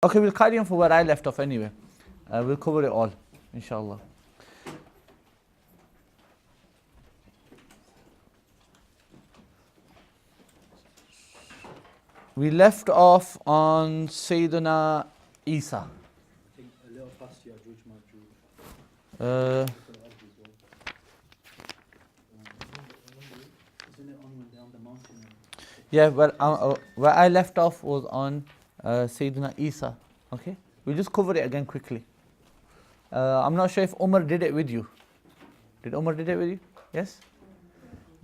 Okay, we'll carry on for where I left off anyway. We'll cover it all, inshallah. We left off on Sayyidina Isa. A little past Ya'juj Ma'juj. Isn't it on when they're on the mountain? Yeah, well, where I left off was on Sayyidina Isa. Okay, we'll just cover it again quickly. I'm not sure if Umar did it with you. Did Umar did it with you? Yes?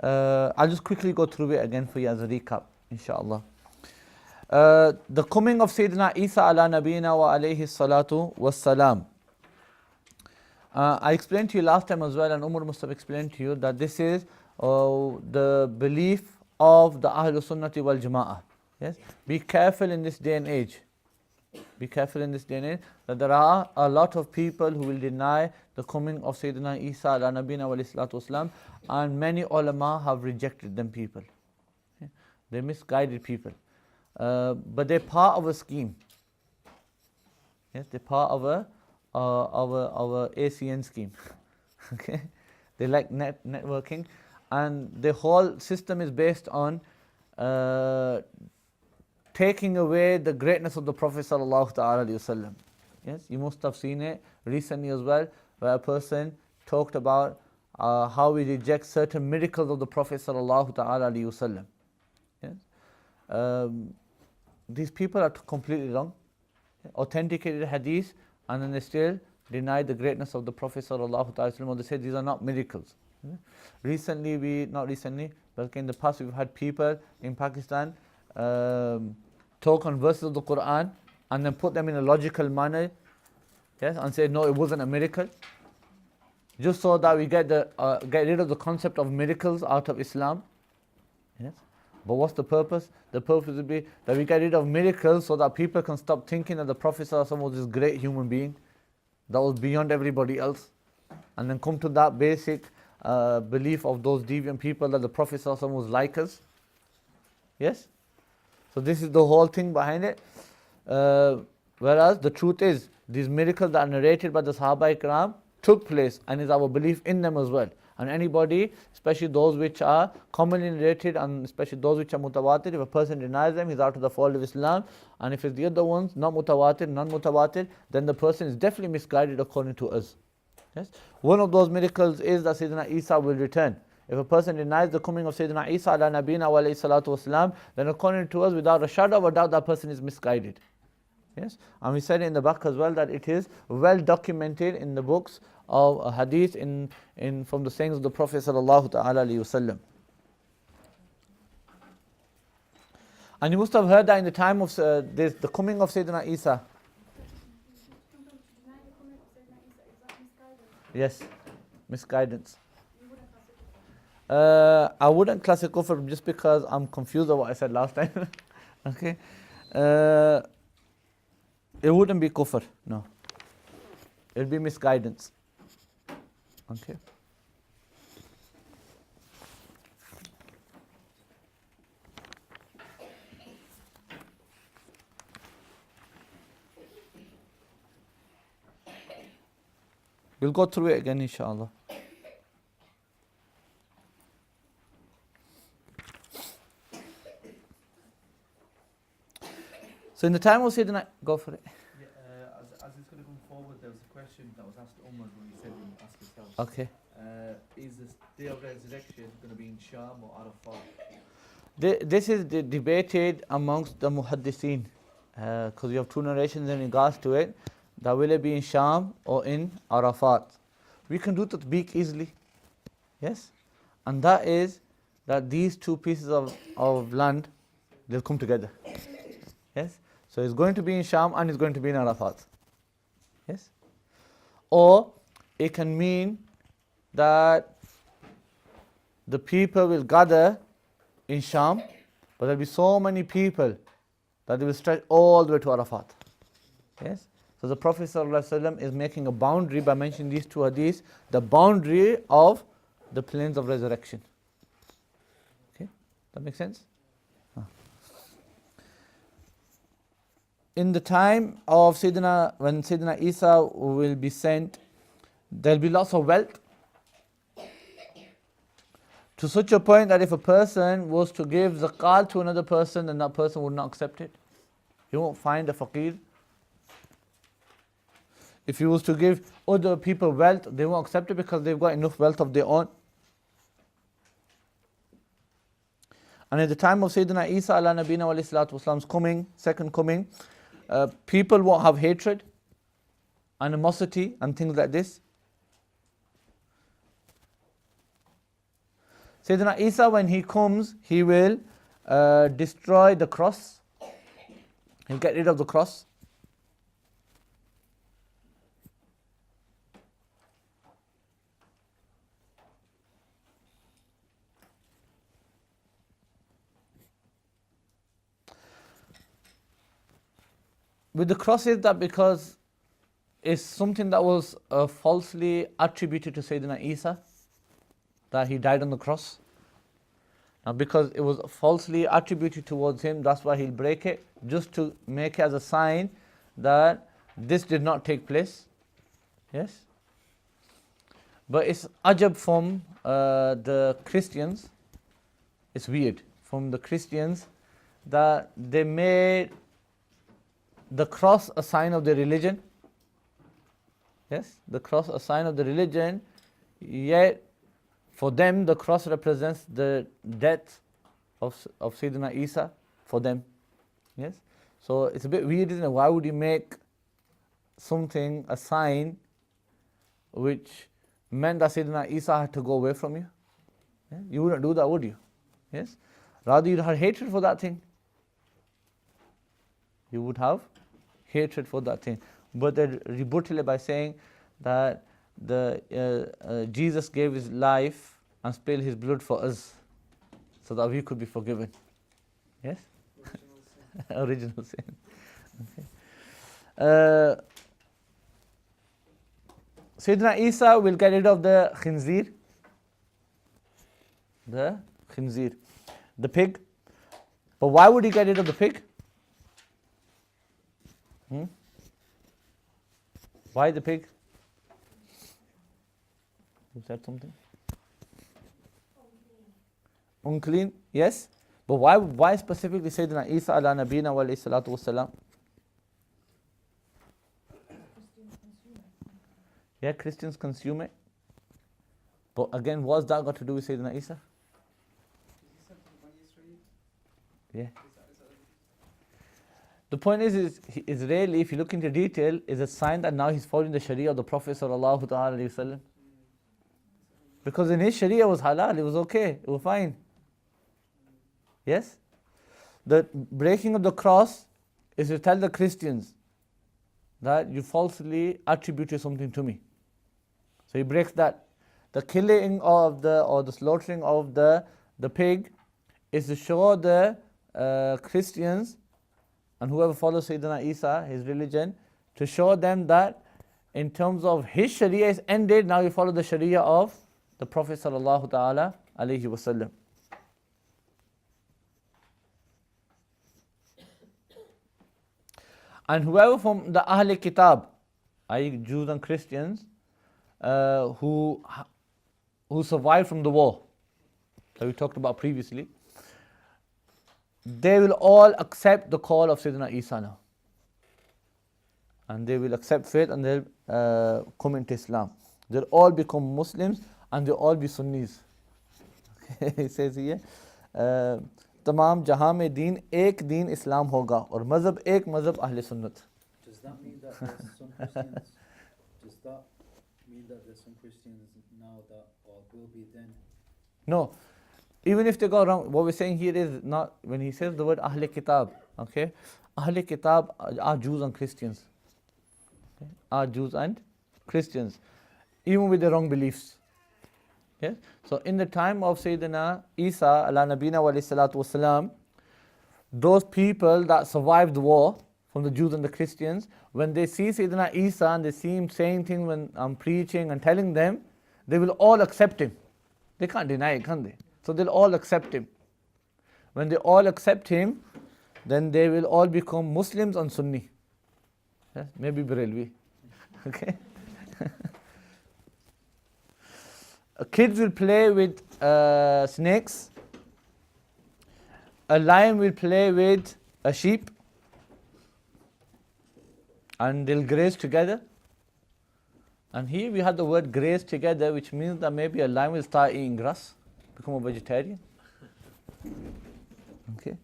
I'll just quickly go through it again for you as a recap, inshallah. The coming of Sayyidina Isa ala nabina wa alayhi salatu was salam. I explained to you last time as well, and Umar must have explained to you that this is the belief of the Ahlul Sunnati wal Jama'ah. Yes? Be careful in this day and age. Be careful in this day and age that there are a lot of people who will deny the coming of Sayyidina Isa ala nabina wa alayhi salatu wasalam, and many ulama have rejected them people. Okay? They misguided people. But they're part of a scheme. Yes, they're part of a ACN scheme. Okay, they like networking, and the whole system is based on taking away the greatness of the Prophet sallallahu alaihi wasallam. Yes, you must have seen it recently as well, where a person talked about how we reject certain miracles of the Prophet sallallahu alaihi wasallam. Yes. These people are completely wrong. Authenticated hadith, and then they still deny the greatness of the Prophet sallallahu alaihi wasallam. They say these are not miracles. Not recently, but in the past we've had people in Pakistan talk on verses of the Quran and then put them in a logical manner, yes, and say no, it wasn't a miracle, just so that we get rid of the concept of miracles out of Islam. Yes. But what's the purpose? The purpose would be that we get rid of miracles so that people can stop thinking that the Prophet ﷺ was this great human being that was beyond everybody else, and then come to that basic belief of those deviant people that the Prophet ﷺ was like us. Yes? So this is the whole thing behind it. Whereas the truth is, these miracles that are narrated by the Sahaba Ikram took place, and is our belief in them as well. And anybody, especially those which are commonly narrated, and especially those which are mutawatir, if a person denies them, he's out of the fold of Islam. And if it's the other ones, not mutawatir, non-mutawatir, then the person is definitely misguided according to us. Yes? One of those miracles is that Sayyidina Isa will return. If a person denies the coming of Sayyidina Isa ala nabina wa alayhi salatu wasalam, then according to us, without a shadow of a doubt, that person is misguided. Yes? And we said in the back as well that it is well documented in the books of hadith from the sayings of the Prophet sallallahu alaihi wasallam. And you must have heard that in the time of the coming of Sayyidina Isa. Yes, misguidance. I wouldn't class it kufr just because I'm confused of what I said last time. Okay. It wouldn't be kufr, no. It would be misguidance. Okay. We'll go through it again, inshallah. So in the time of Sayyidina, go for it. Yeah, as it's going to come forward, there was a question that was asked to Umar when he said he would ask himself. Okay. Is this day of resurrection going to be in Sham or Arafat? This is debated amongst the muhaddithin, because we have two narrations in regards to it, that will it be in Sham or in Arafat. We can do tatbiq easily, yes, and that is that these two pieces of land, they'll come together, yes. So it's going to be in Sham and it's going to be in Arafat, yes. Or it can mean that the people will gather in Sham, but there'll be so many people that they will stretch all the way to Arafat. Yes? So the Prophet ﷺ is making a boundary by mentioning these two hadiths, the boundary of the plains of resurrection. Okay? That makes sense? in the time of when Sayyidina Isa will be sent, there'll be lots of wealth, to such a point that if a person was to give zakat to another person, then that person would not accept it. He won't find a faqir. If he was to give other people wealth, they won't accept it because they've got enough wealth of their own. And at the time of Sayyidina Isa ala nabina wa salatu wasalam's coming, second coming, people won't have hatred, animosity and things like this. Sayyidina Isa, when he comes, he will destroy the cross. He'll get rid of the cross. With the cross is that because it's something that was falsely attributed to Sayyidina Isa, that he died on the cross. Now because it was falsely attributed towards him, that's why he'll break it, just to make it as a sign that this did not take place. Yes? But it's ajab from the Christians, it's weird, from the Christians, that they made the cross a sign of their religion. Yes, the cross a sign of the religion, yet for them the cross represents the death of Sayyidina Isa for them. Yes, so it's a bit weird, isn't it? Why would you make something a sign which meant that Sayyidina Isa had to go away from you? Yeah? You wouldn't do that, would you? Yes, rather you'd have hatred for that thing. You would have hatred for that thing. But they rebutted it by saying that Jesus gave his life and spilled his blood for us, so that we could be forgiven. Yes? Original sin. Okay. Sayyidina Isa will get rid of the khinzir. The khinzir. The pig. But why would he get rid of the pig? Why the pig? You said something? Unclean, yes. But why specifically Sayyidina Isa ala nabina wa alayhi salatu wassalam? Yeah, Christians consume it. But again, what's that got to do with Sayyidina Isa? Yeah. The point is Israeli, if you look into detail, is a sign that now he's following the Sharia of the Prophet sallallahu ta'ala alayhi wasallam. Because in his Sharia was halal, it was okay, it was fine. Yes? The breaking of the cross is to tell the Christians that you falsely attributed something to me. So he breaks that. The killing of the slaughtering of the pig is to show the Christians and whoever follows Sayyidina Isa, his religion, to show them that in terms of his Sharia is ended, now you follow the Sharia of the Prophet sallallahu ta'ala alayhi wasallam. And whoever from the Ahl Kitab, i.e. Jews and Christians, who survived from the war, that we talked about previously, they will all accept the call of Sayyidina Isa now. And they will accept faith and they'll come into Islam. They'll all become Muslims and they'll all be Sunnis. He says here, तमाम जहां में दीन एक दीन इस्लाम होगा और मज़हब एक मज़हब अहले सुन्नत. Does that mean that there's some Christians? Does that mean that there's some Christians now that or will be then? No. Even if they go wrong, what we're saying here is not, when he says the word Ahl Kitab, okay? Ahl Kitab are Jews and Christians. Okay? Are Jews and Christians. Even with their wrong beliefs. Okay? So in the time of Sayyidina Isa, ala nabina wa alayhi salatu wasalam, those people that survived the war, from the Jews and the Christians, when they see Sayyidina Isa and they see him saying things when I'm preaching and telling them, they will all accept him. They can't deny it, can they? So they'll all accept him. When they all accept him, then they will all become Muslims and Sunni. Yes? Maybe Barelvi. Okay? Kids will play with snakes. A lion will play with a sheep. And they'll graze together. And here we have the word graze together, which means that maybe a lion will start eating grass, become a vegetarian. Okay?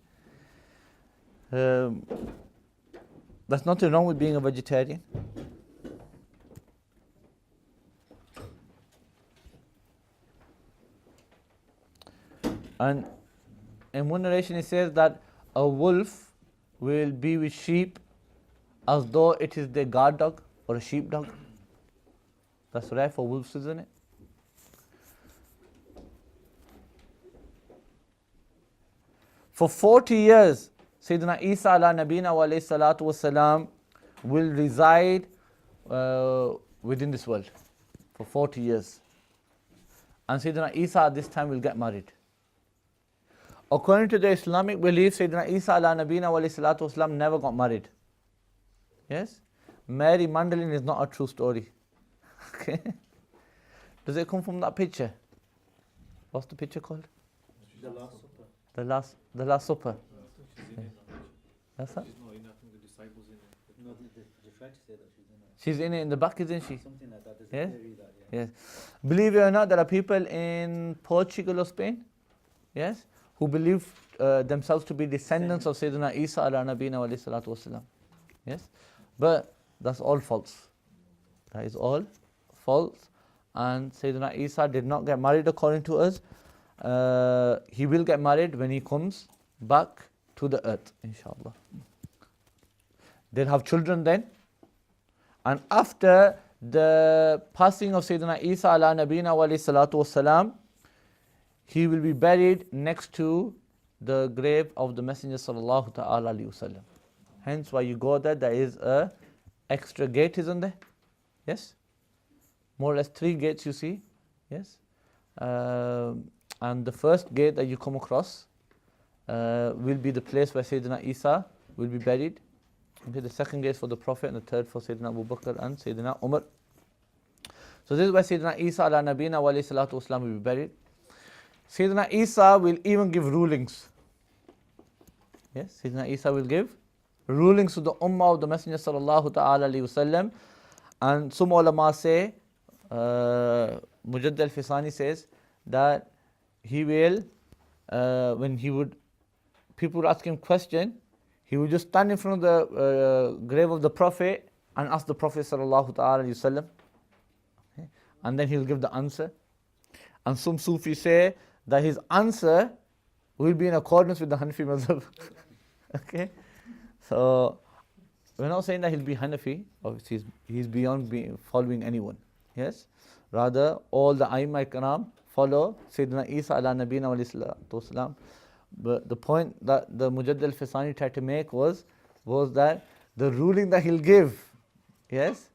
There's nothing wrong with being a vegetarian. And in one narration it says that a wolf will be with sheep as though it is their guard dog or a sheepdog. That's rare for wolves, isn't it? For 40 years, Sayyidina Isa ala nabina wa alayhi salatu wasalam will reside within this world. For 40 years. And Sayyidina Isa at this time will get married. According to the Islamic belief, Sayyidina Isa ala nabina wa alayhi salatu wasalam never got married. Yes? Mary Magdalene is not a true story. Okay? Does it come from that picture? What's the picture called? The Last Supper. The Last Supper. That's that? She's not in, I think the disciples in it. No, they try to say that she's in it. She's in it in the back, isn't she? Something like that. There's Yes? a theory that, yeah. Yes. Believe it or not, there are people in Portugal or Spain, yes, who believe themselves to be descendants of Sayyidina Isa ala nabina wa alayhi salatu wasalam. Yes? But that's all false. That is all false. And Sayyidina Isa did not get married according to us. He will get married when he comes back to the earth, inshallah. They'll have children then. And after the passing of Sayyidina Isa ala nabina wa alayhi salatu wasalam, he will be buried next to the grave of the Messenger sallallahu ta'ala alayhi wasallam. Hence why you go there is a extra gate, isn't there? Yes? More or less 3 gates you see. Yes? And the first gate that you come across will be the place where Sayyidina Isa will be buried. Okay, the second gate is for the Prophet and the third for Sayyidina Abu Bakr and Sayyidina Umar. So this is where Sayyidina Isa ala nabina wa alayhi salatu wasalam will be buried. Sayyidina Isa will even give rulings. Yes, Sayyidina Isa will give rulings to the Ummah of the Messenger sallallahu ta'ala alayhi wasallam. And some ulama say, Mujaddid al-Fisani says that he will, when people would ask him question, he would just stand in front of the grave of the Prophet and ask the Prophet sallallahu ta'ala alayhi wasallam. Okay? And then he'll give the answer. And some Sufis say that his answer will be in accordance with the Hanafi mazhab. Okay? So, we're not saying that he'll be Hanafi, obviously he's beyond following anyone. Yes? Rather, all the Aimma Karam follow Sayyidina Isa ala nabina wa alayhi salatu wasalam. But the point that the Mujaddid al-Fisani tried to make was that the ruling that he'll give, yes,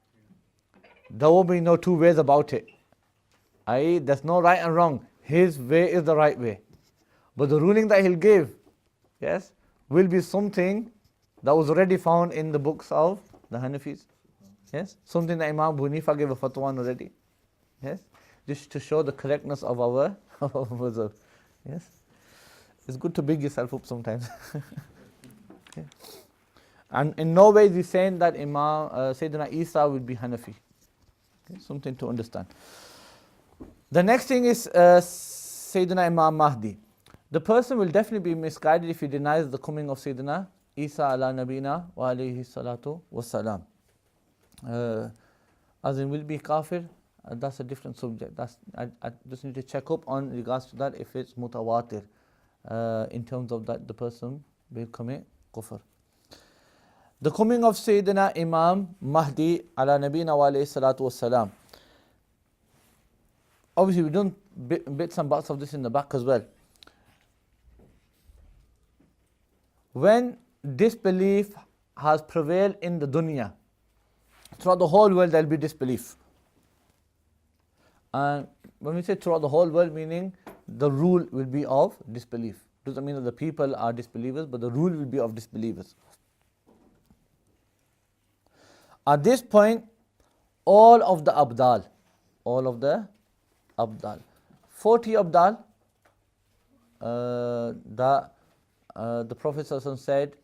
there will be no 2 ways about it. I.e., there's no right and wrong. His way is the right way. But the ruling that he'll give, yes, will be something that was already found in the books of the Hanafis. Yes, something that Imam Abu Hanifa gave a fatwa on already. Yes, just to show the correctness of our mazhab. Yes, it's good to big yourself up sometimes. Okay. And in no way is he saying that Sayyidina Isa will be Hanafi. Okay, something to understand. The next thing is Sayyidina Imam Mahdi. The person will definitely be misguided if he denies the coming of Sayyidina Isa ala nabina wa alayhi salatu wassalam. As in will be kafir, that's a different subject. I just need to check up on regards to that if it's mutawatir. In terms of that the person will commit kufr. The coming of Sayyidina Imam Mahdi ala nabina wa alayhi salatu wassalam. Obviously we've done bits and bats of this in the back as well. When disbelief has prevailed in the dunya, throughout the whole world there will be disbelief. And when we say throughout the whole world, meaning the rule will be of disbelief. Doesn't mean that the people are disbelievers, but the rule will be of disbelievers. At this point, all of the Abdal, 40 Abdal, the Prophet ﷺ said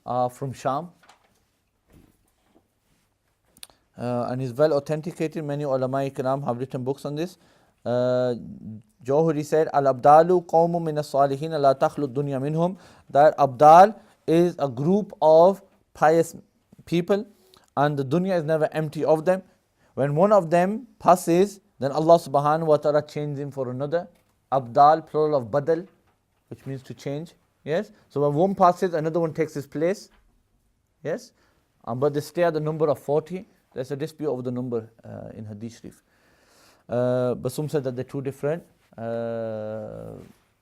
are from Sham, and is well authenticated. Many ulama ikram have written books on this. Johuri said, Al-Abdalu qawmu min as-salihin la takhlu dunya minhum. That Abdal is a group of pious people, and the dunya is never empty of them. When one of them passes, then Allah subhanahu wa ta'ala changes him for another. Abdal, plural of badal, which means to change. Yes? So when one passes, another one takes his place. Yes? But they stay at the number of 40. There's a dispute over the number in Hadith Sharif. But some said that they're two different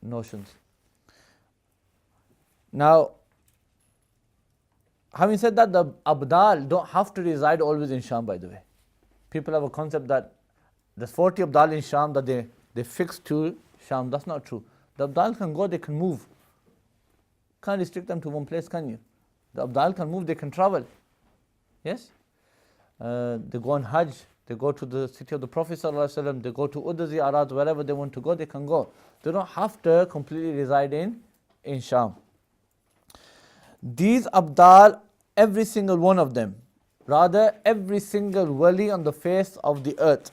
notions. Now, having said that, the Abdal don't have to reside always in Sham, by the way. People have a concept that there's 40 Abdal in Sham, that they fixed to Sham. That's not true. The Abdal can go, they can move. Can't restrict them to one place, can you? The Abdal can move, they can travel. Yes? They go on Hajj, they go to the city of the Prophet ﷺ, they go to other ziyarat, wherever they want to go, they can go. They don't have to completely reside in Sham. These Abdal, every single one of them, rather every single wali on the face of the earth,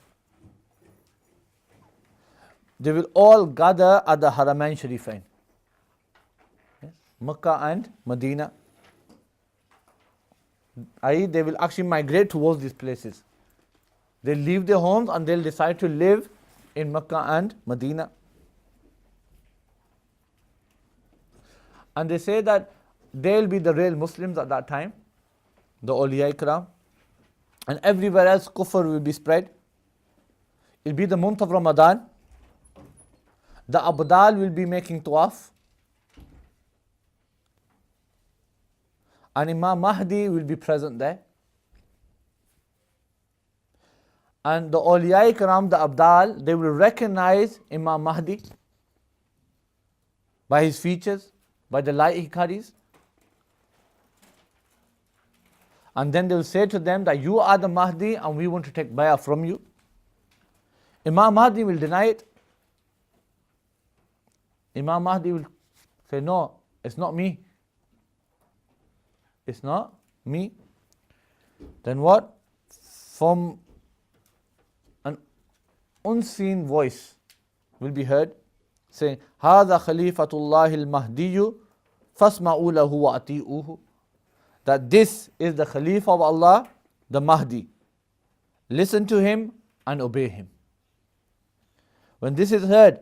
they will all gather at the Haramain Sharifain, yes? Makkah and Medina. I.e., they will actually migrate towards these places. They leave their homes and they'll decide to live in Makkah and Medina. And they say that they'll be the real Muslims at that time, the awliya ikram, and everywhere else kufr will be spread. It'll be the month of Ramadan. The Abdal will be making tawaf, and Imam Mahdi will be present there. And the awliya ikram, the Abdal, they will recognize Imam Mahdi by his features, by the light he carries. And then they will say to them that you are the Mahdi and we want to take bay'ah from you. Imam Mahdi will deny it. Imam Mahdi will say, no, it's not me. It's not me. Then what? From an unseen voice will be heard saying, هَذَا خَلِيفَةُ اللَّهِ الْمَهْدِيُّ فَاسْمَعُوا لَهُ وَأَطِيعُوهُ. That this is the Khalifa of Allah, the Mahdi. Listen to him and obey him. When this is heard,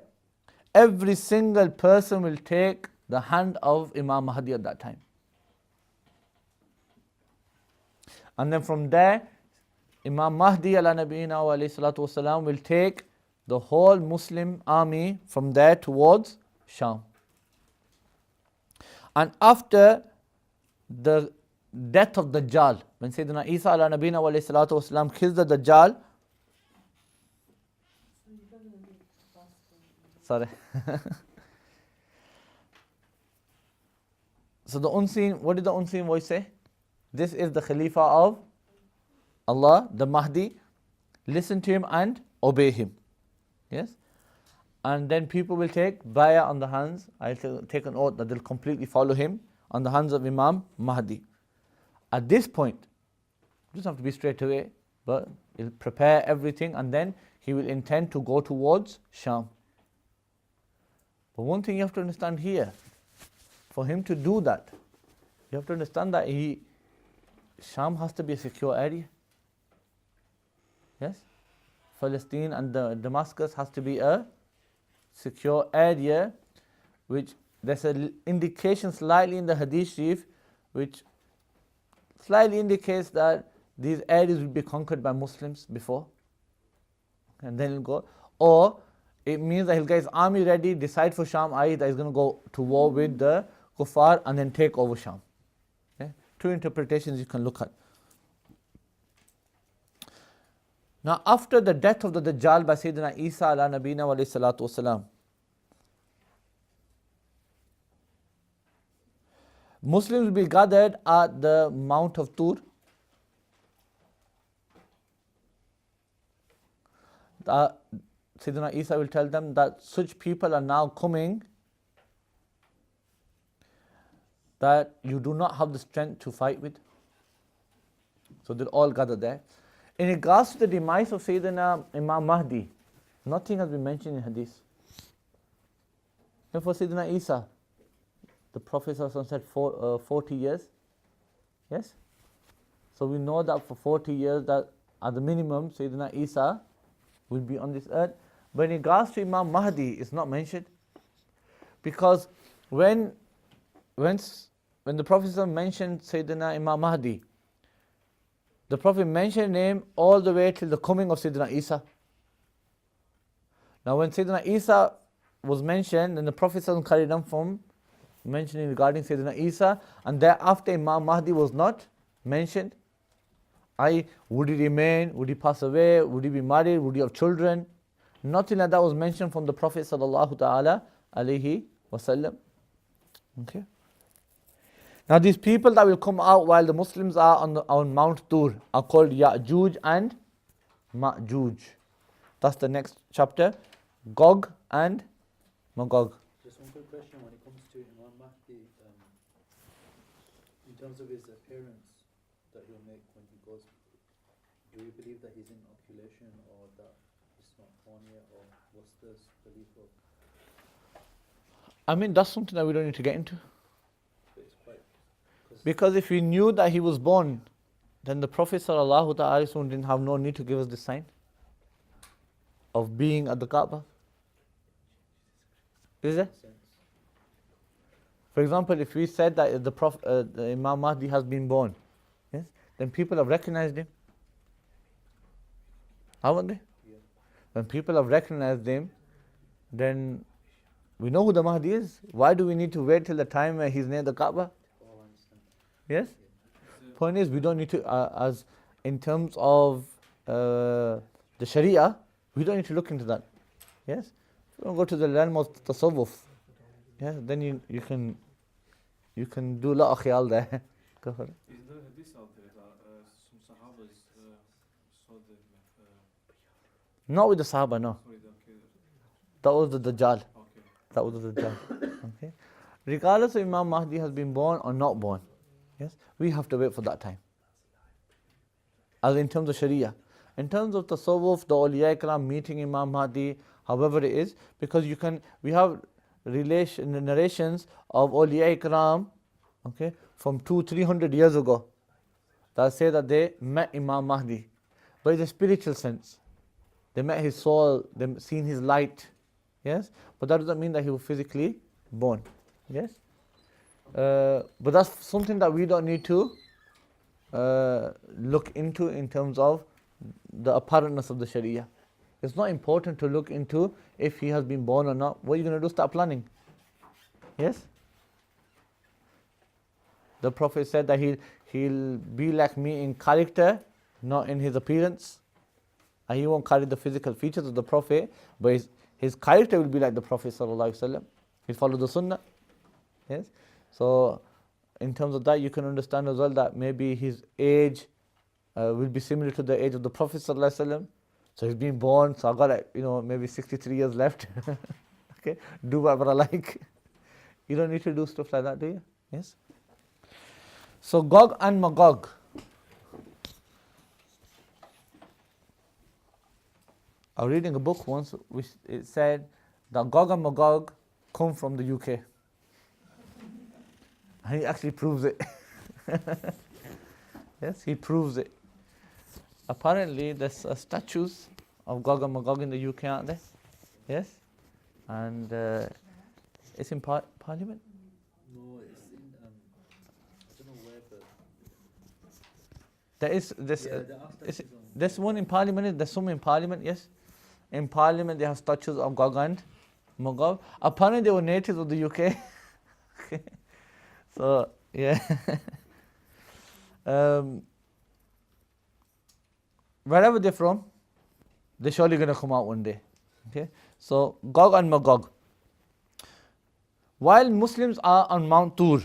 every single person will take the hand of Imam Mahdi at that time. And then from there, Imam Mahdi ala nabiyina wa alayhi salatu wasalam will take the whole Muslim army from there towards Sham. And after the death of Dajjal, when Sayyidina Isa ala nabiyina wa alayhi salatu wasalam kills the Dajjal, sorry. So the unseen, what did the unseen voice say? This is the Khalifa of Allah, the Mahdi. Listen to him and obey him. Yes? And then people will take bay'ah on the hands. I'll take an oath that they'll completely follow him on the hands of Imam Mahdi. At this point, it doesn't have to be straight away, but he'll prepare everything and then he will intend to go towards Sham. But one thing you have to understand here, for him to do that, you have to understand that Sham has to be a secure area. Yes? Palestine and Damascus has to be a secure area, which there's an indication slightly in the Hadith Sharif, which slightly indicates that these areas will be conquered by Muslims before, and then he'll go. Or it means that he'll get his army ready, decide for Sham, that he's going to go to war with the Kuffar and then take over Sham. Okay? Two interpretations you can look at. Now, after the death of the Dajjal by Sayyidina Isa ala nabiyina wa alayhi salatu wasalam, Muslims will be gathered at the Mount of Tur. Sayyidina Isa will tell them that such people are now coming that you do not have the strength to fight with. So they'll all gather there. In regards to the demise of Sayyidina Imam Mahdi, nothing has been mentioned in hadith. And for Sayyidina Isa, the Prophet said 40 years. Yes? So we know that for 40 years that at the minimum Sayyidina Isa will be on this earth. But in regards to Imam Mahdi, it's not mentioned. Because when the Prophet mentioned Sayyidina Imam Mahdi, the Prophet mentioned him all the way till the coming of Sayyidina Isa. Now when Sayyidina Isa was mentioned, then the Prophet carried on from mentioning regarding Sayyidina Isa, and thereafter Imam Mahdi was not mentioned. Would he remain? Would he pass away? Would he be married? Would he have children? Nothing like that was mentioned from the Prophet sallallahu ta'ala alayhi wasallam. Okay. Now these people that will come out while the Muslims are on Mount Tur are called Ya'juj and Ma'juj. That's the next chapter. Gog and Magog. Just one quick question when it comes to Imam Mahdi, in terms of his appearance that he'll make when he goes, do you believe that he's in oculation or that he's not born yet, or what's the belief of? I mean, that's something that we don't need to get into. But it's quite, Because if we knew that he was born, then the Prophet sallallahu ta'ala didn't have no need to give us the sign of being at the Kaaba. Is it? sense. For example, if we said that the Imam Mahdi has been born, yes, then people have recognized him. Haven't they? Yeah. When people have recognized him, then we know who the Mahdi is. Why do we need to wait till the time where he's near the Kaaba? Oh, I understand. Yes? Point is, we don't need to, as in terms of the Sharia, we don't need to look into that. Yes? If you don't go to the realm of tasawwuf, yeah, then you can do a lot of khayal there. Go for it. Is there a hadith out there that some Sahabas saw the Not with the Sahaba, no. sorry, That was the Dajjal. okay. That was the Dajjal. Okay. Regardless of Imam Mahdi has been born or not born, yes, we have to wait for that time. As in terms of Sharia. In terms of tasawwuf, the awliya ikram meeting Imam Mahdi, however it is, because we have narrations of awliya ikram, okay, from 200-300 years ago that say that they met Imam Mahdi, but in a spiritual sense. They met his soul, they seen his light, yes, but that doesn't mean that he was physically born, yes. But that's something that we don't need to look into in terms of the apparentness of the Sharia. It's not important to look into if he has been born or not. What are you going to do? Start planning. Yes? The Prophet said that he'll be like me in character, not in his appearance. And he won't carry the physical features of the Prophet, but his character will be like the Prophet ﷺ. He'll follow the Sunnah. Yes? So, in terms of that, you can understand as well that maybe his age will be similar to the age of the Prophet ﷺ. So he's been born, so I've got maybe 63 years left. Okay, do whatever I like. You don't need to do stuff like that, do you? Yes. So Gog and Magog. I was reading a book once which it said that Gog and Magog come from the UK. And he actually proves it. Yes, he proves it. Apparently, there's statues of Gog and Magog in the UK, aren't there? Yes? And it's in Parliament? No, it's in, I don't know where, but There is this. yeah, there are statues on. There's one in Parliament. There's some in Parliament. Yes, in Parliament they have statues of Gog and Magog. Apparently they were natives of the UK. Okay. So yeah. Wherever they're from, they're surely going to come out one day. Okay. So Gog and Magog. While Muslims are on Mount Tur,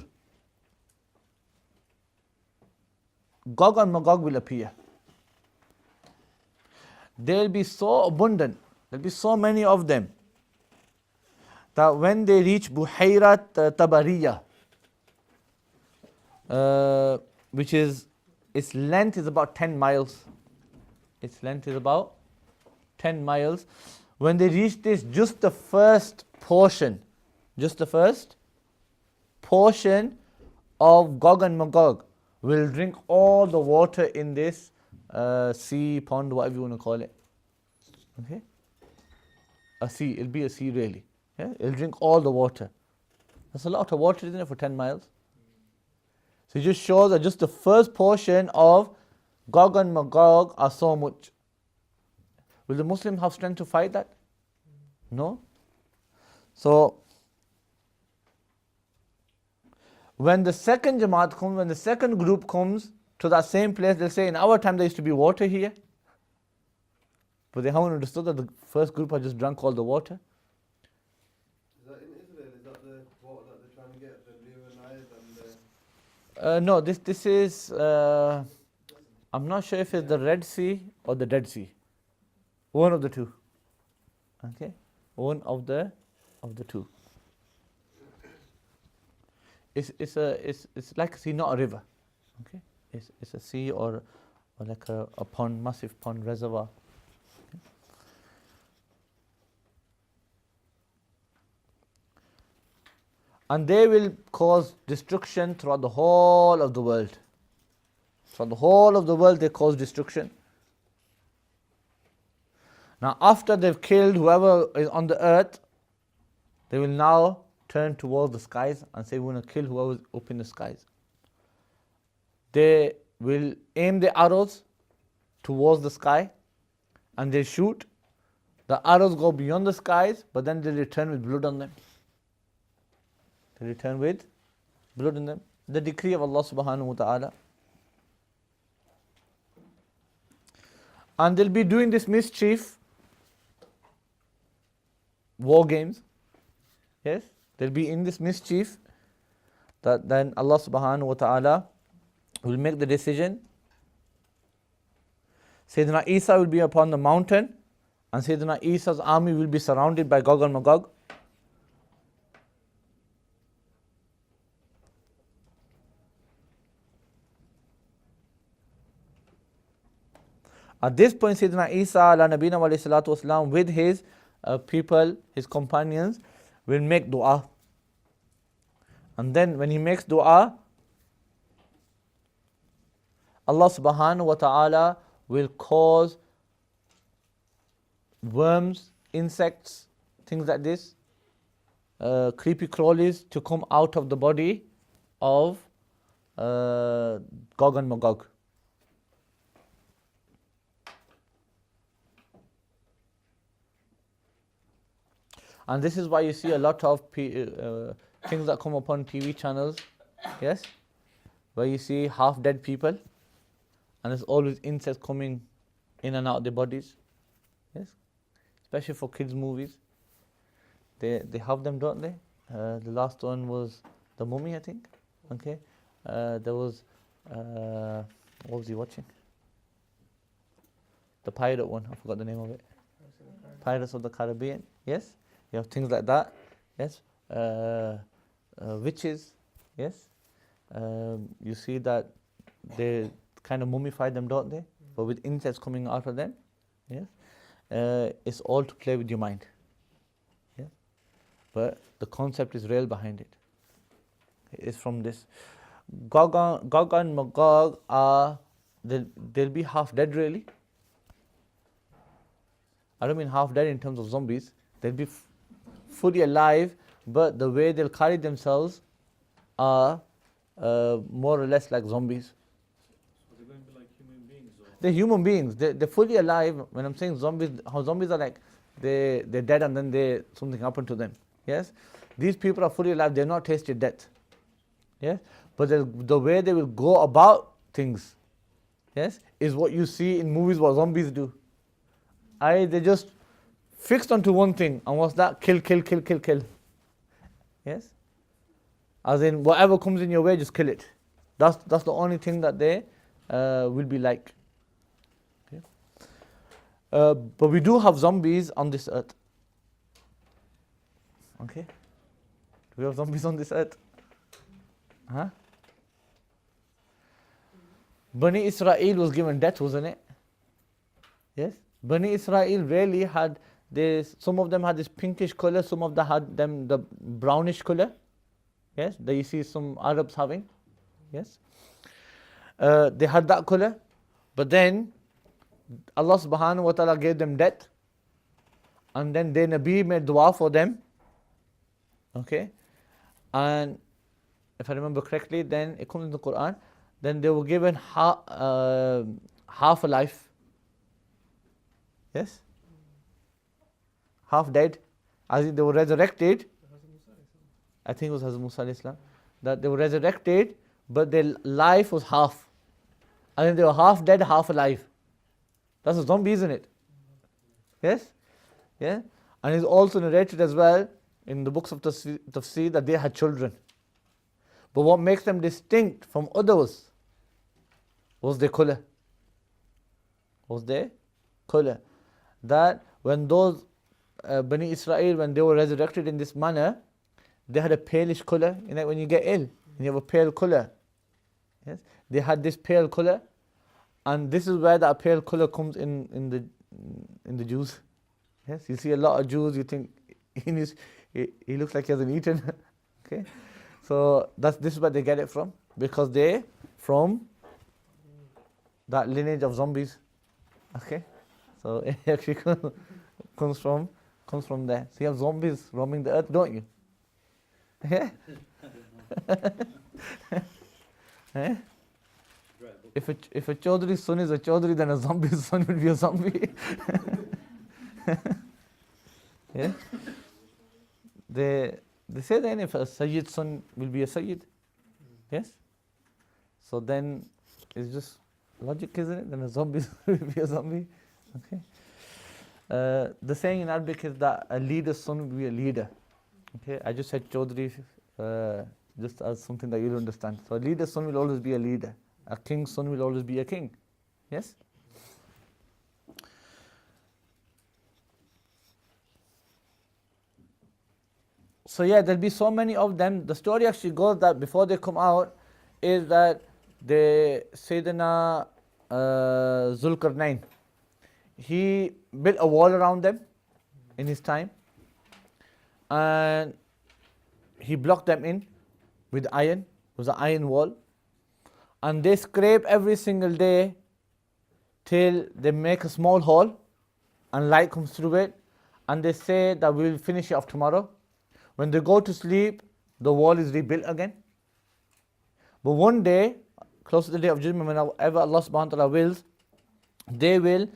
Gog and Magog will appear. They'll be so abundant, there'll be so many of them, that when they reach Buhayrat Tabariya, which is, its length is about 10 miles. Its length is about 10 miles. When they reach this, just the first portion of Gog and Magog will drink all the water in this sea, pond, whatever you want to call it. Okay? A sea, it'll be a sea really. Yeah? It'll drink all the water. That's a lot of water, isn't it, for 10 miles? So it just shows that just the first portion of Gog and Magog are so much. Will the Muslims have strength to fight that? No. So, when the second Jamaat comes, when the second group comes to that same place, they'll say, in our time there used to be water here. But they haven't understood that the first group had just drunk all the water. Is that in Israel? Is that the water that they're trying to get, the blue and Nile and the... No, this is, I'm not sure if it's the Red Sea or the Dead Sea. One of the two. Okay? One of the two. It's like a sea, not a river. Okay? It's a sea or like a pond, massive pond, reservoir. Okay? And they will cause destruction throughout the whole of the world. Throughout the whole of the world they cause destruction. Now after they've killed whoever is on the earth, they will now turn towards the skies and say, we're going to kill whoever is up in the skies. They will aim their arrows towards the sky and they shoot. The arrows go beyond the skies, but then they return with blood on them. They return with blood on them. The decree of Allah subhanahu wa ta'ala. And they'll be doing this mischief, war games. Yes, they'll be in this mischief, that then Allah subhanahu wa ta'ala will make the decision. Sayyidina Isa will be upon the mountain, and Sayyidina Isa's army will be surrounded by Gog and Magog. At this point, Sayyidina Isa ala nabina wa alayhi salatu wasalam, with his people, his companions, will make dua. And then when he makes dua, Allah subhanahu wa ta'ala will cause worms, insects, things like this, creepy crawlies to come out of the body of Gog and Magog. And this is why you see a lot of things that come upon TV channels, yes, where you see half dead people, and there's always insects coming in and out of their bodies, yes, especially for kids' movies. They have them, don't they? The last one was The Mummy, I think. Okay, there was what was he watching? The pirate one. I forgot the name of it. Pirates of the Caribbean. Yes. You have things like that, yes. Witches, yes. You see that they kind of mummify them, don't they? But with insects coming out of them, yes. It's all to play with your mind, yes. But the concept is real behind it. It's from this. Gog and Magog are, they'll be half dead really. I don't mean half dead in terms of zombies. They'll be fully alive, but the way they'll carry themselves are more or less like zombies. So they're going to be like human beings? Or? They're human beings. They're fully alive. When I'm saying zombies, how zombies are like, they're dead and then something happened to them. Yes? These people are fully alive. They're not tasted death. Yes? But the way they will go about things, yes, is what you see in movies what zombies do. They just fixed onto one thing, and what's that? Kill. Yes? As in, whatever comes in your way, just kill it. That's the only thing that they will be like. Okay? But we do have zombies on this earth. Okay? Do we have zombies on this earth? Huh? Bani Israel was given death, wasn't it? Yes? Bani Israel really had this, some of them had this pinkish color, some of them had the brownish color. Yes? That you see some Arabs having. Yes? They had that color. But then Allah subhanahu wa ta'ala gave them death. And then their Nabi made dua for them. Okay? And if I remember correctly, then it comes in the Quran, then they were given half a life. Yes? Half dead. As in they were resurrected. I think it was Hazrat Musa alayhi salam. That they were resurrected, but their life was half. And then they were half dead, half alive. That's a zombie, isn't it? Yes? Yeah? And it's also narrated as well in the books of Tafsir that they had children. But what makes them distinct from others was their colour. Was their colour. That when those Bani Israel, when they were resurrected in this manner, they had a palish colour. You know, when you get ill, you have a pale colour. Yes? They had this pale colour, and this is where that pale colour comes in the Jews. Yes, you see a lot of Jews, you think he looks like he hasn't eaten. Okay, so this is where they get it from, because they from that lineage of zombies. Okay, so it actually comes from there. So you have zombies roaming the earth, don't you? Yeah. Eh? If a Chaudhry's son is a Chaudhry, then a zombie's son will be a zombie. Yeah. They say then if a Sayyid's son will be a Sayyid. Yes. So then it's just logic, isn't it? Then a zombie will be a zombie. Okay. The saying in Arabic is that a leader's son will be a leader. Okay. I just said Chaudhry just as something that you'll understand. So a leader's son will always be a leader. A king's son will always be a king. Yes? So yeah, there'll be so many of them. The story actually goes that before they come out, is that the Sayyidina Zulkarnain, he built a wall around them in his time, and he blocked them in with iron. It was an iron wall. And they scrape every single day till they make a small hole and light comes through it. And they say that we will finish it off tomorrow. When they go to sleep, the wall is rebuilt again. But one day, close to the day of judgment, whenever Allah subhanahu wa ta'ala wills, they will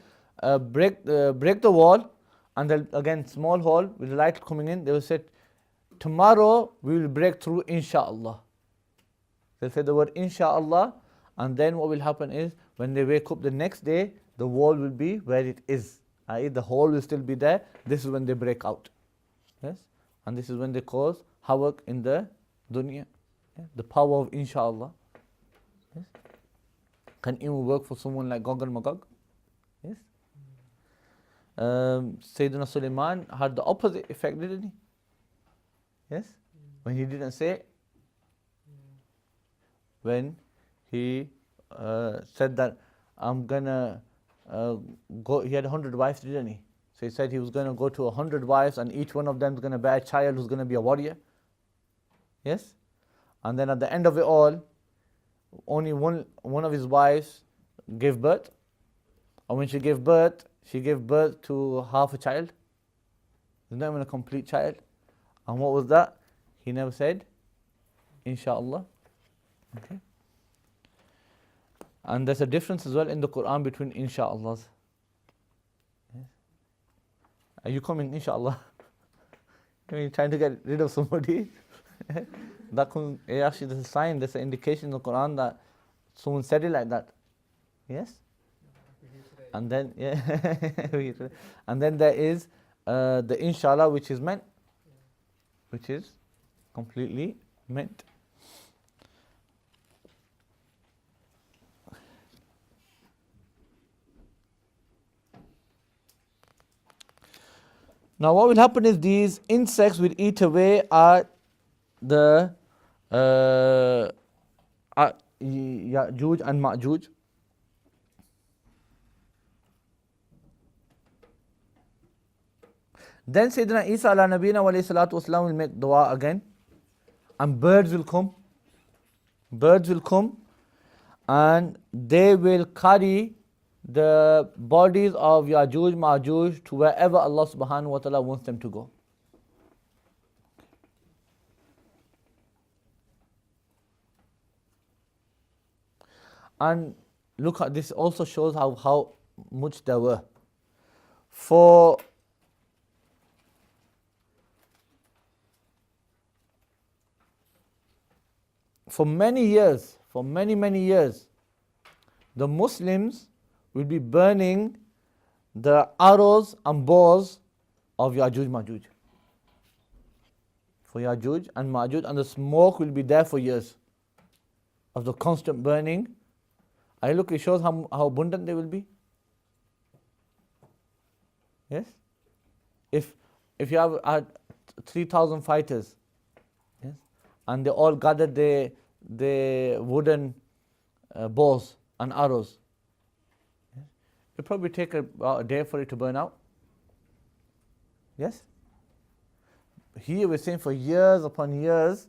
break the wall, and then again small hole with the light coming in. They will say, tomorrow we will break through, inshaAllah. They'll say the word inshaAllah, and then what will happen is, when they wake up the next day, the wall will be where it is. i.e. the hole will still be there. This is when they break out. Yes? And this is when they cause havoc in the dunya. Yeah? The power of inshaAllah. Yes? Can even work for someone like Gog and Magog. Yes? Sayyidina Sulaiman had the opposite effect, didn't he? Yes? When he didn't say it. When he said that I'm gonna go, he had 100 wives, didn't he? So he said he was gonna go to 100 wives, and each one of them is gonna bear a child who's gonna be a warrior. Yes? And then at the end of it all, only one of his wives gave birth. And when she gave birth to half a child. It's not even a complete child. And what was that? He never said, inshaAllah. Okay. And there's a difference as well in the Quran between inshaAllahs. Yes. Are you coming, inshaAllah? You're trying to get rid of somebody. Actually, there's a sign, there's an indication in the Quran that someone said it like that. Yes? And then, yeah. And then there is the inshallah, which is meant. Which is completely meant. Now what will happen is these insects will eat away at the Ya'juj and Ma'juj. Then Sayyidina Isa ala Nabina wa alayhi salatu wasalam will make dua again, and birds will come. Birds will come and they will carry the bodies of Ya'juj, Ma'juj to wherever Allah subhanahu wa ta'ala wants them to go. And look at this, also shows how much there were. For many years, for many years, the Muslims will be burning the arrows and bows of Ya'juj Ma'juj. For Ya'juj and Ma'juj, and the smoke will be there for years of the constant burning. And look, it shows how abundant they will be. Yes? If you have 3,000 fighters, yes, and they all gathered their wooden bows and arrows, yes, it will probably take about a day for it to burn out. Yes? Here we're saying for years upon years,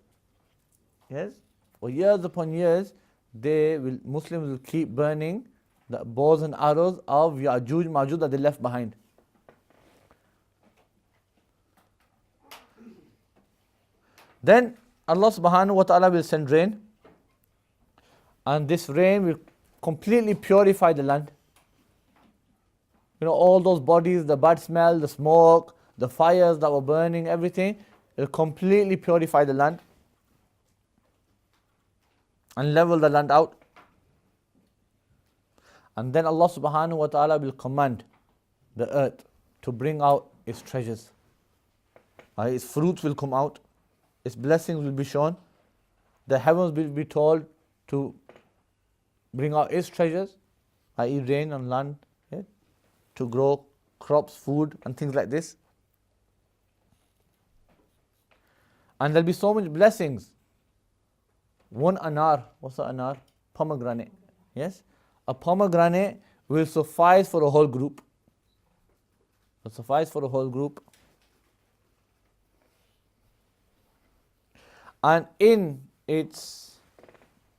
yes, for years upon years, Muslims will keep burning the bows and arrows of Ya'juj Ma'juj that they left behind. Then Allah subhanahu wa ta'ala will send rain, and this rain will completely purify the land. You know, all those bodies, the bad smell, the smoke, the fires that were burning, everything, it will completely purify the land and level the land out. And then Allah subhanahu wa ta'ala will command the earth to bring out its treasures. Its fruits will come out, its blessings will be shown, the heavens will be told to bring out its treasures, i.e. rain on land, yeah, to grow crops, food and things like this. And there'll be so many blessings. One anar, what's an anar? Pomegranate. Yes? A pomegranate will suffice for a whole group. Will suffice for a whole group. And in its,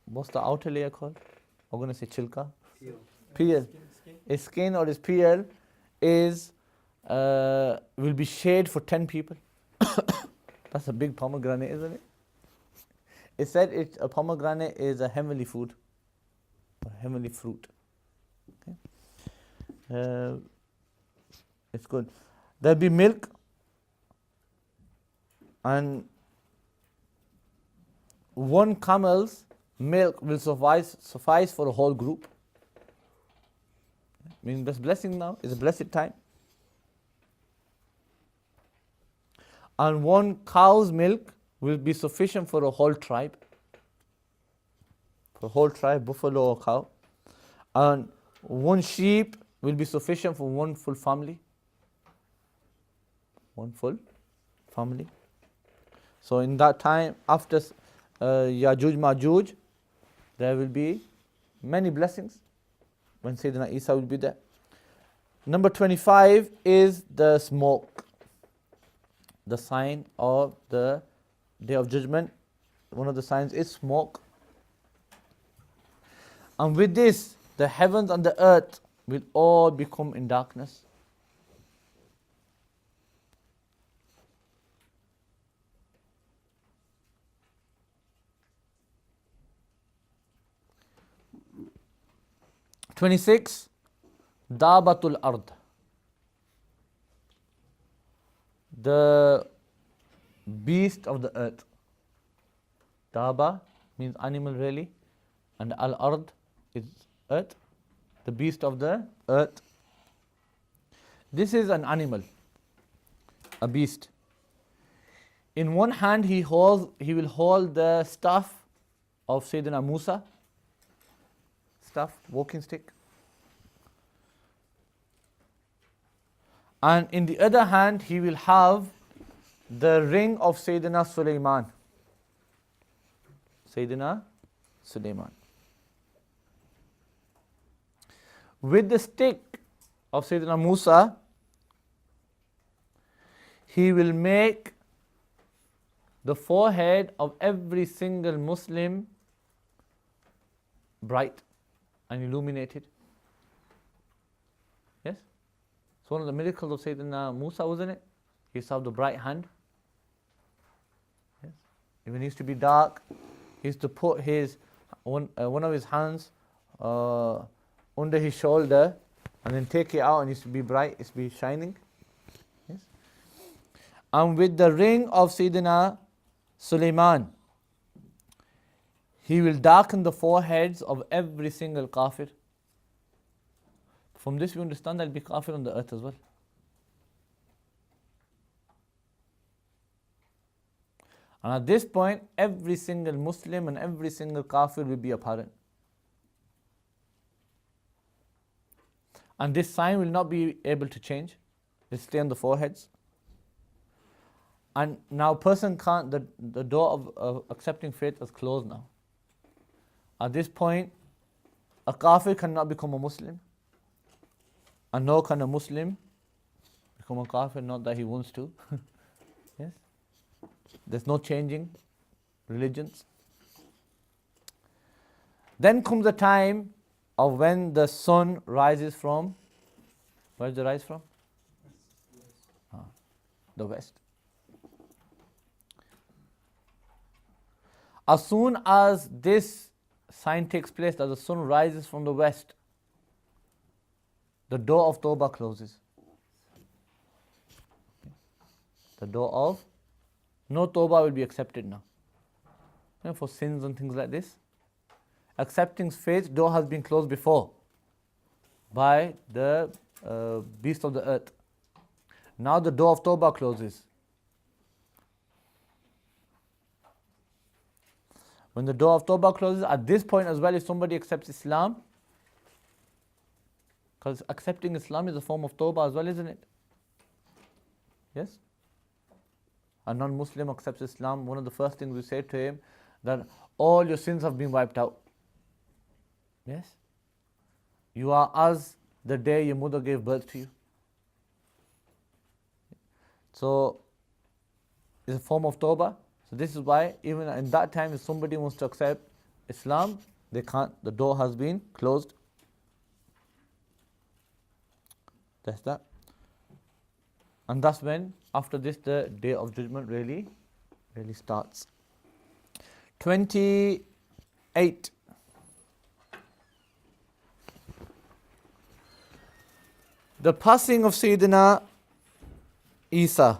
what's the outer layer called? I'm going to say chilka. Peel. Its skin or its peel is will be shade for 10 people. That's a big pomegranate, isn't it? It said a pomegranate is a heavenly food, a heavenly fruit. Okay. It's good. There'll be milk, and one camel's milk will suffice for a whole group. Meaning that's blessing now, it's a blessed time. And one cow's milk will be sufficient for a whole tribe. For a whole tribe, buffalo or cow. And one sheep will be sufficient for one full family. One full family. So in that time, after Ya'juj Ma'juj, there will be many blessings when Sayyidina Isa will be there. Number 25 is the smoke. The sign of the Day of Judgment. One of the signs is smoke. And with this, the heavens and the earth will all become in darkness. "26. Dabatul Ard." The beast of the earth. Daba means animal really, and al-ard is earth, the beast of the earth. This is an animal, a beast. In one hand he will hold the staff of Sayyidina Musa, staff, walking stick. And in the other hand, he will have the ring of Sayyidina Sulaiman. Sayyidina Sulaiman. With the stick of Sayyidina Musa, he will make the forehead of every single Muslim bright and illuminated. Yes? It's one of the miracles of Sayyidina Musa, wasn't it? He used to have the bright hand. Yes? Even it used to be dark, he used to put his one of his hands under his shoulder and then take it out, and it used to be bright, it used to be shining. Yes? And with the ring of Sayyidina Sulaiman, he will darken the foreheads of every single kafir. From this we understand there will be kafir on the earth as well. And at this point, every single Muslim and every single kafir will be apparent. And this sign will not be able to change. It will stay on the foreheads. And now person can't, the door of accepting faith is closed now. At this point, a kafir cannot become a Muslim. And nor can a Muslim become a kafir, not that he wants to. Yes? There's no changing religions. Then comes the time of when the sun rises from, where does it rise from? The west. As soon as this sign takes place, that the sun rises from the west, the door of Tawbah closes. The door of no Tawbah will be accepted now. For sins and things like this. Accepting faith, door has been closed before by the beast of the earth. Now the door of Tawbah closes. When the door of Tawbah closes, at this point as well, if somebody accepts Islam, because accepting Islam is a form of Tawbah as well, isn't it? Yes? A non-Muslim accepts Islam, one of the first things we say to him, that all your sins have been wiped out. Yes? You are as the day your mother gave birth to you. So, it's a form of Tawbah. So this is why even in that time, if somebody wants to accept Islam, they can't. The door has been closed. That's that. And that's when, after this, the Day of Judgment really starts. 28. The passing of Sayyidina Isa.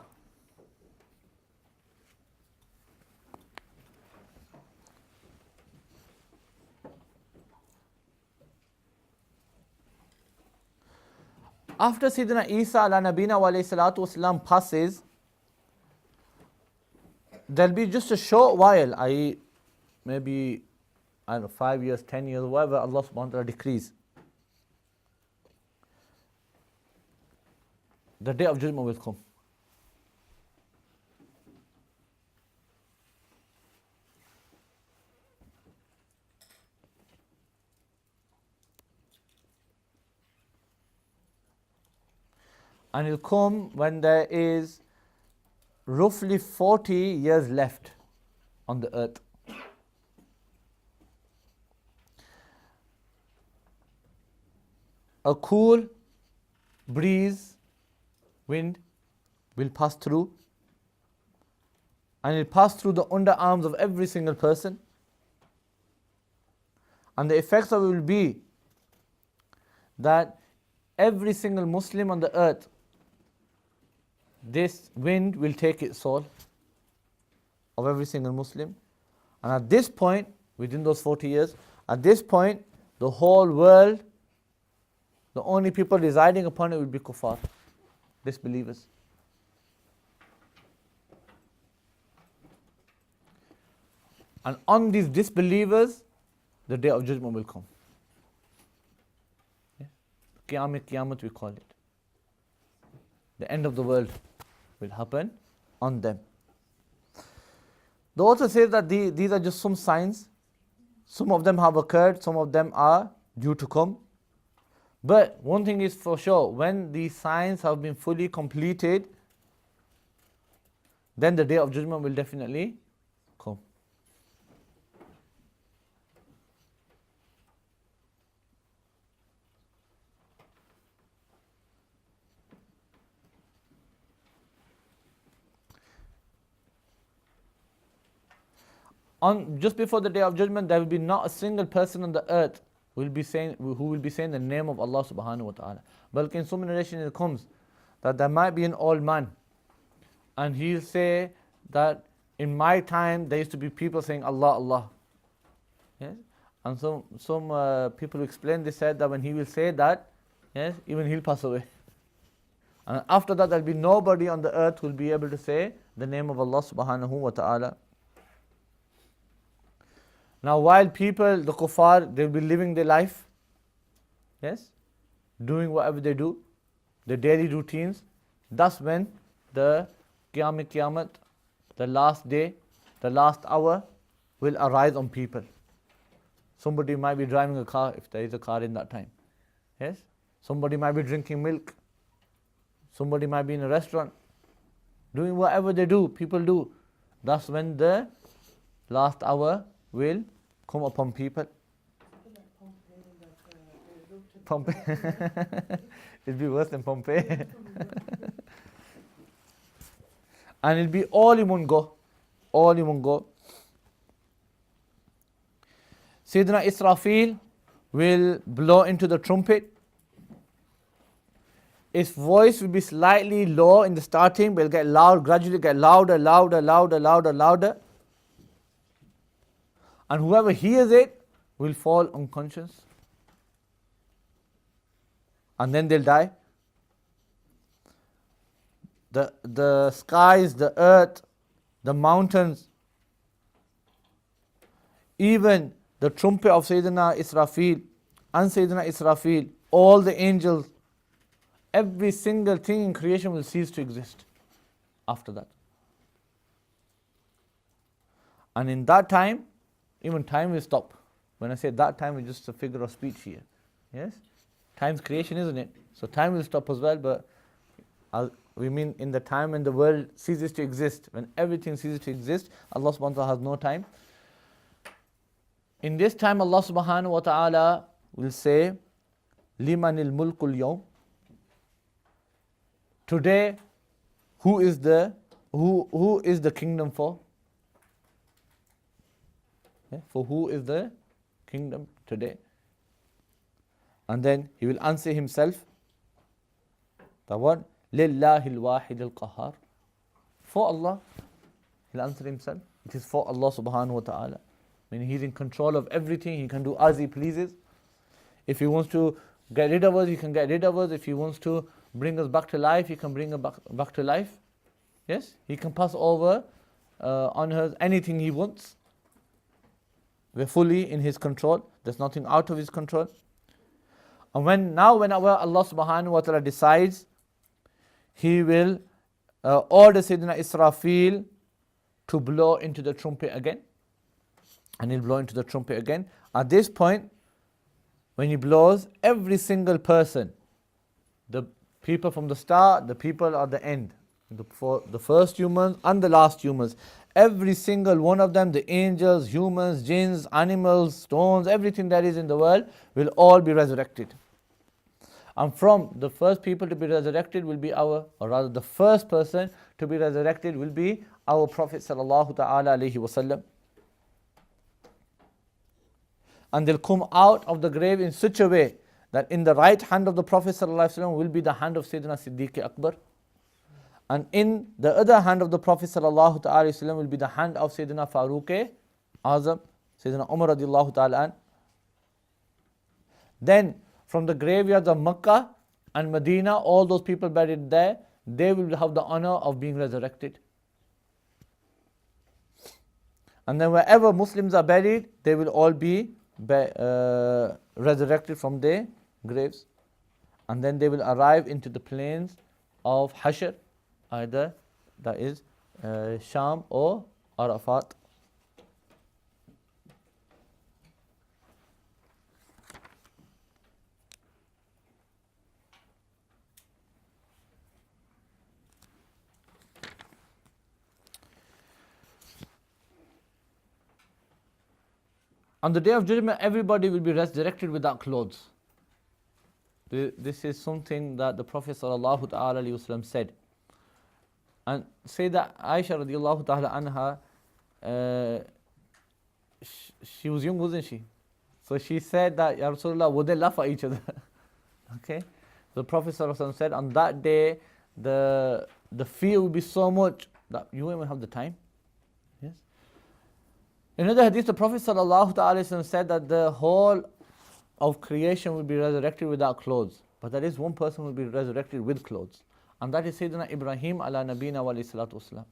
After Sayyidina Isa ala Nabina wa alayhi salatu wasalam passes, there'll be just a short while, i.e. maybe, 5 years, 10 years, whatever Allah subhanahu wa ta'ala decrees. The Day of Judgment will come. And it will come when there is roughly 40 years left on the earth. A cool breeze, wind, will pass through, and it will pass through the underarms of every single person. And the effects of it will be that every single Muslim on the earth, this wind will take its soul of every single Muslim. And at this point, within those 40 years, at this point, the whole world, the only people residing upon it will be kuffar, disbelievers. And on these disbelievers, the Day of Judgment will come. Yeah? Qiyamah we call it. the end of the world will happen on them. The author says that these are just some signs. Some of them have occurred, some of them are due to come. But one thing is for sure, when these signs have been fully completed, then the day of judgment will definitely come. Just before the day of judgment, there will be not a single person on the earth who will be saying the name of Allah subhanahu wa ta'ala. But in some narration it comes that there might be an old man, and he'll say that in my time there used to be people saying Allah, Allah. Yes? And some people who explain this said that when he will say that, yes, even he'll pass away. And after that there will be nobody on the earth who will be able to say the name of Allah subhanahu wa ta'ala. Now while people, the kuffar, they'll be living their life, yes, doing whatever they do, their daily routines, that's when the Qiyamah, the last day, the last hour will arise on people. Somebody might be driving a car, if there is a car in that time, yes. Somebody might be drinking milk. Somebody might be in a restaurant, doing whatever they do, people do. That's when the last hour will come upon people. Pompeii. It'll be worse than Pompeii. And it'll be all in one go. All in one go. Sayyidina Israfil will blow into the trumpet. Its voice will be slightly low in the starting, but it'll get loud, gradually get louder, louder, louder, louder, louder. And whoever hears it will fall unconscious. And then they'll die. The skies, the earth, the mountains, even the trumpet of Sayyidina Israfil and Sayyidina Israfil, all the angels, every single thing in creation will cease to exist after that. And in that time, even time will stop. When I say that time, it's just a figure of speech here. Yes? Time's creation, isn't it? So time will stop as well, but we mean in the time when the world ceases to exist, when everything ceases to exist, Allah subhanahu wa ta'ala has no time. In this time, Allah subhanahu wa ta'ala will say, Limanil mulkul yawm. Today, who is the kingdom for? Yeah, for who is the kingdom today? And then he will answer himself, the what? Lillahi al-wahid al-qahar. For Allah, he'll answer himself. It is for Allah subhanahu wa ta'ala. Meaning he's in control of everything, he can do as he pleases. If he wants to get rid of us, he can get rid of us. If he wants to bring us back to life, he can bring us back to life. Yes? He can pass over on us anything he wants. We're fully in his control. There's nothing out of his control. And whenever Allah subhanahu wa ta'ala decides, he will order Sayyidina Israfil to blow into the trumpet again. And he'll blow into the trumpet again. At this point, when he blows, every single person, the people from the start, the people at the end, the first humans and the last humans, every single one of them, the angels, humans, jinns, animals, stones, everything that is in the world will all be resurrected. And from the first people to be resurrected will be the first person to be resurrected will be our Prophet sallallahu ta'ala alayhi wasallam. And they'll come out of the grave in such a way that in the right hand of the Prophet sallallahu alaihi wasallam will be the hand of Sayyidina Siddiq Akbar. And in the other hand of the Prophet sallallahu ta'ala alaihi wasallam will be the hand of Sayyidina Farooq Azam, Sayyidina Umar radiallahu ta'ala an. Then from the graveyards of Makkah and Medina, all those people buried there, they will have the honor of being resurrected. And then wherever Muslims are buried, they will all be resurrected from their graves. And then they will arrive into the plains of Hashr, either that is Sham or Arafat. On the Day of Judgment, everybody will be resurrected without clothes. This is something that the Prophet ﷺ said. And say that Aisha radiallahu ta'ala anha, she was young, wasn't she? So she said that, Ya Rasulullah, would they laugh at each other? Okay. The Prophet ﷺ said, on that day, the fear will be so much that you won't even have the time. Yes. In another hadith, the Prophet ﷺ said that the whole of creation will be resurrected without clothes. But there is one person who will be resurrected with clothes. And that is Sayyidina Ibrahim ala nabina wa alayhi salatu wasalam.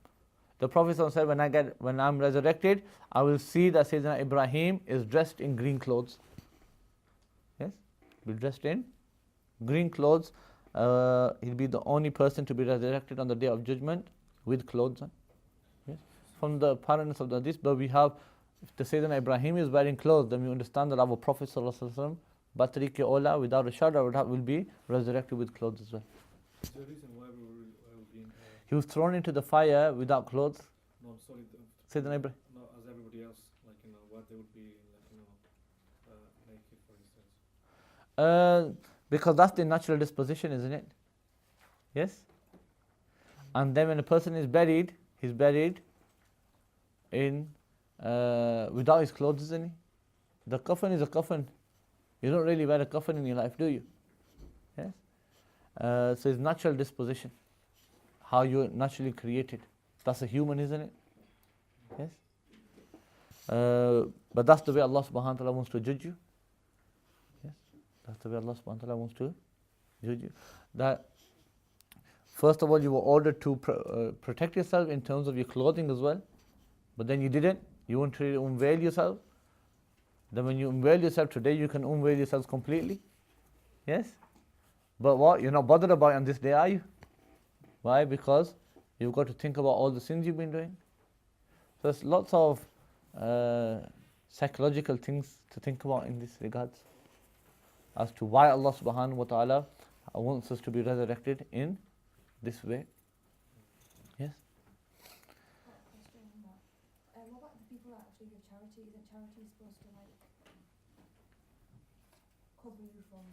The Prophet ﷺ said, when I'm resurrected, I will see that Sayyidina Ibrahim is dressed in green clothes. Yes? Be dressed in green clothes. He'll be the only person to be resurrected on the Day of Judgment with clothes on. Yes? From the apparentness of the hadith, but we have, if the Sayyidina Ibrahim is wearing clothes, then we understand that our Prophet ﷺ, Batriki Ola, without a shadow, will be resurrected with clothes as well. Is there a reason why we were being... He was thrown into the fire without clothes. No, I'm sorry. Sayyidina Ibrahim. No, as everybody else, like, why they would be, naked, for instance. Because that's the natural disposition, isn't it? Yes? And then when a person is buried, he's buried in without his clothes, isn't he? The coffin is a coffin. You don't really wear a coffin in your life, do you? Yes? So it's natural disposition, how you're naturally created. That's a human, isn't it? Yes? But that's the way Allah subhanahu wa ta'ala wants to judge you. Yes? That's the way Allah subhanahu wa ta'ala wants to judge you. That first of all, you were ordered to protect yourself in terms of your clothing as well. But then you didn't. You wanted to unveil yourself. Then when you unveil yourself today, you can unveil yourselves completely. Yes? But what? You're not bothered about it on this day, are you? Why? Because you've got to think about all the sins you've been doing. So there's lots of psychological things to think about in this regards, as to why Allah subhanahu wa ta'ala wants us to be resurrected in this way. Yes? What about the people that actually give charity? Isn't charity supposed to cover you from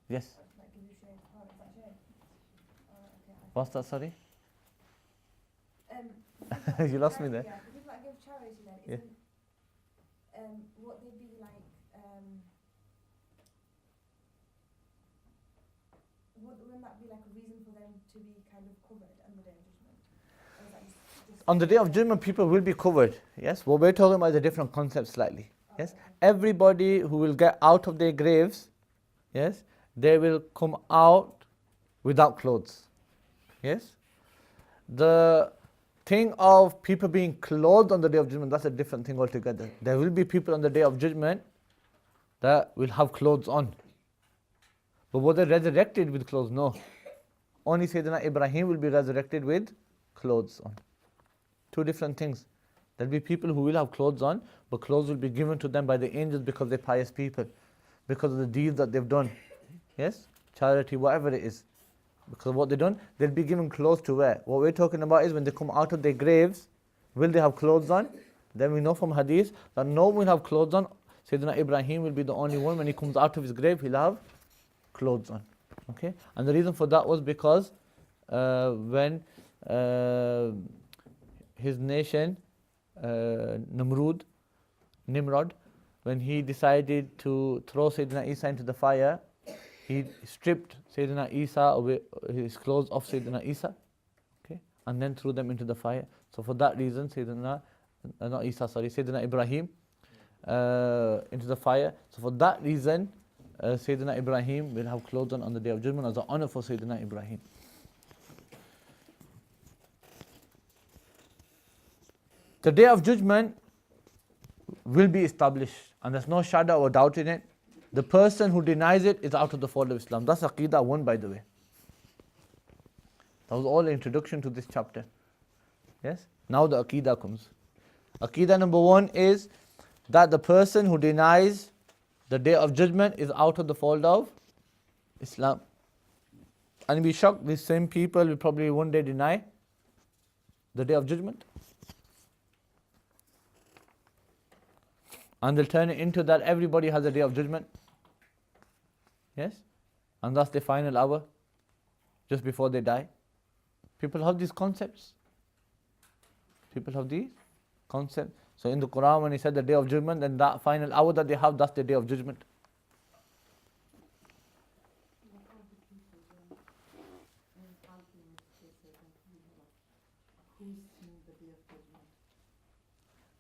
Yes. give you shade? Oh, is that shade? Okay. What's that, sorry? You lost me there. Yeah, the people that give charity then, Yeah. isn't what they'd be like, wouldn't that be like a reason for them to be kind of covered on the Day of Judgment? Or is that just On the Day of Judgment, people will be covered. Yes? What we're talking about is a different concept slightly. Yes? Everybody who will get out of their graves, yes, they will come out without clothes. Yes? The thing of people being clothed on the Day of Judgment, that's a different thing altogether. There will be people on the Day of Judgment that will have clothes on. But were they resurrected with clothes? No. Only Sayyidina Ibrahim will be resurrected with clothes on. Two different things. There will be people who will have clothes on, but clothes will be given to them by the angels because they're pious people, because of the deeds that they've done. Yes? Charity, whatever it is. Because of what they've done, they'll be given clothes to wear. What we're talking about is when they come out of their graves, will they have clothes on? Then we know from hadith that no one will have clothes on. Sayyidina Ibrahim will be the only one. When he comes out of his grave, he'll have clothes on. Okay? And the reason for that was because when his nation, Nimrod, when he decided to throw Sayyidina Isa into the fire, he stripped Sayyidina Isa away, his clothes off Sayyidina Isa, okay, and then threw them into the fire. So for that reason, Sayyidina Ibrahim into the fire. So for that reason, Sayyidina Ibrahim will have clothes on the Day of Judgment as an honor for Sayyidina Ibrahim. The Day of Judgment will be established, and there's no shadow or doubt in it. The person who denies it is out of the fold of Islam. That's Aqidah 1, by the way. That was all introduction to this chapter. Yes? Now the Aqidah comes. Aqidah number 1 is that the person who denies the Day of Judgment is out of the fold of Islam. And be shocked, these same people will probably one day deny the Day of Judgment. And they'll turn it into that everybody has a Day of Judgment. Yes? And that's the final hour, just before they die. People have these concepts. People have these concepts. So in the Quran, when he said the Day of Judgment, then that final hour that they have, that's the Day of Judgment.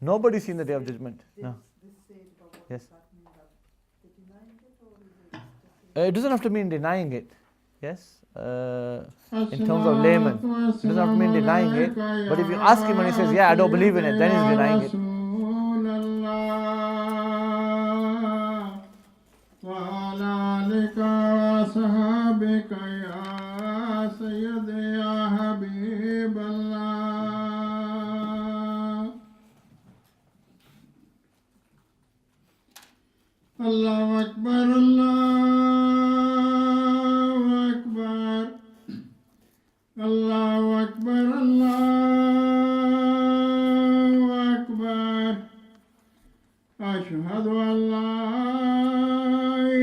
Nobody's seen the Day of Judgment. No. Yes. It doesn't have to mean denying it. Yes. In terms of layman, it doesn't have to mean denying it. But if you ask him and he says, yeah, I don't believe in it, then he's denying it. Allahu Akbar, Allahu Akbar, Allahu Akbar, Allahu Akbar. Ashhadu an la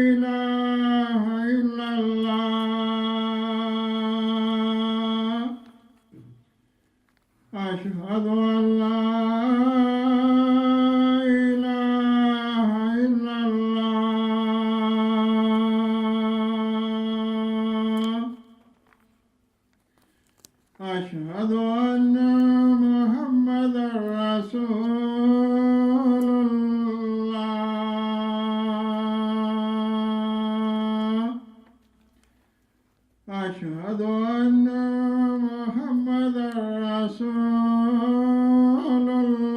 ilaha illallah. Ashhadu an la أشهد أن محمدا رسول الله أشهد أن محمدا رسول الله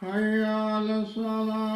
حي على الصلاة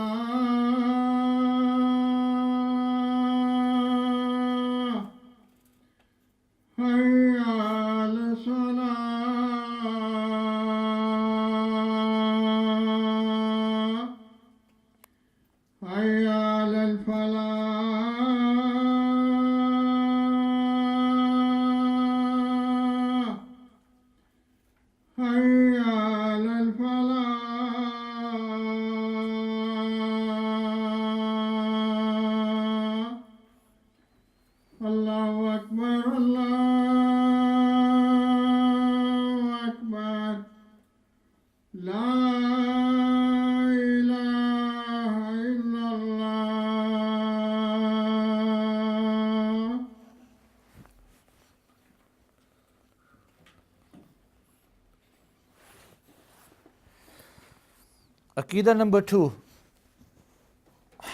Aqidah number 2.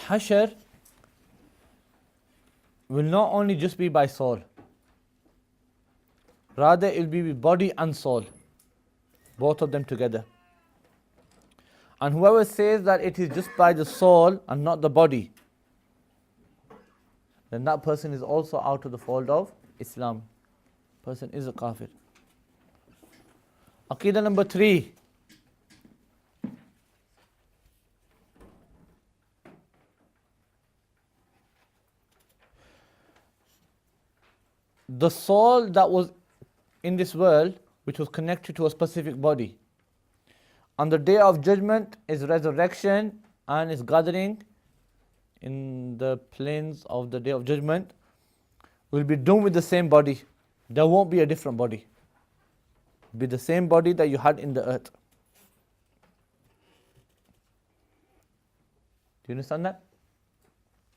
Hashr will not only just be by soul. Rather, it will be with body and soul. Both of them together. And whoever says that it is just by the soul and not the body, then that person is also out of the fold of Islam. Person is a kafir. Aqidah number 3. The soul that was in this world, which was connected to a specific body, on the Day of Judgment is resurrection and is gathering in the plains of the Day of Judgment, will be done with the same body. There won't be a different body. It will be the same body that you had in the earth. Do you understand that?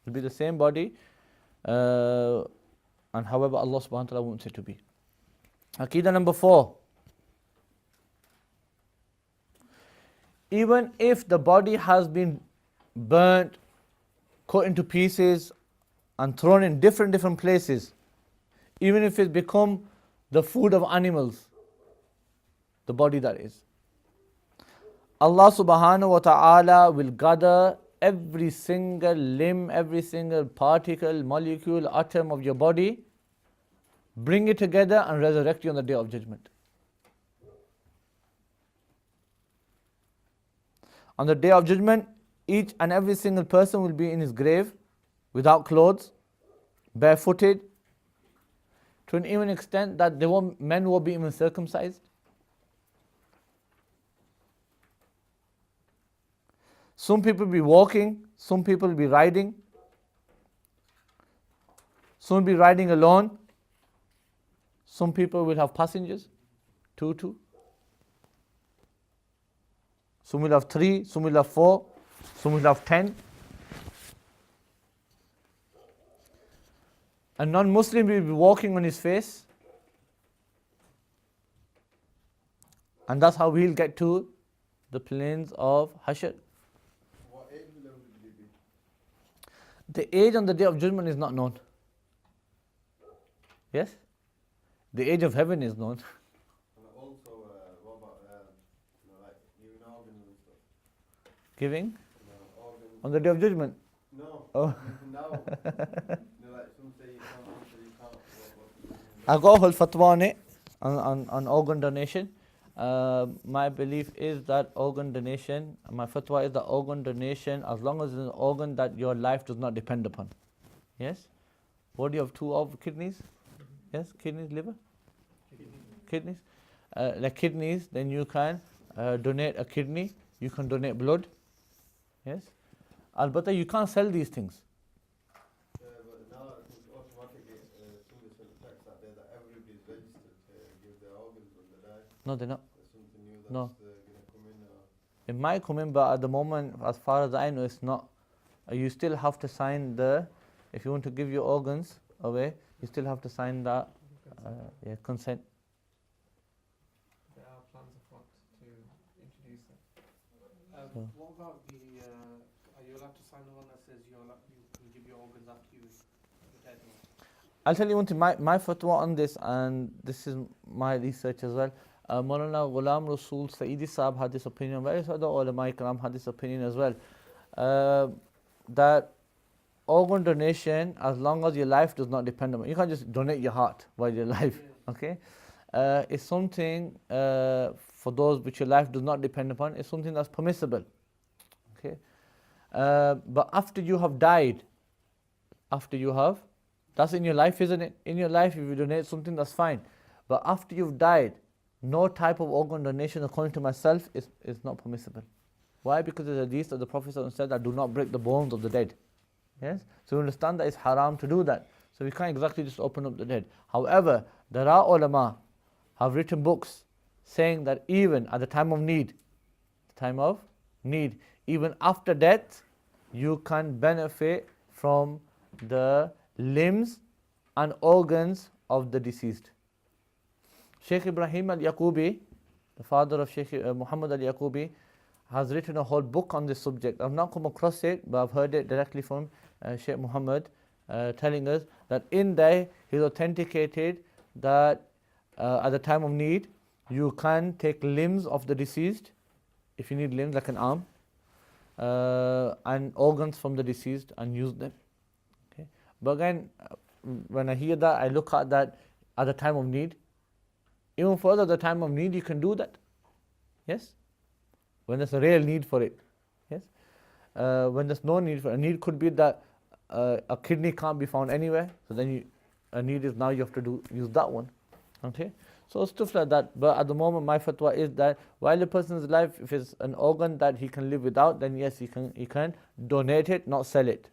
It will be the same body, and however Allah subhanahu wa ta'ala wants it to be. Aqidah number 4. Even if the body has been burnt, cut into pieces and thrown in different places, even if it's become the food of animals, the body that is, Allah subhanahu wa ta'ala will gather every single limb, every single particle, molecule, atom of your body, bring it together and resurrect you on the Day of Judgment. On the Day of Judgment, each and every single person will be in his grave, without clothes, barefooted, to an even extent that men will be even circumcised. Some people will be walking, some people will be riding, some will be riding alone, some people will have passengers, 2. Some will have 3, some will have 4, some will have 10. A non-Muslim will be walking on his face, and that's how he'll get to the plains of Hashr. What age will everybody be? The age on the Day of Judgment is not known. Yes? The age of heaven is known. And also, what about, like giving organs and stuff? Giving? Organs. On the Day of Judgment? No. Oh. Now. Like some say you can't, some say you can't. I got a whole fatwa on it, on organ donation. My belief is that organ donation, my fatwa is that organ donation, as long as it's an organ that your life does not depend upon. Yes? What do you have 2 of kidneys? Yes? Kidneys, liver? Kidneys. Like kidneys, then you can donate a kidney, you can donate blood. Yes? But you can't sell these things. But now I think automatically somebody sent a text out there that everybody's registered to give their organs when they die. No, they're not. There's something new that's No. going to come in. It might come in, but at the moment, as far as I know, it's not. You still have to sign if you want to give your organs away, you still have to sign that consent. There are plans afoot to introduce that. So- What about are you allowed to sign the one that says you can give your organs after you're dead? I'll tell you one thing, my fatwa on this, and this is my research as well. Maulana Ghulam Rasool Saidi Sahab had this opinion, various other ulama ikram had this opinion as well, that organ donation, as long as your life does not depend on it, you can't just donate your heart while you're alive, okay? It's something, for those which your life does not depend upon, it's something that's permissible, okay? But after you have died, that's in your life, isn't it? In your life, if you donate something, that's fine. But after you've died, no type of organ donation, according to myself, is not permissible. Why? Because there's a hadith of the Prophet said that do not break the bones of the dead. Yes? So we understand that it's haram to do that. So we can't exactly just open up the dead. However, there are ulama have written books saying that even at the time of need, even after death, you can benefit from the limbs and organs of the deceased. Sheikh Ibrahim al-Yaqubi, the father of Sheikh Muhammad al-Yaqubi, has written a whole book on this subject. I've not come across it, but I've heard it directly from Sheikh Muhammad telling us that in there he's authenticated that at the time of need, you can take limbs of the deceased, if you need limbs like an arm, and organs from the deceased and use them. Okay? But again, when I hear that, I look at that at the time of need. Even further, at the time of need, you can do that. Yes? When there's a real need for it. Yes? When there's no need for it. A need could be that a kidney can't be found anywhere. So then a need is now you have to use that one. Okay? So stuff like that. But at the moment, my fatwa is that while a person's alive, if it's an organ that he can live without, then yes, he can donate it, not sell it.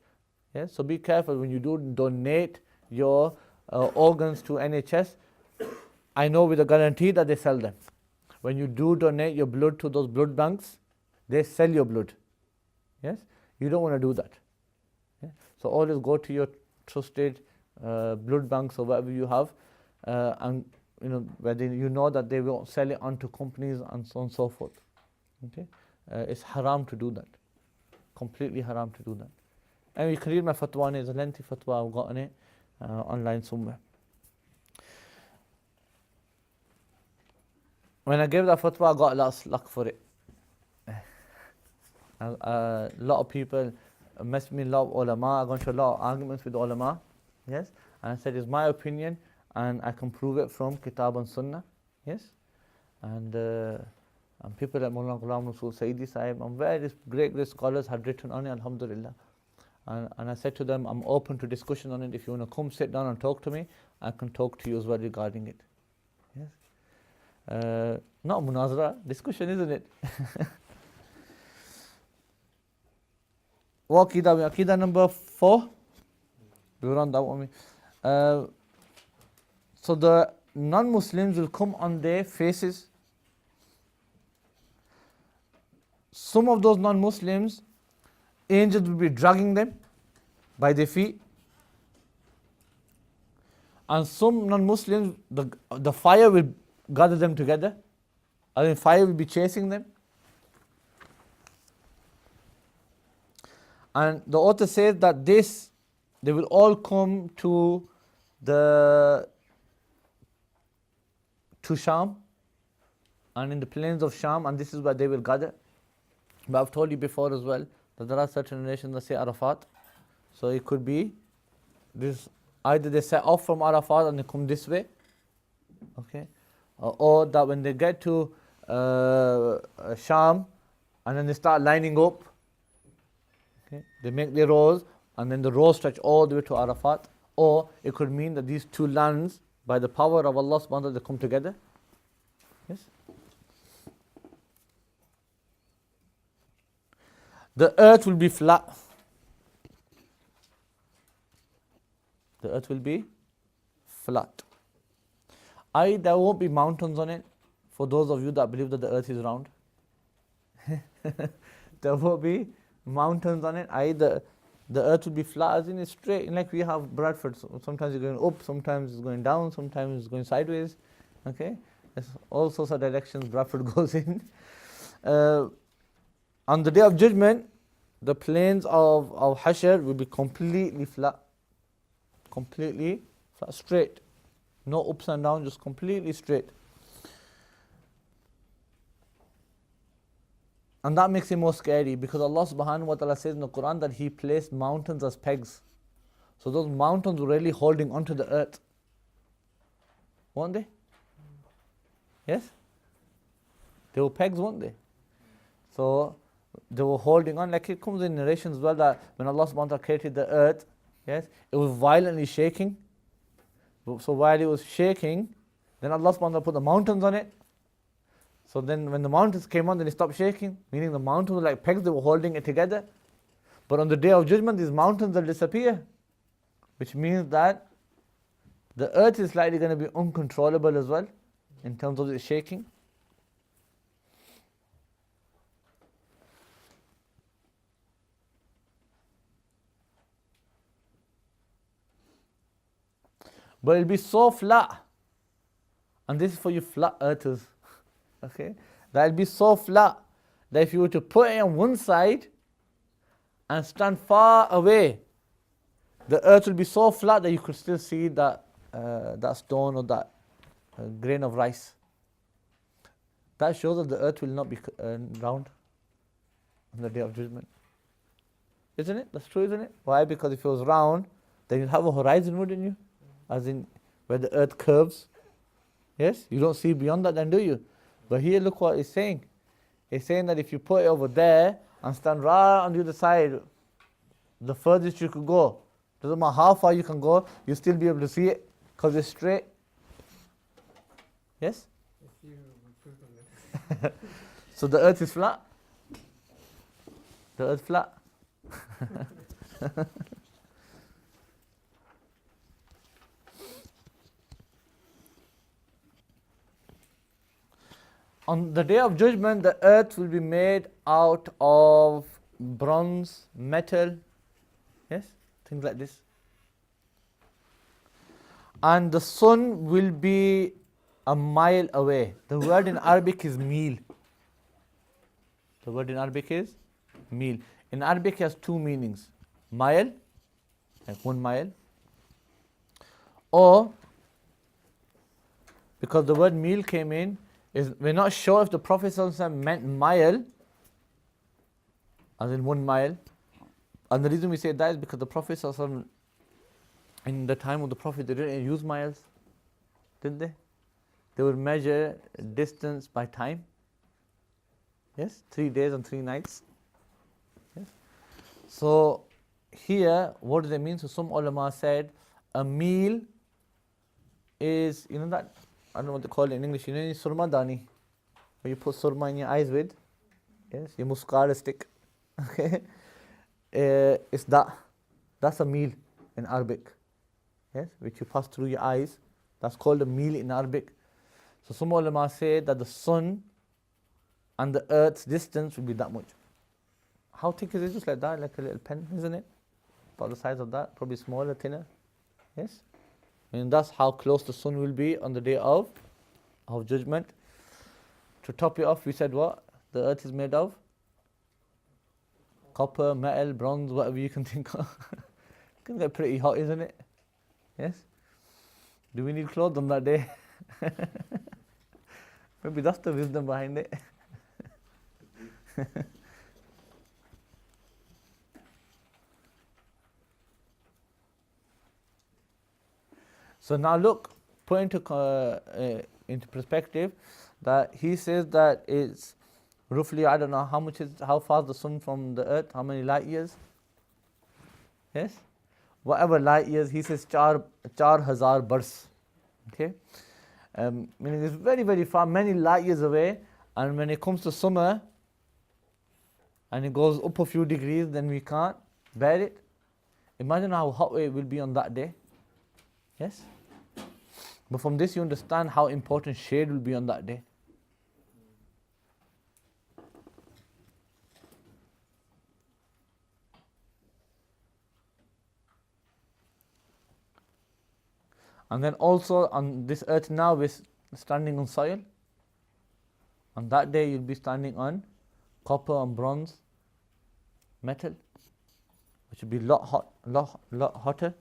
Yes? So be careful when you do donate your organs to NHS. I know with a guarantee that they sell them. When you do donate your blood to those blood banks, they sell your blood. Yes? You don't want to do that. Yeah? So always go to your trusted blood banks or whatever you have, and where you know that they will sell it onto companies and so on and so forth. Okay? It's haram to do that. Completely haram to do that. And you can read my fatwa on it. It's a lengthy fatwa. I've got on it online somewhere. When I gave that fatwa, I got a lot of slack for it. A lot of people mess with me, a lot of ulama. I got into a lot of arguments with ulama. Yes, and I said it's my opinion, and I can prove it from Kitab and Sunnah. Yes, and people like Mullah Ghulam Rasul Sayyidi Sahib and various great scholars had written on it, alhamdulillah. And I said to them, I'm open to discussion on it. If you want to come sit down and talk to me, I can talk to you as well regarding it. Yes, not munazara, discussion, isn't it? What Aqidah? Aqidah number 4. We were on that one. So the non-Muslims will come on their faces. Some of those non-Muslims, angels will be dragging them by their feet. And some non-Muslims, the fire will gather them together. I mean, fire will be chasing them. And the author says that they will all come to Sham, and in the plains of Sham, and this is where they will gather. But I've told you before as well that there are certain nations that say Arafat. So it could be this, either they set off from Arafat and they come this way, okay, or that when they get to Sham and then they start lining up, okay, they make their rows and then the rows stretch all the way to Arafat. Or it could mean that these two lands, by the power of Allah subhanahu wa ta'ala, they come together. Yes. The earth will be flat. The earth will be flat. There won't be mountains on it, for those of you that believe that the earth is round. There won't be mountains on it. The earth will be flat, as in it's straight. Like we have Bradford, so sometimes it's going up, sometimes it's going down, sometimes it's going sideways. Okay, there's all sorts of directions Bradford goes in. On the day of judgment, the plains of Hashr will be completely flat, straight, no ups and downs, just completely straight. And that makes it more scary, because Allah subhanahu wa ta'ala says in the Quran that He placed mountains as pegs. So those mountains were really holding onto the earth. Weren't they? Yes? They were pegs, weren't they? So they were holding on, like it comes in narrations as well, that when Allah subhanahu wa ta'ala created the earth, yes, it was violently shaking. So while it was shaking, then Allah subhanahu wa ta'ala put the mountains on it. So then when the mountains came on, then it stopped shaking, meaning the mountains were like pegs, they were holding it together. But on the day of judgment, these mountains will disappear, which means that the earth is likely going to be uncontrollable as well, in terms of its shaking. But it'll be so flat, and this is for you flat earthers, okay? That it'll be so flat that if you were to put it on one side and stand far away, the earth will be so flat that you could still see that stone or that grain of rice. That shows that the earth will not be round on the day of judgment. Isn't it? That's true, isn't it? Why? Because if it was round, then you'd have a horizon, wouldn't you? As in where the earth curves. Yes? You don't see beyond that then, do you? But here look what it's saying. It's saying that if you put it over there and stand right on the other side, the furthest you could go, doesn't matter how far you can go, you'll still be able to see it because it's straight. Yes? So the earth is flat. The earth flat. On the day of judgment, the earth will be made out of bronze, metal, yes, things like this. And the sun will be a mile away. The word in Arabic is mil. The word in Arabic is mil. In Arabic it has two meanings. Mile, like 1 mile. Or, because the word mil came in, we're not sure if the Prophet ﷺ meant mile as in 1 mile. And the reason we say that is because the Prophet ﷺ, in the time of the Prophet, they didn't use miles, did they? They would measure distance by time. Yes, 3 days and 3 nights. Yes. So here, what does it mean? So some ulama said a meal is, you know that, I don't know what they call it in English, you know, surma dani, where you put surma in your eyes with. Yes, your muscara stick. Okay, it's that. That's a meal in Arabic. Yes, which you pass through your eyes. That's called a meal in Arabic. So some ulama say that the sun and the earth's distance will be that much. How thick is it? Just like that, like a little pen, isn't it? About the size of that, probably smaller, thinner. Yes, and that's how close the sun will be on the day of judgment. To top it off, we said what? The earth is made of copper, metal, bronze, whatever you can think of. It's going to get pretty hot, isn't it? Yes? Do we need clothes on that day? Maybe that's the wisdom behind it. So now look, put into perspective that he says that it's roughly, I don't know how far is the sun from the earth, how many light years? Yes? Whatever light years, he says 4,000 bars. Okay? Meaning it's very, very far, many light years away, and when it comes to summer, and it goes up a few degrees, then we can't bear it. Imagine how hot it will be on that day. Yes? But from this you understand how important shade will be on that day. And then also on this earth now we're standing on soil. On that day you'll be standing on copper and bronze metal, which will be lot hotter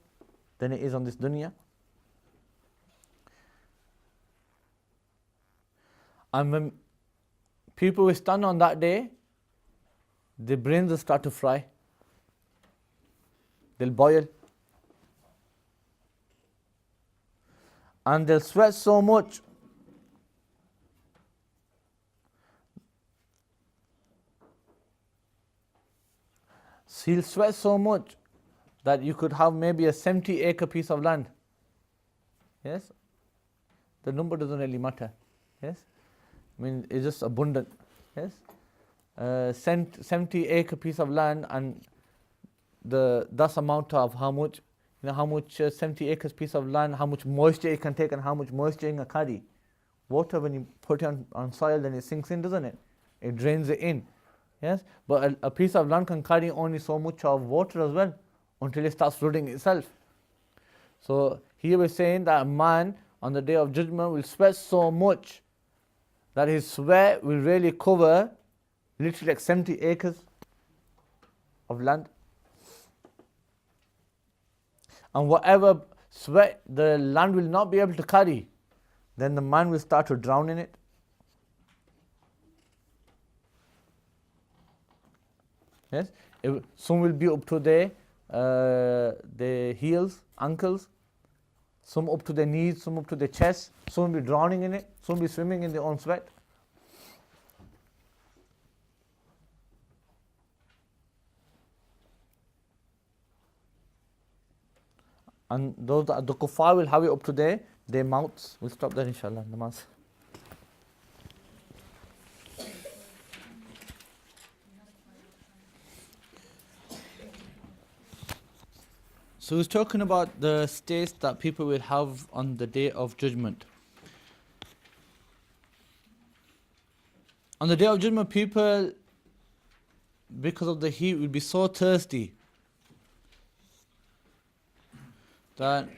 than it is on this dunya. And when people will stand on that day, their brains will start to fry. They'll boil. And they'll sweat so much he'll sweat so much that you could have maybe a 70-acre piece of land. Yes? The number doesn't really matter. Yes? I mean, it's just abundant. Yes? 70-acre piece of land, and that's amount of how much, you know, how much 70 acres piece of land, how much moisture it can take and how much moisture it can carry. Water, when you put it on soil, then it sinks in, doesn't it? It drains it in. Yes? But a piece of land can carry only so much of water as well, until it starts flooding itself. So here we're saying that a man on the day of judgment will sweat so much that his sweat will really cover literally like 70 acres of land. And whatever sweat the land will not be able to carry, then the man will start to drown in it. Yes? Some will be up to the heels, ankles, some up to their knees, some up to their chest, some will be drowning in it, some will be swimming in their own sweat. And those the kuffar will have it up to their mouths. We'll stop there inshallah. Namaz. So he's talking about the states that people will have on the day of judgment. On the day of judgment, people, because of the heat, will be so thirsty that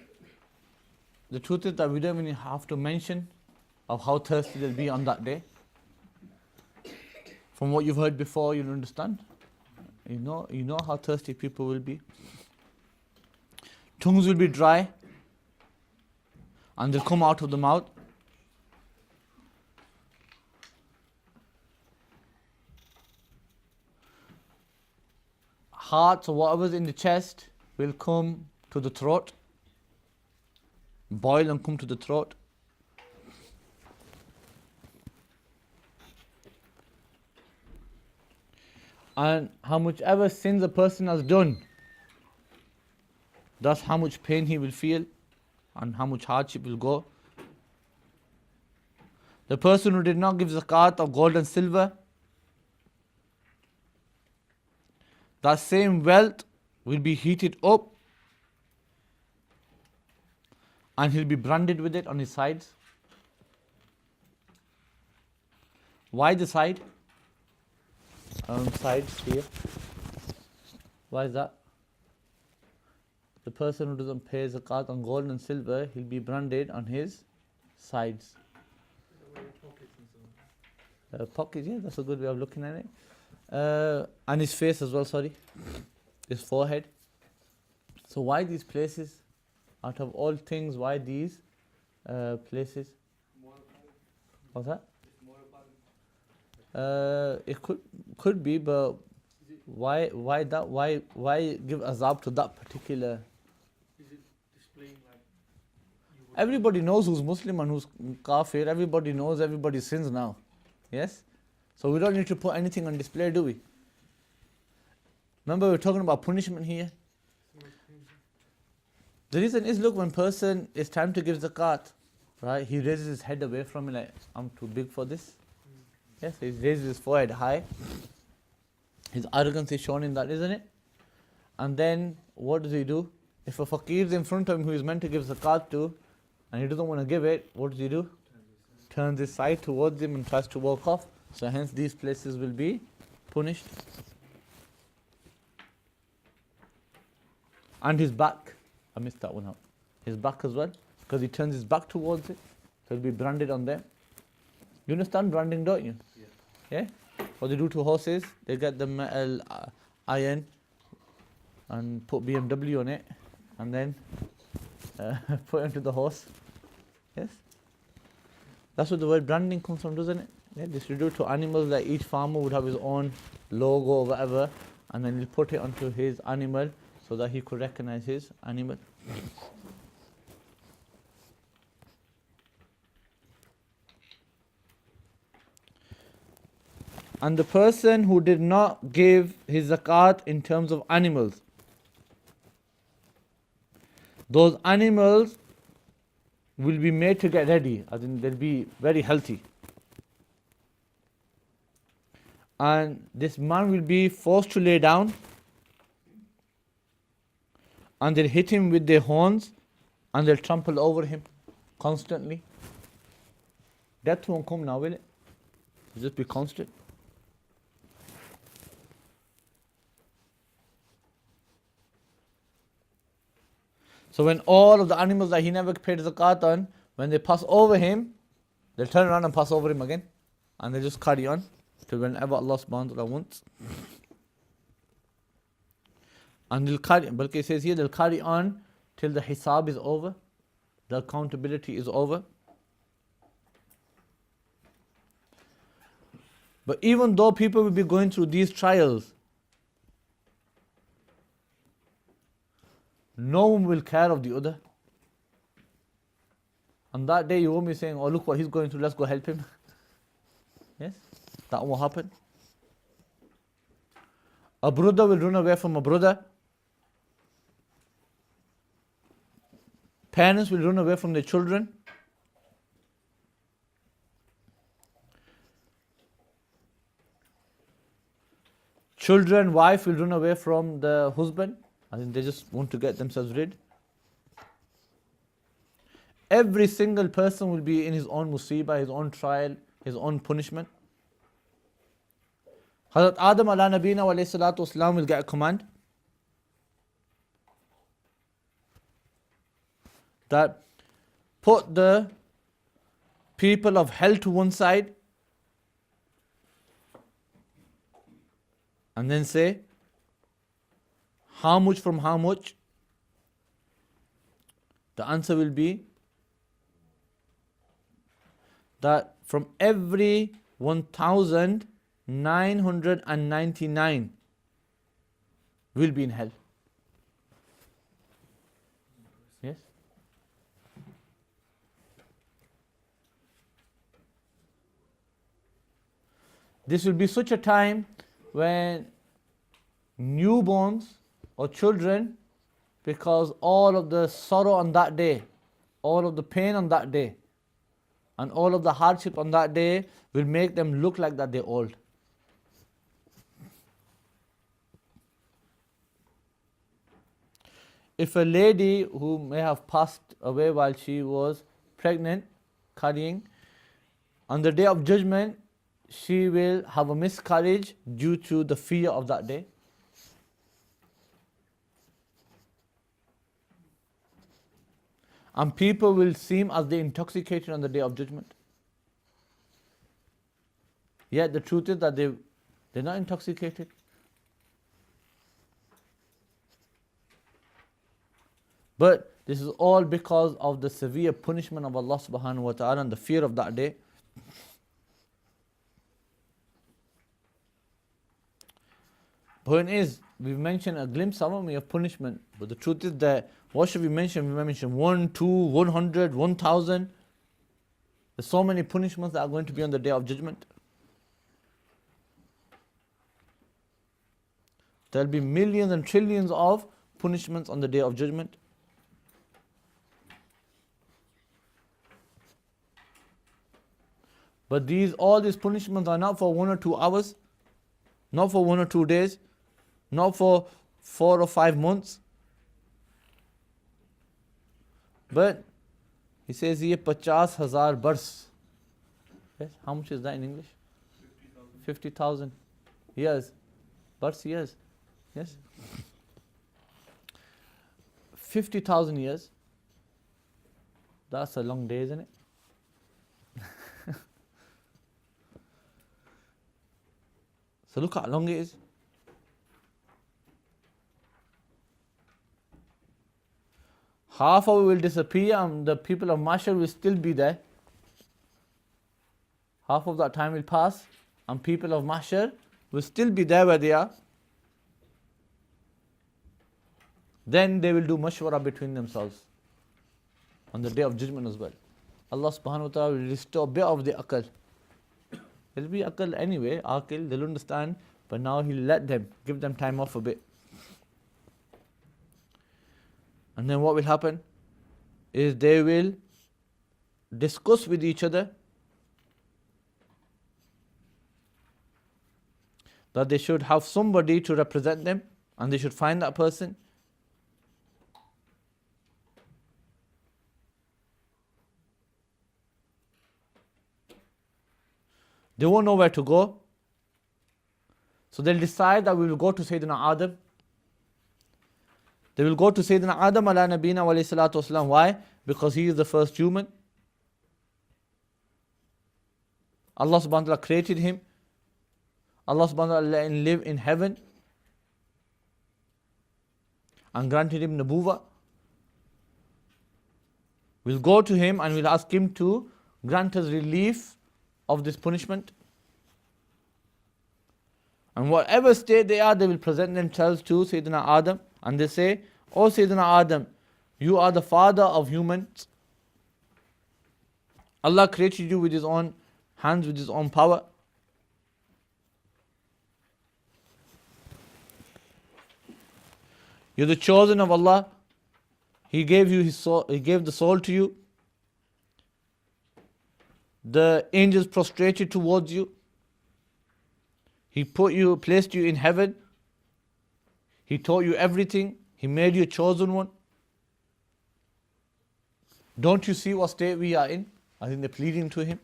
the truth is that we don't even have to mention of how thirsty they'll be on that day. From what you've heard before, you'll understand. You know how thirsty people will be. Tongues will be dry and they'll come out of the mouth. hearts or whatever's in the chest will come to the throat, boil and come to the throat. And how much ever sins a person has done, that's how much pain he will feel and how much hardship will go. The person who did not give zakat of gold and silver, that same wealth will be heated up and he'll be branded with it on his sides. Why the side? Sides here. Why is that? The person who doesn't pay zakat on gold and silver, he'll be branded on his sides. Pockets, yeah, that's a good way of looking at it. And his face as well, sorry. His forehead. So why these places? Out of all things, why these places? What's that? It could be, but why that? Why give azab to that particular? Is it displaying like Everybody knows who's Muslim and who's kafir. Everybody knows everybody's sins now. Yes? So we don't need to put anything on display, do we? Remember we were talking about punishment here? The reason is, look, when person is time to give zakat, right, he raises his head away from it like, I'm too big for this. Yes, he raises his forehead high. His arrogance is shown in that, isn't it? And then what does he do? If a faqir is in front of him who is meant to give zakat to, and he doesn't want to give it, what does he do? Turns his side towards him and tries to walk off. So hence these places will be punished. And his back. I missed that one out. His back as well. Because he turns his back towards it. So it'll be branded on there. You understand branding, don't you? Yeah? What they do to horses, they get the metal iron and put BMW on it. And then put it onto the horse. Yes? That's what the word branding comes from, doesn't it? Yeah, this you do to animals, like each farmer would have his own logo or whatever, and then he'll put it onto his animal so that he could recognize his animal. And the person who did not give his zakat in terms of animals, those animals will be made to get ready, as in they'll be very healthy. And this man will be forced to lay down, and they'll hit him with their horns, and they'll trample over him constantly. Death won't come now, will it? It'll just be constant. So when all of the animals that he never paid zakat on, when they pass over him, they'll turn around and pass over him again. And they just carry on till whenever Allah subhanahu wa ta'ala wants. And they'll carry, Balki it says here, they'll carry on till the hisab is over, the accountability is over. But even though people will be going through these trials, no one will care of the other. On that day you won't be saying, oh look what he's going through, let's go help him. Yes, that will happen. A brother will run away from a brother. Parents will run away from their children. Children, wife will run away from the husband. I think they just want to get themselves rid. Every single person will be in his own musibah, his own trial, his own punishment. Hazrat Adam ala nabina wa alayhi salatu wasalam will get a command that put the people of hell to one side and then say, how much from how much? The answer will be that from every 1,999 will be in hell. Yes? This will be such a time when newborns or children, because all of the sorrow on that day, all of the pain on that day, and all of the hardship on that day will make them look like that they're old. If a lady who may have passed away while she was pregnant, carrying, on the day of judgment, she will have a miscarriage due to the fear of that day. And people will seem as they intoxicated on the day of judgment. Yet the truth is that they're not intoxicated. But this is all because of the severe punishment of Allah subhanahu wa ta'ala and the fear of that day. Point is, we've mentioned a glimpse only of punishment, but the truth is that what should we mention? We mention 1, 2, 100, 1,000. There's so many punishments that are going to be on the day of judgment. There'll be millions and trillions of punishments on the day of judgment. But all these punishments are not for 1 or 2 hours, not for 1 or 2 days, not for 4 or 5 months. But he says here 50,000 bars. Yes, how much is that in English? 50,000 years. Bars years. Yes. 50,000 years. That's a long day, isn't it? So look how long it is. Half of it will disappear and the people of Mahshar will still be there. Half of that time will pass and people of Mahshar will still be there where they are. Then they will do mashwara between themselves on the day of judgment as well. Allah subhanahu wa ta'ala will restore a bit of the aql. It'll be aql anyway, aqil, they'll understand, but now He'll let them, give them time off a bit. And then what will happen is they will discuss with each other that they should have somebody to represent them and they should find that person. They won't know where to go. So they'll decide that we will go to Sayyidina Adam. They will go to Sayyidina Adam ala nabina wa alayhi salatu wasalam. Why? Because he is the first human. Allah subhanahu wa ta'ala created him. Allah subhanahu wa ta'ala let him live in heaven and granted him nubuwwah. We'll go to him and we'll ask him to grant us relief of this punishment. And whatever state they are, they will present themselves to Sayyidina Adam and they say, "O Sayyidina Adam, you are the father of humans. Allah created you with His own hands, with His own power. You're the chosen of Allah. He gave you His soul, He gave the soul to you. The angels prostrated towards you. He placed you in heaven. He taught you everything. He made you a chosen one. Don't you see what state we are in?" I think they're pleading to Him.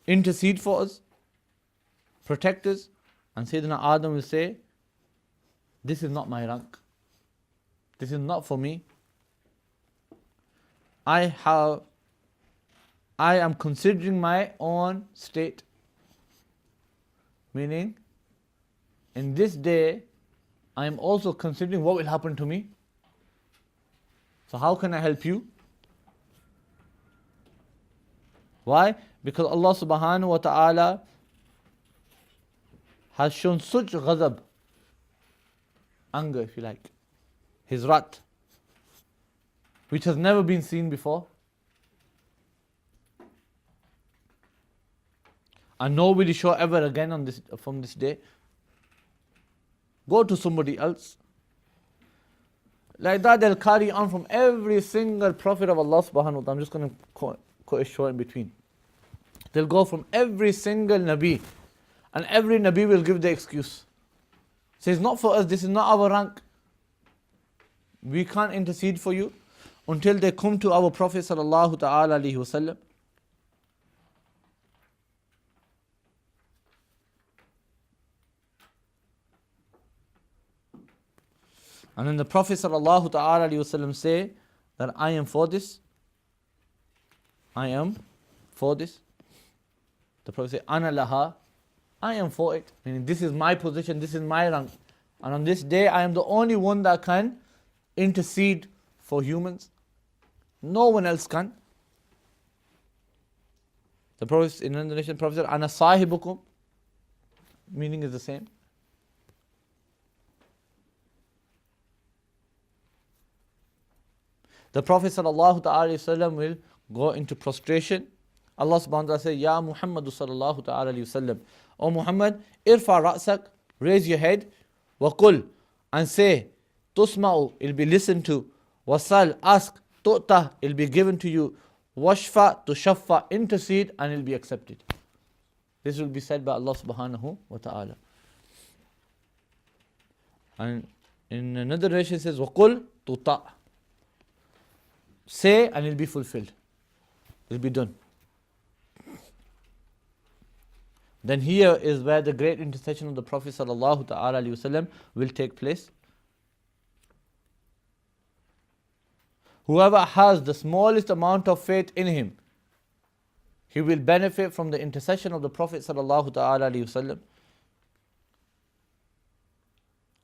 "Intercede for us. Protect us." And Sayyidina Adam will say, "This is not my rank. This is not for me. I am considering my own state." Meaning, in this day, I am also considering what will happen to me. So how can I help you? Why? Because Allah subhanahu wa ta'ala has shown such ghadab, anger if you like, his wrath, which has never been seen before. And nobody shall ever again on this, from this day. Go to somebody else. Like that they'll carry on from every single prophet of Allah subhanahu wa ta'ala. I'm just going to cut it short in between. They'll go from every single Nabi. And every Nabi will give the excuse. Says, not for us, this is not our rank. We can't intercede for you until they come to our Prophet sallallahu ta'ala alayhi wasallam. And then the Prophet sallallahu ta'ala alayhi wasallam say that I am for this. I am for this. The Prophet say, Ana laha, I am for it. Meaning this is my position, this is my rank. And on this day I am the only one that can intercede for humans. No one else can. The Prophet in Indonesian Prophet said, Ana sahibukum. Meaning is the same. The Prophet sallallahu ta'ala wasallam will go into prostration. Allah subhanahu wa ta'ala says, Ya Muhammadu sallallahu ta'ala wasallam. O Muhammad, irfa ra'sak, raise your head, wa qul, and say, tusma'u, it'll be listened to, wasal, ask, tu'ta, it'll be given to you, washfa, tushaffa, intercede, and it'll be accepted. This will be said by Allah subhanahu wa ta'ala. And in another narration it says, wa qul, tuta'. Say and it'll be fulfilled. It'll be done. Then here is where the great intercession of the Prophet sallallahu ta'ala alayhi wasallam will take place. Whoever has the smallest amount of faith in him, he will benefit from the intercession of the Prophet sallallahu ta'ala alayhi wasallam,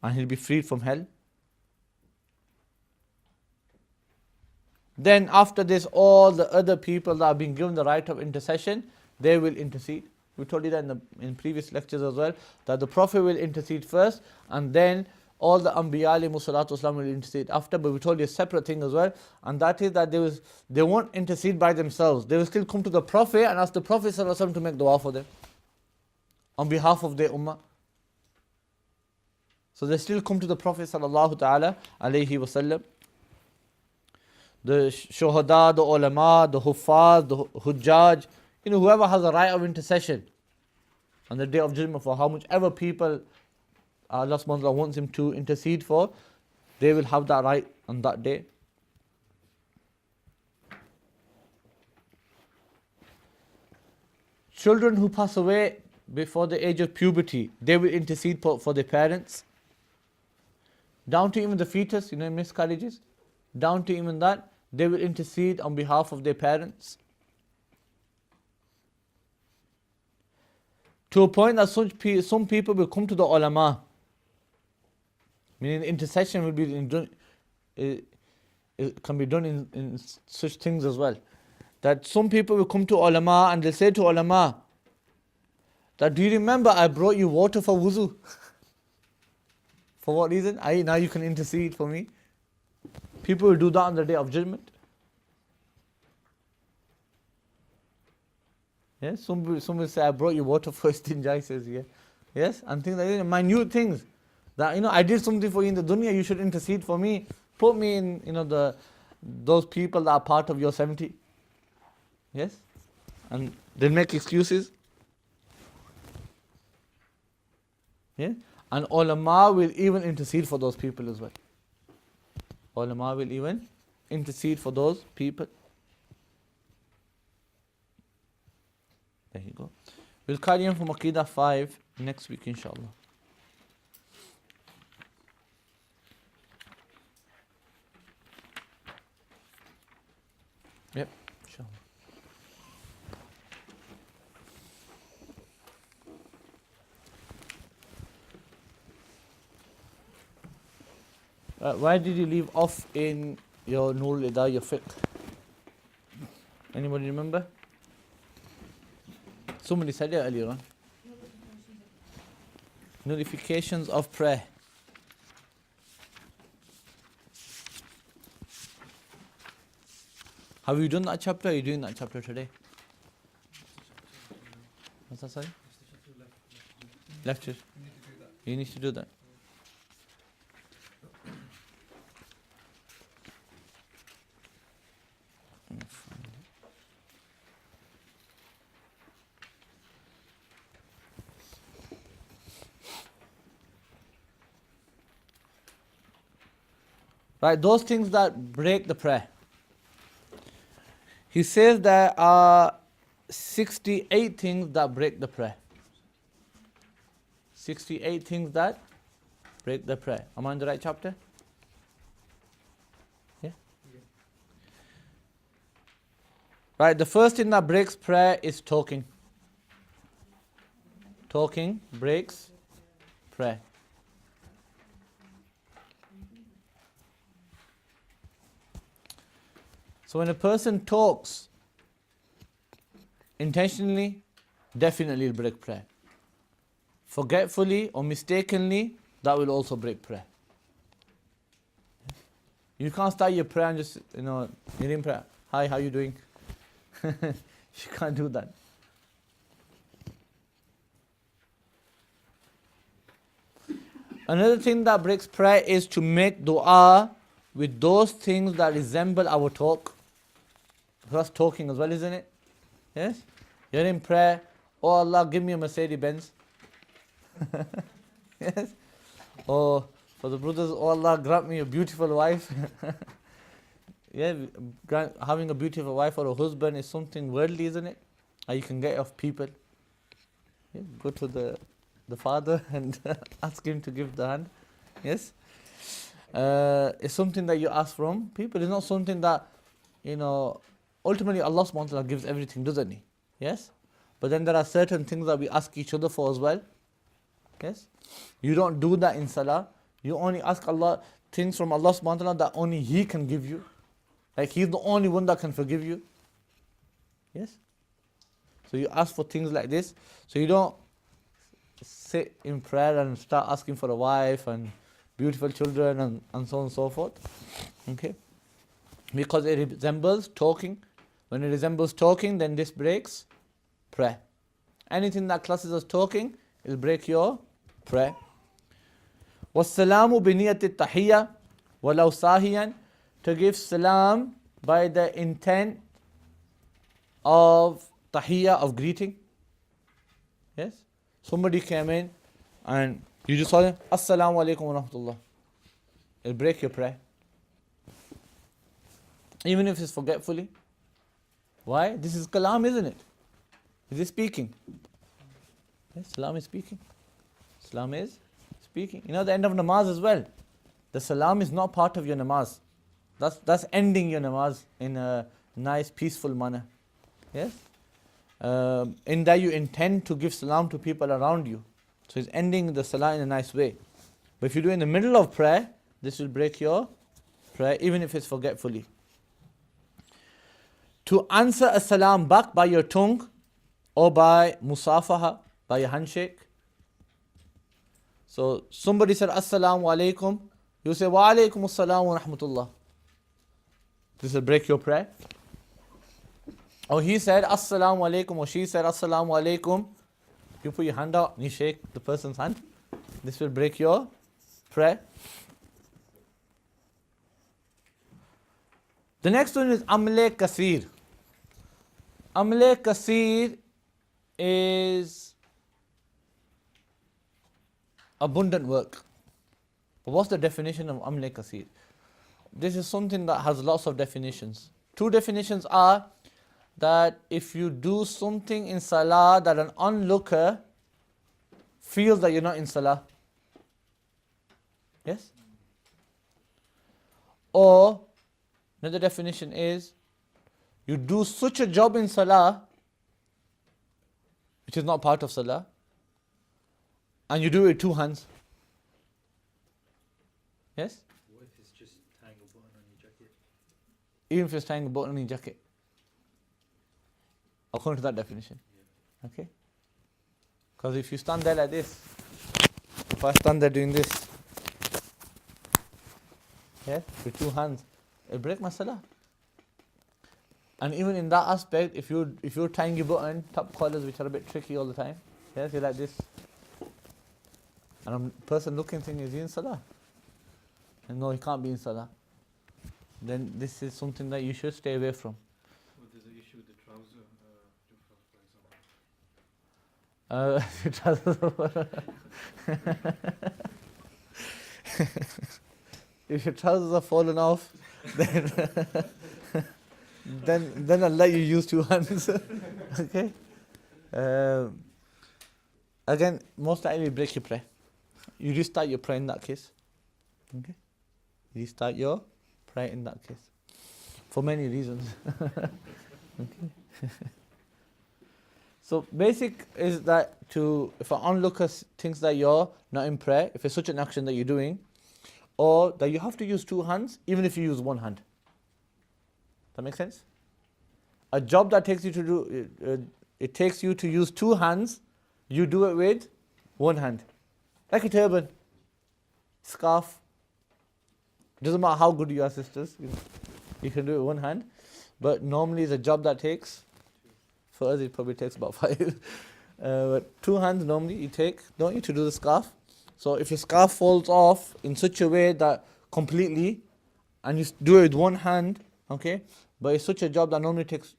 and he'll be freed from hell. Then after this, all the other people that have been given the right of intercession, they will intercede. We told you that in previous lectures as well, that the Prophet will intercede first, and then all the Anbiya alayhimu salatu wasalam will intercede after. But we told you a separate thing as well, and that is that they won't intercede by themselves. They will still come to the Prophet and ask the Prophet sallallahu alaihi wasallam to make dua for them on behalf of their ummah. So they still come to the Prophet sallallahu ta'ala alayhi wasallam. The shuhada, the ulama, the huffaz, the hujjaj, whoever has a right of intercession on the day of judgment for how much ever people Allah subhanahu wa ta'ala wants him to intercede for, they will have that right on that day. Children who pass away before the age of puberty, they will intercede for their parents. Down to even the fetus, miscarriages, down to even that, they will intercede on behalf of their parents. To a point that some people will come to the ulama, meaning the intercession will be done, it can be done in such things as well. That some people will come to ulama and they'll say to ulama, that do you remember I brought you water for wuzu? For what reason? Now you can intercede for me. People will do that on the day of judgment. Yes, some will say, I brought you water for istinja, he says here. Yes, and things like that, minute things. That, I did something for you in the dunya, you should intercede for me. Put me in, those people that are part of your 70. Yes? And they'll make excuses. Yeah? And ulama will even intercede for those people as well. Ulama will even intercede for those people. There you go. We'll carry on from Aqidah 5 next week, inshallah. Yep, inshallah. Why did you leave off in your Nurul Ida, your fiqh? Anybody remember? Somebody said it earlier on. Nullifications of prayer. Have you done that chapter? Are you doing that chapter today? What's that, sorry? Left it. You need to do that. Right, those things that break the prayer. He says there are 68 things that break the prayer. 68 things that break the prayer. Am I in the right chapter? Yeah? Right, the first thing that breaks prayer is talking. Talking breaks prayer. So when a person talks intentionally, definitely will break prayer. Forgetfully or mistakenly, that will also break prayer. You can't start your prayer and just, you're in prayer. Hi, how you doing? You can't do that. Another thing that breaks prayer is to make dua with those things that resemble our talk. That's talking as well, isn't it? Yes? You're in prayer, oh Allah, give me a Mercedes Benz. Yes? Or for the brothers, oh Allah, grant me a beautiful wife. Yeah, having a beautiful wife or a husband is something worldly, isn't it? And you can get off people. Yeah, go to the father and ask him to give the hand. Yes? It's something that you ask from people. It's not something that, ultimately Allah subhanahu wa ta'ala gives everything, doesn't He? Yes? But then there are certain things that we ask each other for as well. Yes? You don't do that in salah. You only ask Allah things from Allah subhanahu wa ta'ala that only He can give you. Like He's the only one that can forgive you. Yes? So you ask for things like this. So you don't sit in prayer and start asking for a wife and beautiful children and so on and so forth. Okay? Because it resembles talking. When it resembles talking, then this breaks prayer. Anything that classes as talking, it will break your prayer. وَالسَّلَامُ بِنِيَّةِ التَّحِيَّةِ وَلَوْ سَاهِيًا. To give salam by the intent of tahiyya, of greeting. Yes? Somebody came in and you just saw them, Assalamu alaikum wa rahmatullah. It'll break your prayer. Even if it's forgetfully. Why? This is kalam, isn't it? Is he speaking? Yes, salam is speaking. Salam is speaking. The end of namaz as well. The salam is not part of your namaz. That's ending your namaz in a nice, peaceful manner. Yes? In that you intend to give salam to people around you. So it's ending the salah in a nice way. But if you do it in the middle of prayer, this will break your prayer, even if it's forgetfully. To answer a salam back by your tongue or by musafaha, by your handshake. So somebody said Assalamu alaikum, you say Wa alaikum assalam wa rahmatullah. This will break your prayer. Or he said Assalamu alaikum, or she said Assalamu alaikum. You put your hand out and you shake the person's hand. This will break your prayer. The next one is Amle Kasir. Amle Kasir is abundant work. But what's the definition of Amle Kasir? This is something that has lots of definitions. Two definitions are that if you do something in salah that an onlooker feels that you're not in salah. Yes? Or another definition is you do such a job in salah which is not part of salah and you do it with two hands. Yes? What if it's just tying a button on your jacket? Even if it's tying a button on your jacket. According to that definition. Okay? Because if you stand there like this, if I stand there doing this, yes, with two hands, it break my salah. And even in that aspect, if you're tying your button, top collars which are a bit tricky all the time, yes, you're like this, and a person looking thinking, is he in salah? And no, he can't be in salah. Then this is something that you should stay away from. Well, there's an issue with the trouser, for example. If your trousers are falling off, then I'll let you use two hands. Okay. Again, most likely break your prayer. You restart your prayer in that case. Okay. Restart your prayer in that case, for many reasons. Okay. So basic is that if an onlooker thinks that you're not in prayer, if it's such an action that you're doing, or that you have to use two hands, even if you use one hand. That makes sense? A job that takes you to do, it takes you to use two hands, you do it with one hand. Like a turban, scarf. Doesn't matter how good you are, sisters, you can do it with one hand. But normally it's a job that takes, for us it probably takes about 5. But two hands normally you take, don't you, to do the scarf? So if your scarf falls off in such a way that completely, and you do it with one hand, okay, but it's such a job that normally takes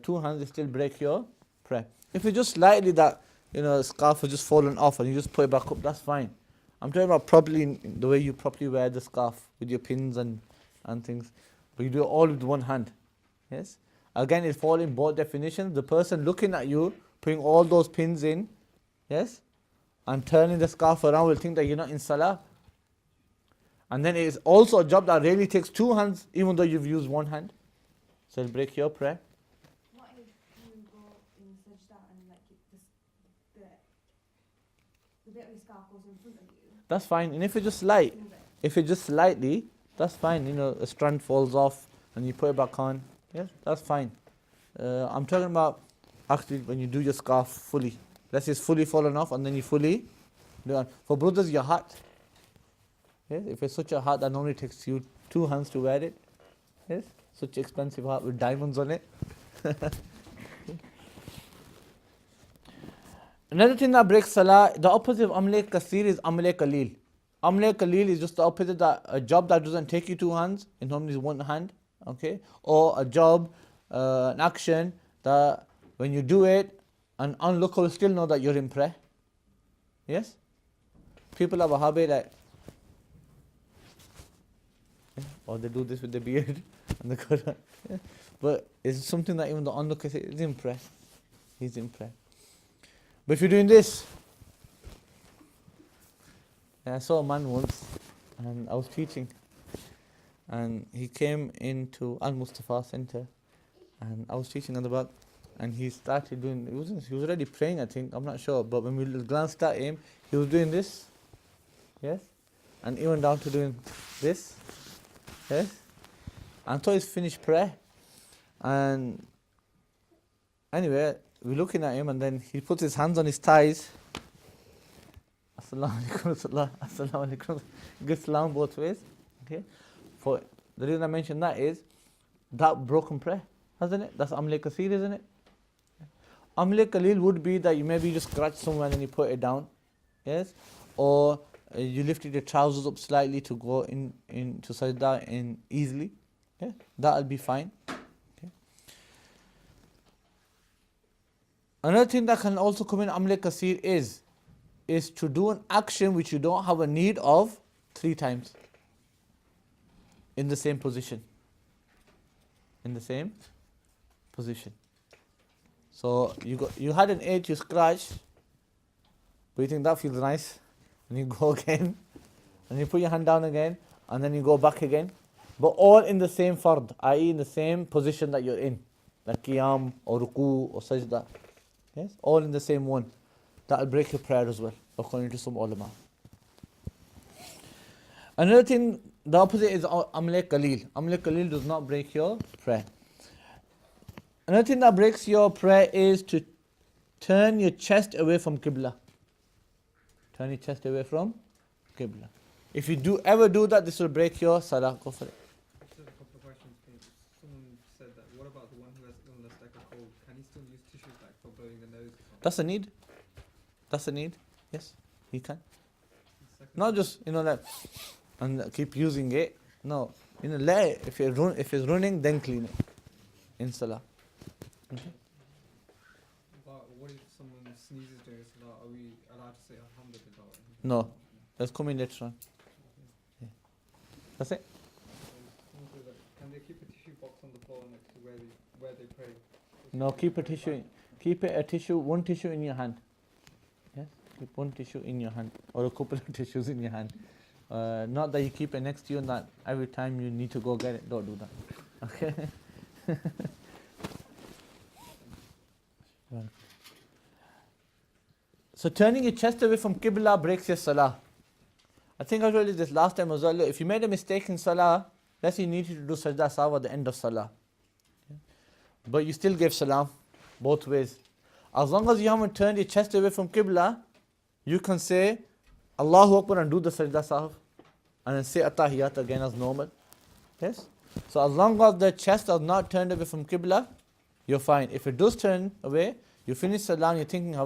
two hands, you still break your prayer. If it's just slightly that, the scarf has just fallen off and you just put it back up, that's fine. I'm talking about properly, the way you properly wear the scarf with your pins and things. But you do it all with one hand. Yes? Again, it falls in both definitions. The person looking at you, putting all those pins in, yes, and turning the scarf around will think that you're not in salah. And then it's also a job that really takes two hands, even though you've used one hand. So it'll break your prayer. What if you go in sajda and like the bit of your scarf goes in front of you? That's fine. And if it's just light, if it's just slightly, that's fine. A strand falls off and you put it back on. Yes, that's fine. I'm talking about actually when you do your scarf fully. Let's say it's fully fallen off and then you fully do it. For brothers, your hat. Yes, if it's such a hat that normally takes you two hands to wear it. Yes, such expensive hat with diamonds on it. Another thing that breaks salah, the opposite of amle kasir is amle kalil. Amle kalil is just the opposite, that a job that doesn't take you two hands, it normally is one hand, okay? Or a job, an action that when you do it, an onlooker will still know that you're in prayer. Yes? People have a habit like, or they do this with the beard and the Quran. Yeah. But it's something that even the onlooker says, he's in prayer. He's in prayer. But if you're doing this, I saw a man once, and I was teaching, and he came into Al-Mustafa Center, and I was teaching on the back, and he started doing, he was already praying, I think, I'm not sure, but when we glanced at him, he was doing this, yes, and even down to doing this, yes, until he's finished prayer. And anyway, we're looking at him, and then he puts his hands on his thighs. Assalamu alaikum, assalamu alaikum. Good salam both ways. Okay. For the reason I mentioned that is that broken prayer, hasn't it? That's amle kasir, isn't it? Amle kalil would be that you maybe just scratch somewhere and then you put it down, yes, or you lifted your trousers up slightly to go into sajda in easily. Okay, that'll be fine. Another thing that can also come in amle kasir is to do an action which you don't have a need of 3 times in the same position. In the same position. So you had an itch, you scratch, but you think that feels nice, and you go again, and you put your hand down again, and then you go back again, but all in the same fard, i.e. in the same position that you're in, like qiyam or ruku or sajda. Yes, all in the same one. That will break your prayer as well, according to some ulama. Another thing, the opposite is amle kalil. Amle kalil does not break your prayer. Another thing that breaks your prayer is to turn your chest away from Qibla. Turn your chest away from Qibla. If you do ever do that, this will break your salah. Go for it. Just a couple of questions. Someone said that, what about the one who has illness like a cold? Can he still use tissues like for blowing the nose? That's a need. That's a need. Yes, he can. Second, Not just, like, and keep using it. No, let it. If it's running, then clean it in salah. Okay. what if someone sneezes during salah? Are we allowed to say alhamdulillah? No, let's come in later on. Yeah. That's it. Someone says that, can they keep a tissue box on the floor next to where they pray? No, keep a tissue. Keep one tissue in your hand. Yes, keep one tissue in your hand, or a couple of tissues in your hand. Not that you keep it next to you and that every time you need to go get it. Don't do that. Okay. Right. So turning your chest away from Qibla breaks your salah. I think I told you this last time as well. If you made a mistake in salah, let's say you needed to do sajda sahwa at the end of salah, but you still gave salam both ways. As long as you haven't turned your chest away from Qibla, you can say Allahu Akbar and do the sajda sahw and then say Attahiyat again as normal. Yes? So as long as the chest is not turned away from Qibla, you're fine. If it does turn away, you finish salah, you're thinking,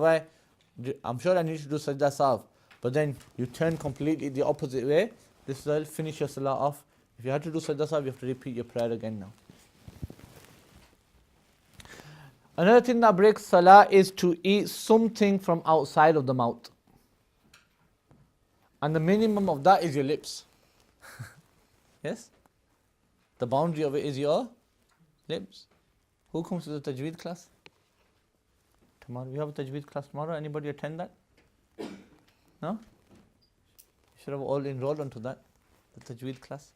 I'm sure I need to do sajda sahw, but then you turn completely the opposite way, this will finish your salah off. If you had to do sajda sahw, you have to repeat your prayer again now. Another thing that breaks salah is to eat something from outside of the mouth. And the minimum of that is your lips. Yes? The boundary of it is your lips. Who comes to the tajweed class? Tomorrow. We have a tajweed class tomorrow. Anybody attend that? No? You should have all enrolled onto that. The tajweed class.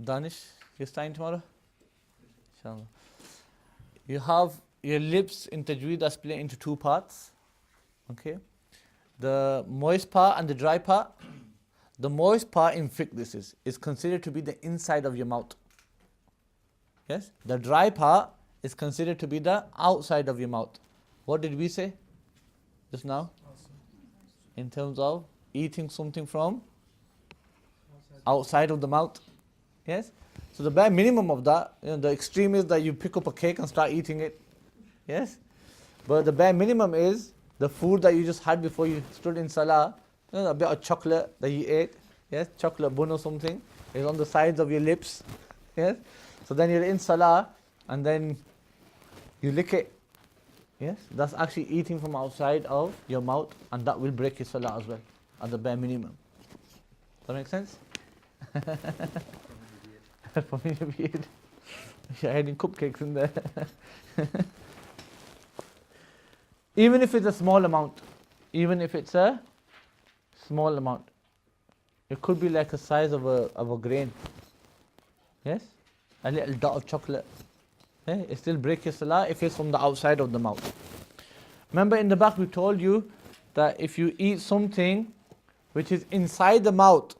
Danish, you're starting tomorrow? Inshallah. You have your lips in tajweed are split into two parts. Okay? The moist part and the dry part. The moist part in fiqh, this is considered to be the inside of your mouth. Yes? The dry part is considered to be the outside of your mouth. What did we say just now? In terms of eating something from outside of the mouth. Yes? So the bare minimum of that, the extreme is that you pick up a cake and start eating it. Yes? But the bare minimum is the food that you just had before you stood in salah, a bit of chocolate that you ate, yes, chocolate bun or something, is on the sides of your lips. Yes? So then you're in salah and then you lick it. Yes? That's actually eating from outside of your mouth, and that will break your salah as well, at the bare minimum. Does that make sense? For me to be it. You're hiding cupcakes in there. Even if it's a small amount. Even if it's a small amount. It could be like the size of a grain. Yes? A little dot of chocolate. It still breaks your salah if it's from the outside of the mouth. Remember in the back we told you that if you eat something which is inside the mouth,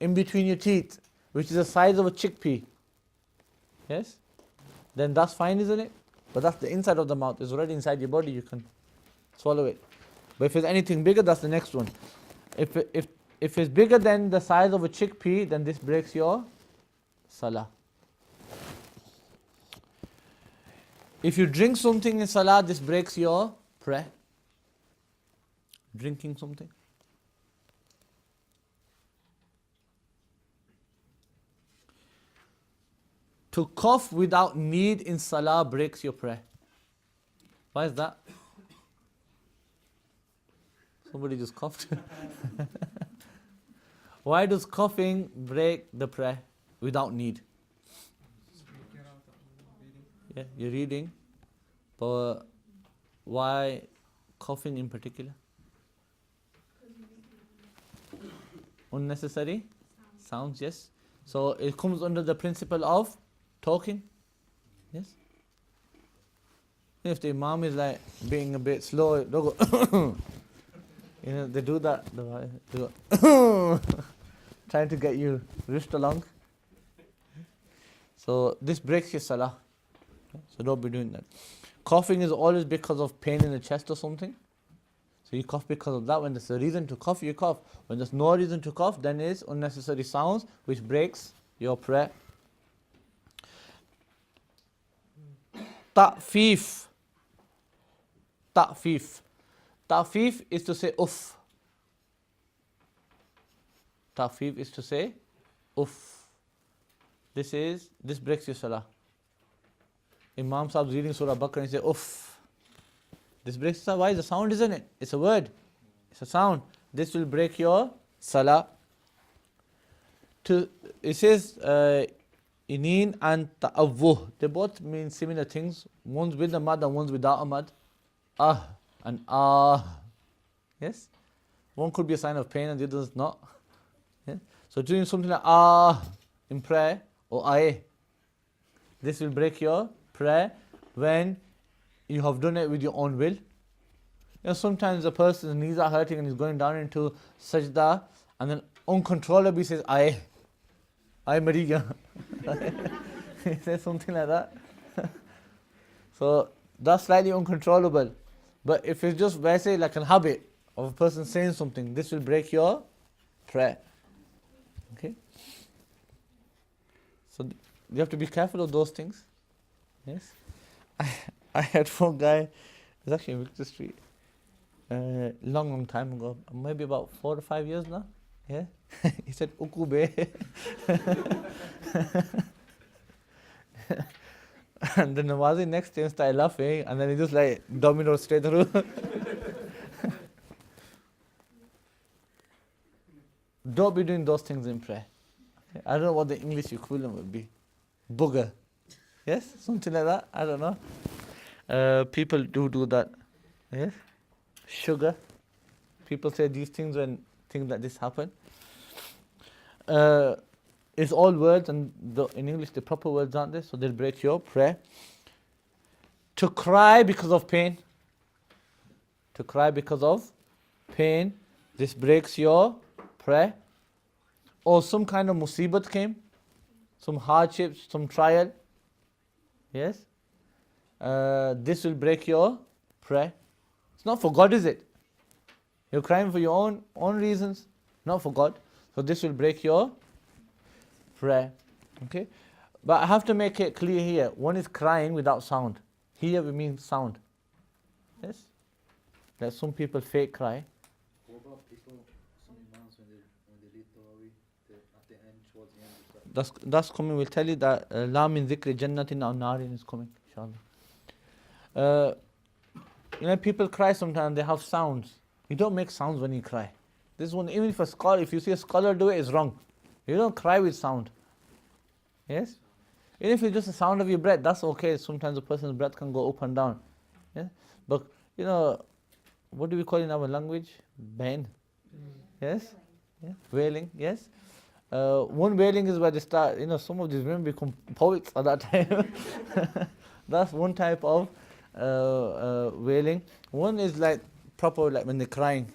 in between your teeth, which is the size of a chickpea, yes, then that's fine, isn't it? But that's the inside of the mouth. It's already inside your body, you can swallow it. But if it's anything bigger, that's the next one. If it's bigger than the size of a chickpea, then this breaks your salah. If you drink something in salah, this breaks your prayer. Drinking something. To cough without need in salah breaks your prayer. Why is that? Somebody just coughed. Why does coughing break the prayer without need? Yeah, you're reading, but why coughing in particular? Unnecessary sounds, yes. So it comes under the principle of talking, yes. If the imam is like being a bit slow, they'll go they do that. They go trying to get you rushed along. So this breaks your salah. So don't be doing that. Coughing is always because of pain in the chest or something. So you cough because of that. When there's a reason to cough, you cough. When there's no reason to cough, then it's unnecessary sounds which breaks your prayer. Ta'fif. Ta'fif. Ta'fif is to say uff. Ta'fif is to say uff. This breaks your salah. Imam Sahib reading Surah Baqarah and say uff. This breaks your salah. Why? It's a sound, isn't it? It's a word. It's a sound. This will break your salah. It says inin and ta'awwuh. They both mean similar things. One's with a mad and one's without a mad. Ah and ah. Yes? One could be a sign of pain and the other is not. Yes? So doing something like ah in prayer or aye. This will break your prayer when you have done it with your own will. Sometimes a person's knees are hurting and he's going down into sajda and then uncontrollably says aye. Aye Maria. He says something like that. So that's slightly uncontrollable. But if it's just say like a habit of a person saying something, this will break your prayer. Okay? So you have to be careful of those things. Yes? I had one guy, it was actually in Victor Street, long time ago, maybe about 4 or 5 years now. Yeah? He said, Ukube. And the Namazi next day started laughing, and then he just like dominoed straight through. Don't be doing those things in prayer. I don't know what the English equivalent would be. Booger. Yes? Something like that. I don't know. People do that. Yes? Sugar. People say these things when things like this happen. It's all words, and in English the proper words aren't they? So they'll break your prayer. To cry because of pain. To cry because of pain. This breaks your prayer. Or some kind of musibat came. Some hardships, some trial. Yes? This will break your prayer. It's not for God, is it? You're crying for your own reasons, not for God. So this will break your prayer. Okay? But I have to make it clear here. One is crying without sound. Here we mean sound. Yes? That some people fake cry. What about people, some imams, when they read Tarawih, at the end, towards the end of that? That's coming. We'll tell you that La min dhikri jannatin aw narin is coming, inshallah. People cry sometimes, they have sounds. You don't make sounds when you cry. This one, even if you see a scholar do it, it's wrong. You don't cry with sound. Yes? Even if it's just the sound of your breath, that's okay. Sometimes a person's breath can go up and down. Yeah? But, what do we call in our language? Bain. Yes? Yeah? Wailing, yes? One wailing is where they start, some of these women become poets at that time. That's one type of wailing. One is like proper, like when they're crying.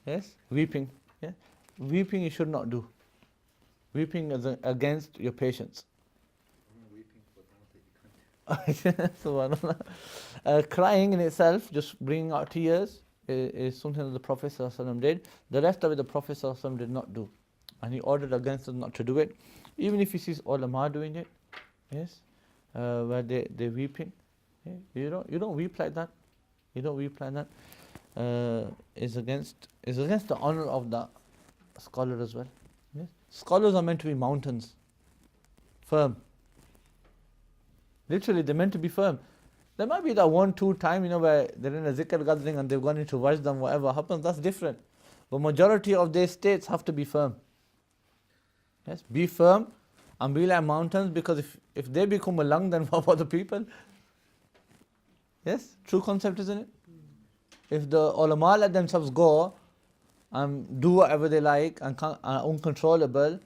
Yes? Weeping. Yeah? Weeping you should not do. Weeping is against your patience. Subhanallah. Crying in itself, just bringing out tears, is something that the Prophet ﷺ did. The rest of it the Prophet ﷺ did not do. And he ordered against us not to do it. Even if he sees ulama doing it, yes, where they're weeping. Yeah? You don't weep like that. You don't weep like that. Is against the honor of the scholar as well. Yes? Scholars are meant to be mountains, firm. Literally, they're meant to be firm. There might be that 1-2 time, where they're in a zikr gathering and they've gone into wajdan, whatever happens, that's different. But majority of their states have to be firm. Yes, be firm and be like mountains, because if they become a lung, then what about the people? Yes, true concept, isn't it? If the ulama let themselves go and do whatever they like and are uncontrollable,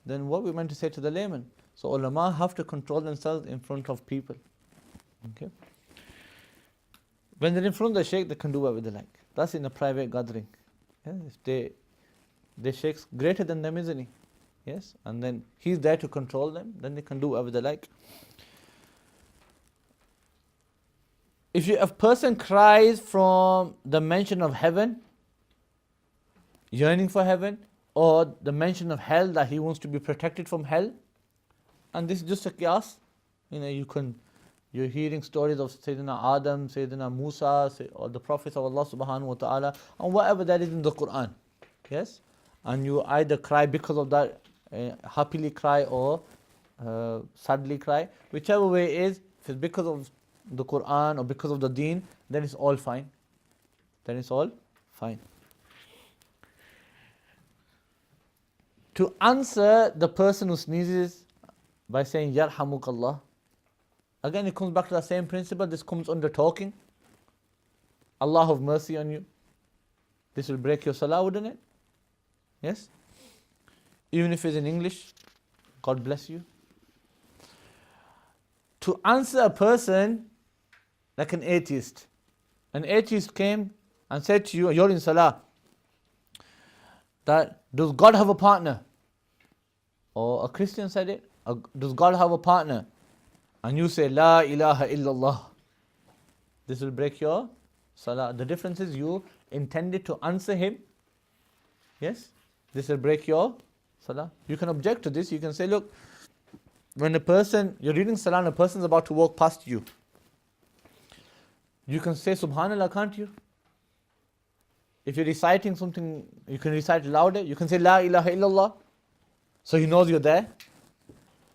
then what are we meant to say to the layman? So ulama have to control themselves in front of people. Okay. When they're in front of the sheikh, they can do whatever they like. That's in a private gathering. Yeah? If the sheikh's greater than them, isn't he? Yes, and then he's there to control them, then they can do whatever they like. If a person cries from the mention of heaven, yearning for heaven, or the mention of hell, that he wants to be protected from hell. And this is just a qiyas. You're hearing stories of Sayyidina Adam, Sayyidina Musa, or the prophets of Allah subhanahu wa ta'ala, and whatever that is in the Quran. Yes? And you either cry because of that, happily cry, or sadly cry. Whichever way it is, if it's because of the Quran or because of the deen, then it's all fine. Then it's all fine. To answer the person who sneezes by saying Yarhamukallah, again it comes back to the same principle. This comes under talking. Allah have mercy on you. This will break your salah, wouldn't it? Yes? Even if it's in English, God bless you. To answer a person like an atheist. An atheist came and said to you, you're in salah, that does God have a partner? Or a Christian said it, does God have a partner? And you say, La ilaha illallah. This will break your salah. The difference is you intended to answer him. Yes? This will break your salah. You can object to this. You can say, look, when you're reading salah and a person's about to walk past you, you can say Subhanallah, can't you? If you're reciting something, you can recite louder. You can say La ilaha illallah, so he knows you're there.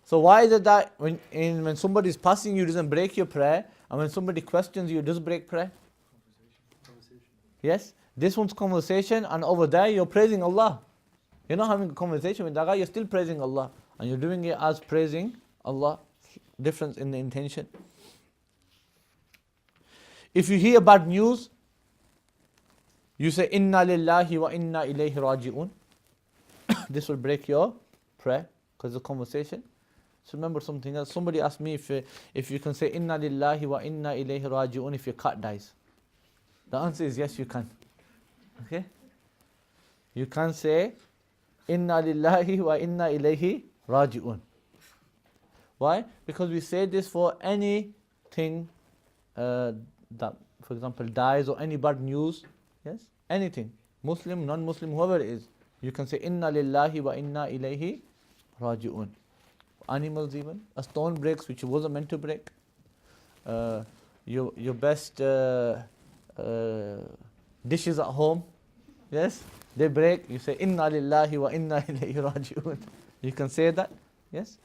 So why is it that when somebody is passing you, it doesn't break your prayer, and when somebody questions you, it does break prayer? Conversation. Yes? This one's conversation, and over there you're praising Allah. You're not having a conversation with that guy, you're still praising Allah. And you're doing it as praising Allah. Difference in the intention. If you hear bad news, you say Inna lillahi wa inna ilayhi raji'un. This will break your prayer because of the conversation. So remember something else. Somebody asked me if you can say Inna lillahi wa inna ilayhi raji'un if your cat dies. The answer is yes, you can. Okay? You can say Inna lillahi wa inna ilayhi raji'un. Why? Because we say this for anything that, for example, dies, or any bad news. Yes? Anything. Muslim, non-Muslim, whoever it is. You can say Inna lillahi wa inna ilayhi raji'un. Animals even. A stone breaks which it wasn't meant to break. Your best dishes at home, yes, they break. You say Inna lillahi wa inna ilayhi raji'un. You can say that. Yes.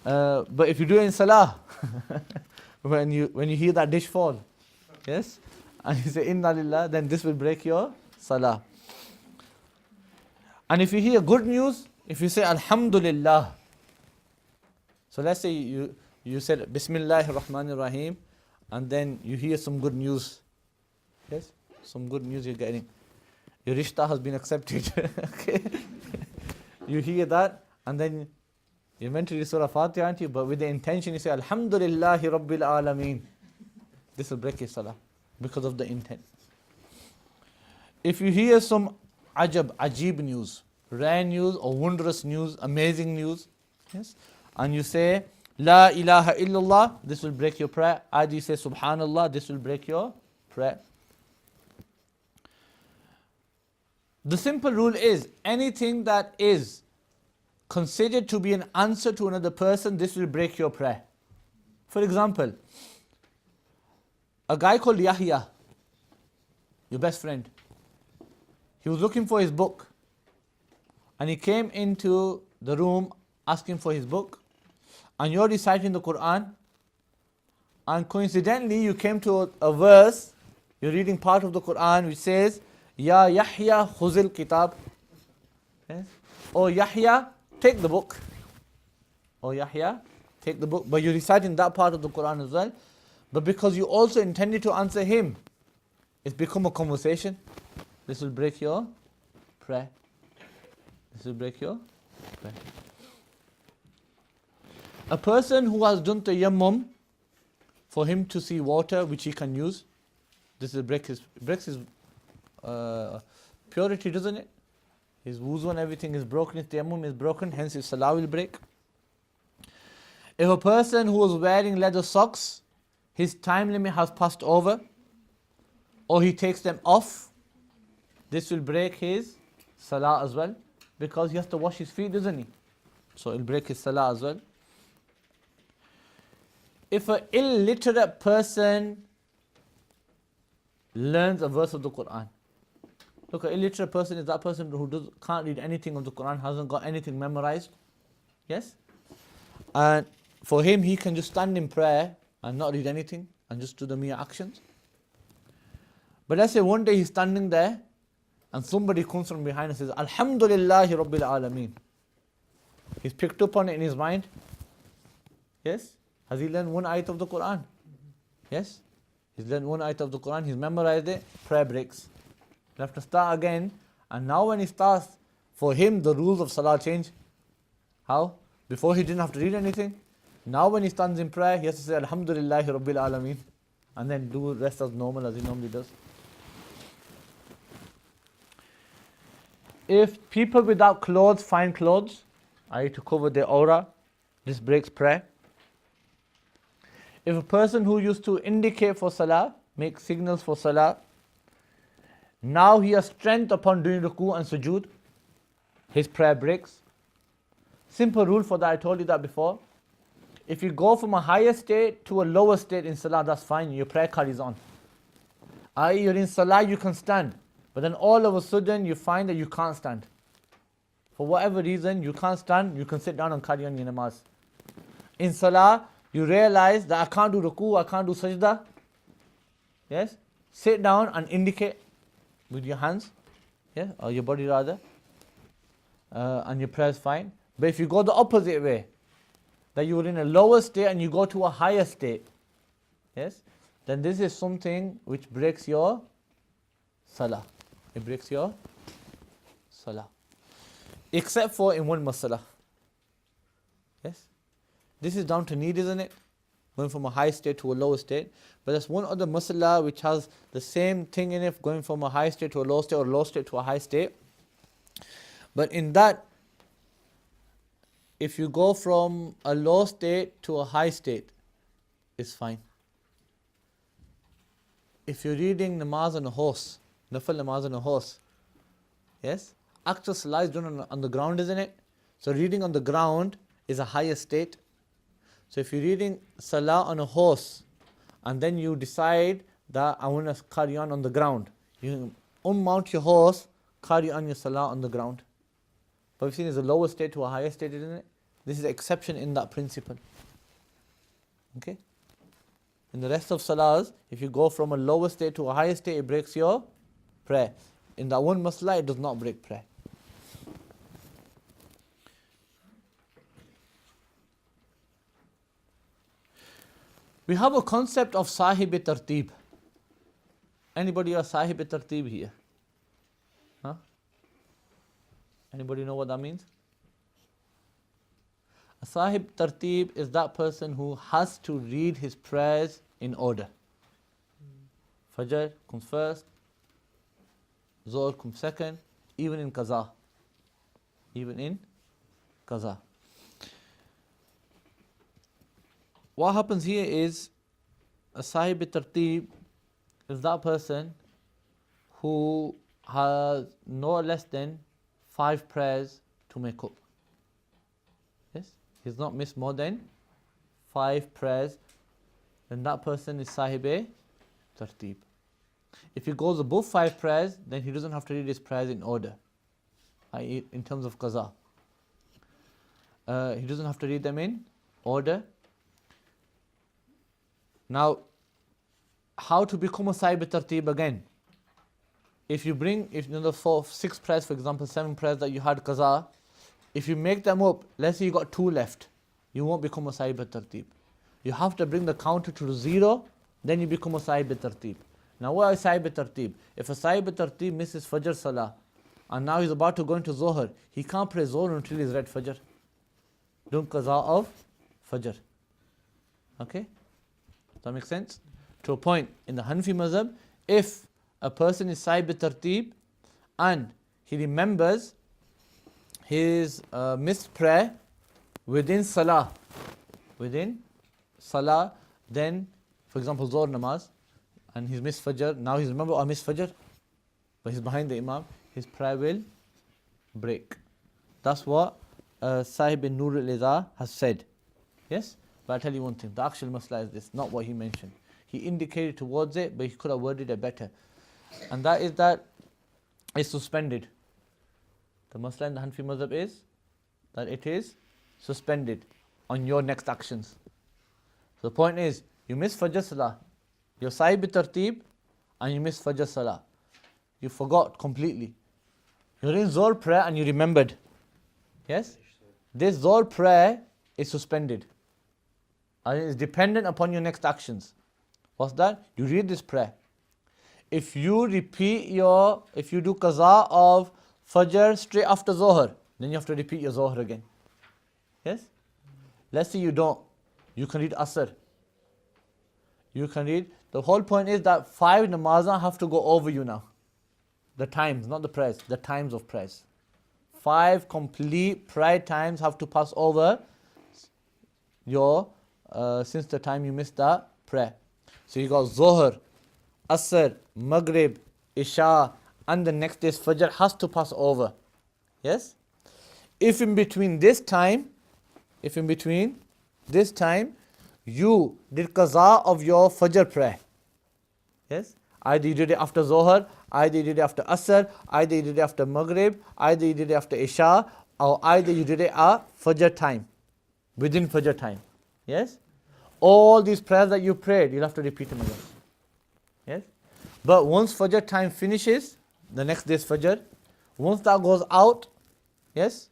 But if you do it in salah, when you hear that dish fall, yes, and you say Inna lillah, then this will break your salah. And if you hear good news, if you say Alhamdulillah, so let's say you said Bismillahir Rahmanir Rahim, and then you hear some good news. Yes, some good news you're getting. Your rishta has been accepted. Okay, you hear that, and then you're meant to read Surah Fatiha, aren't you? But with the intention, you say Alhamdulillahi Rabbil Alameen. This will break your salah because of the intent. If you hear some ajib news, rare news or wondrous news, amazing news, yes, and you say La ilaha illallah, this will break your prayer. Either you say Subhanallah, this will break your prayer. The simple rule is anything that is considered to be an answer to another person, this will break your prayer. For example, a guy called Yahya, your best friend, he was looking for his book, and he came into the room asking for his book, and you're reciting the Quran, and coincidentally you came to a verse, you're reading part of the Quran which says Ya Yahya khuzil kitab, yes? Oh Yahya, take the book. Oh Yahya, take the book. But you're reciting that part of the Quran as well. But because you also intended to answer him, it's become a conversation. This will break your prayer. This will break your prayer. A person who has done tayammum for him to see water which he can use, this will break his purity, doesn't it? His wuzu and everything is broken, his tayammum is broken, hence his salah will break. If a person who was wearing leather socks, his time limit has passed over, or he takes them off, this will break his salah as well, because he has to wash his feet, doesn't he? So it'll break his salah as well. If an illiterate person learns a verse of the Quran, look, an illiterate person is that person who can't read anything of the Quran, hasn't got anything memorized. Yes? And for him, he can just stand in prayer and not read anything and just do the mere actions. But let's say one day he's standing there and somebody comes from behind and says, Alhamdulillahi Rabbil Alameen. He's picked up on it in his mind. Yes? Has he learned one ayat of the Quran? Yes? He's learned one ayat of the Quran, he's memorized it, prayer breaks. He'll have to start again. And now when he starts, for him the rules of salah change. How? Before he didn't have to read anything. Now when he stands in prayer, he has to say Alhamdulillahi Rabbil Alameen. And then do the rest as normal as he normally does. If people without clothes find clothes, i.e. to cover their aura, this breaks prayer. If a person who used to indicate for salah, make signals for salah, now he has strength upon doing ruku and sujood, his prayer breaks. Simple rule for that, I told you that before. If you go from a higher state to a lower state in salah, that's fine, your prayer carries on. i.e. you're in salah, you can stand, but then all of a sudden you find that you can't stand. For whatever reason, you can't stand, you can sit down and carry on your namaz. In salah, you realize that I can't do ruku, I can't do sajda. Yes? Sit down and indicate with your hands, yeah, or your body rather, and your prayer is fine. But if you go the opposite way, that you were in a lower state and you go to a higher state, yes, then this is something which breaks your salah. It breaks your salah. Except for in one masala. Yes? This is down to need, isn't it? Going from a high state to a lower state. But there's one other masala which has the same thing in it, going from a high state to a low state, or low state to a high state. But in that, if you go from a low state to a high state, it's fine. If you're reading namaz on a horse, nafil namaz on a horse, yes, actual salah is done on the ground, isn't it? So reading on the ground is a higher state. So if you're reading salah on a horse, and then you decide that I want to carry on the ground, you unmount your horse, carry on your salah on the ground. But we've seen it's a lower state to a higher state, isn't it? This is an exception in that principle. Okay? In the rest of salahs, if you go from a lower state to a higher state, it breaks your prayer. In that one masla, it does not break prayer. We have a concept of sahib-i-tartib. Anybody a sahib-i-tartib here? Huh? Anybody know what that means? A sahib-tartib is that person who has to read his prayers in order. Fajr comes first, Zohr comes second, even in qaza. Even in qaza. What happens here is, a sahib-i-tartib is that person who has no less than 5 prayers to make up. Yes? He's not missed more than 5 prayers, then that person is sahib-i-tartib. If he goes above 5 prayers, then he doesn't have to read his prayers in order, i.e. in terms of qaza. He doesn't have to read them in order. Now, how to become a sahib-i-tartib again? If you bring, if you know the 6 prayers, for example, 7 prayers that you had qaza, if you make them up, let's say you got 2 left, you won't become a sahib-i-tartib. You have to bring the counter to 0, then you become a sahib-i-tartib. Now what is sahib-i-tartib? If a sahib-i-tartib misses Fajr Salah, and now he's about to go into Zohar, he can't pray Zohar until he's read Fajr. Don't qaza of Fajr. Okay? Does that make sense? To a point, in the Hanafi mazhab, if a person is sahib-i-tartib and he remembers his missed prayer within salah, then, for example, Zohar namaz, and he's missed Fajr, now he's remembered, I missed Fajr, but he's behind the Imam, his prayer will break. That's what Sahib bin Nur al-Iza has said. Yes? But I'll tell you one thing, the actual masla is this, not what he mentioned. He indicated towards it, but he could have worded it better. And that is that it's suspended. The masla in the Hanafi madhab is that it is suspended on your next actions. So the point is, you miss Fajr Salah, you're Sahib bi-tartib, and you miss Fajr Salah. You forgot completely. You're in Zohr prayer and you remembered. Yes? This Zohr prayer is suspended. And it is dependent upon your next actions. What's that? You read this prayer. If you do qaza of Fajr straight after Zohar, then you have to repeat your Zohar again. Yes? Let's say you don't. You can read Asr. You can read. The whole point is that 5 namazah have to go over you now. The times, not the prayers, the times of prayers. 5 complete prayer times have to pass over your, since the time you missed that prayer. So you got Zohar, Asr, Maghrib, Isha, and the next day's Fajr has to pass over. Yes? If in between this time, you did qaza of your Fajr prayer. Yes? Either you did it after Zohar, either you did it after Asr, either you did it after Maghrib, either you did it after Isha, or either you did it at Fajr time, within Fajr time. Yes? All these prayers that you prayed, you'll have to repeat them again. Yes? But once Fajr time finishes, the next day's Fajr, once that goes out, yes,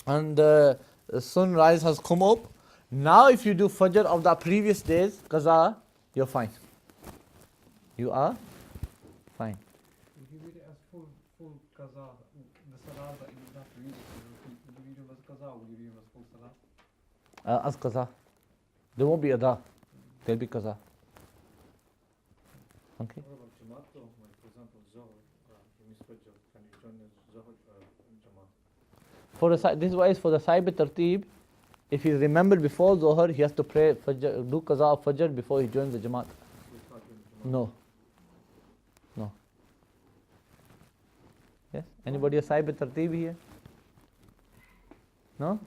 and the sunrise has come up, now if you do Fajr of that previous day's qaza, you're fine. You are fine. If you read it as full qaza, the salah that you have to read it, would you read it as qaza or would you read it as full salah? As qaza. There won't be ada. There'll be qaza. Okay. What about Jamaat though? Like for example, Zohar, you miss Fajr, can you join the Zohar Jamaat? For the, this is why it's for the Sahib tartib. If he remembered before Zohar, he has to pray Fajr, do qaza of Fajr before he joins the Jamaat. No. No. Yes? Anybody a Sahib tartib here? No?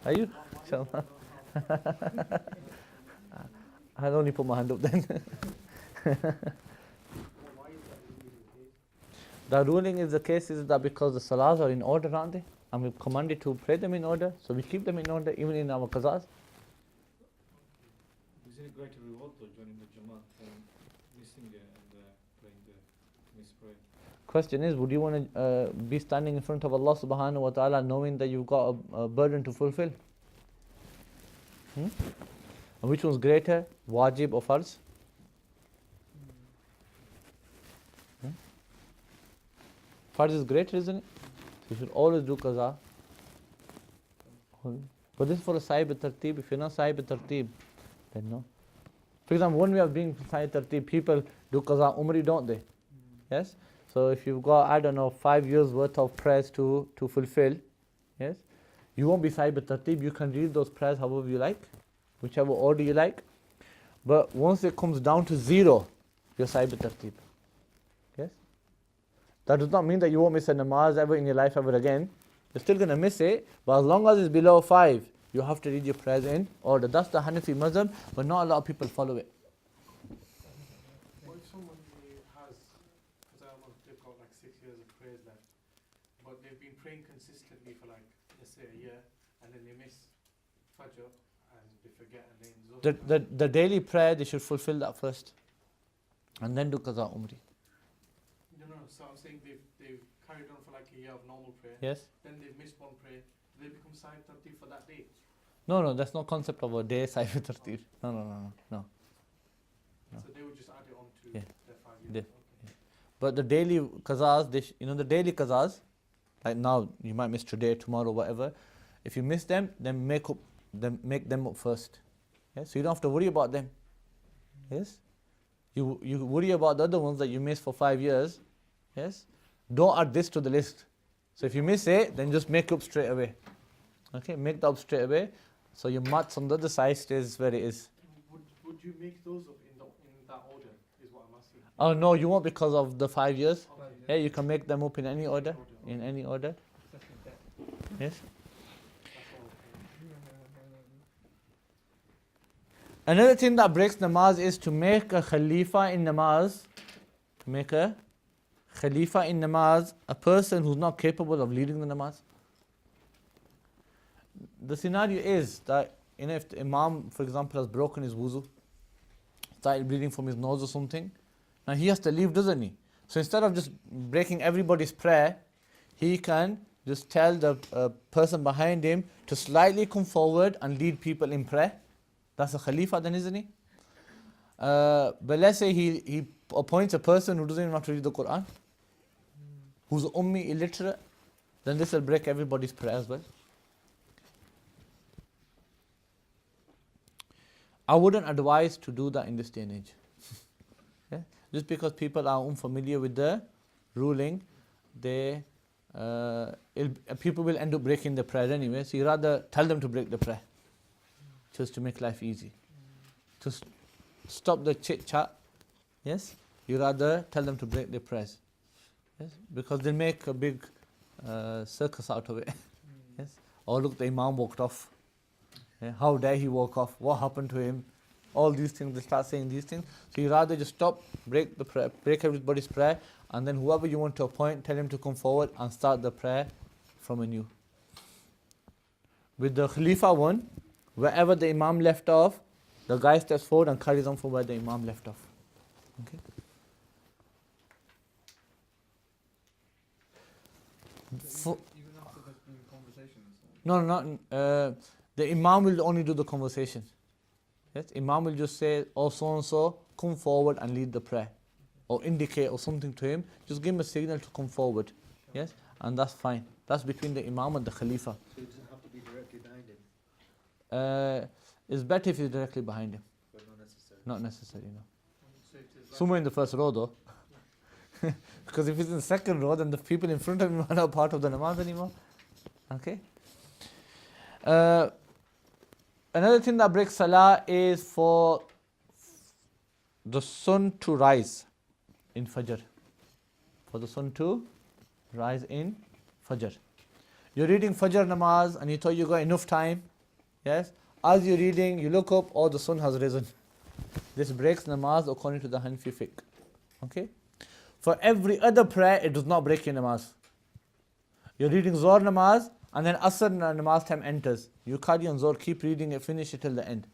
Are you? Inshallah. I'll only put my hand up then. The ruling is the case is that because the salahs are in order, aren't they? And we're commanded to pray them in order, so we keep them in order even in our qazas. Is it a greater reward though, joining the Jamaat than missing it and playing the missed prayer? Question is, would you want to be standing in front of Allah subhanahu wa ta'ala knowing that you've got a burden to fulfill? And which one's greater, wajib or farz? Farz is greater, isn't it? So you should always do qaza. But this is for a sahib tartib. If you're not sahib tartib, then no. For example, one way of being sahib tartib, people do qaza umri, don't they? Yes? So if you've got, I don't know, 5 years worth of prayers to fulfill, yes, you won't be sahib tartib. You can read those prayers however you like, whichever order you like. But once it comes down to 0, you're sahib tartib. Yes? That does not mean that you won't miss a namaz ever in your life ever again. You're still going to miss it, but as long as it's below 5, you have to read your prayers in order. That's the Hanafi mazhab, but not a lot of people follow it. What if someone has, because I know they've got like 6 years of prayers left, but they've been praying consistently for like, let's say a year, and then they miss Fajr, and they forget, and then The daily prayer, they should fulfill that first, and then do qaza umri. No, so I'm saying they've carried on for like a year of normal prayer, Yes? then they've missed one prayer, they become Sahib Tartib for that day. No, that's not concept of a day sahib tartib. No. So they would just add it on to Yeah. their 5 years. Yeah. But the daily qazas, the daily qazas, like now, you might miss today, tomorrow, whatever. If you miss them, then make them up first. Yeah? So you don't have to worry about them. Yes? You worry about the other ones that you missed for 5 years. Yes? Don't add this to the list. So if you miss it, then just make up straight away. Okay, make that up straight away. So your maths on the other side stays where it is. Would you make those up in that order, is what I'm asking. Oh no, you won't because of the 5 years. Okay. Yeah, you can make them up in any order. In any order. Yes. Another thing that breaks namaz is to make a khalifa in namaz. To make a khalifa in namaz, a person who's not capable of leading the namaz. The scenario is that, if the imam, for example, has broken his wuzu, started bleeding from his nose or something, now he has to leave, doesn't he? So instead of just breaking everybody's prayer, he can just tell the person behind him to slightly come forward and lead people in prayer. That's a khalifa then, isn't he? But let's say he appoints a person who doesn't even have to read the Quran, who's ummi, illiterate, then this will break everybody's prayer as well. I wouldn't advise to do that in this day and age. Yeah? Just because people are unfamiliar with the ruling, people will end up breaking the prayer anyway, so you rather tell them to break the prayer, just to make life easy. To stop the chit chat, yes, you rather tell them to break their prayers. Yes, because they make a big circus out of it. Yes, or look, the imam walked off. Yeah, how dare he walk off? What happened to him? All these things, they start saying these things. So you rather just stop, break the prayer, break everybody's prayer, and then whoever you want to appoint, tell him to come forward and start the prayer from anew. With the Khalifa one, wherever the Imam left off, the guy steps forward and carries on from where the Imam left off. Okay? Even after there's been conversations? No, the Imam will only do the conversation. Yes, Imam will just say, oh so and so, come forward and lead the prayer, or indicate or something to him. Just give him a signal to come forward. Yes, and that's fine. That's between the Imam and the Khalifa. So it doesn't have to be directly behind him? It's better if he's directly behind him. But not necessarily? Not necessary, no. So it is like Somewhere in the first row though. Because if he's in the second row, then the people in front of him are not part of the namaz anymore. Okay? Another thing that breaks salah is for the sun to rise in Fajr. For the sun to rise in Fajr. You're reading Fajr namaz and you thought you got enough time. Yes? As you're reading, you look up, oh, the sun has risen. This breaks namaz according to the Hanafi fiqh. Okay? For every other prayer, it does not break your namaz. You're reading Zohr namaz, and then Asr namaz time enters. You carry on Zohr, keep reading it, finish it till the end.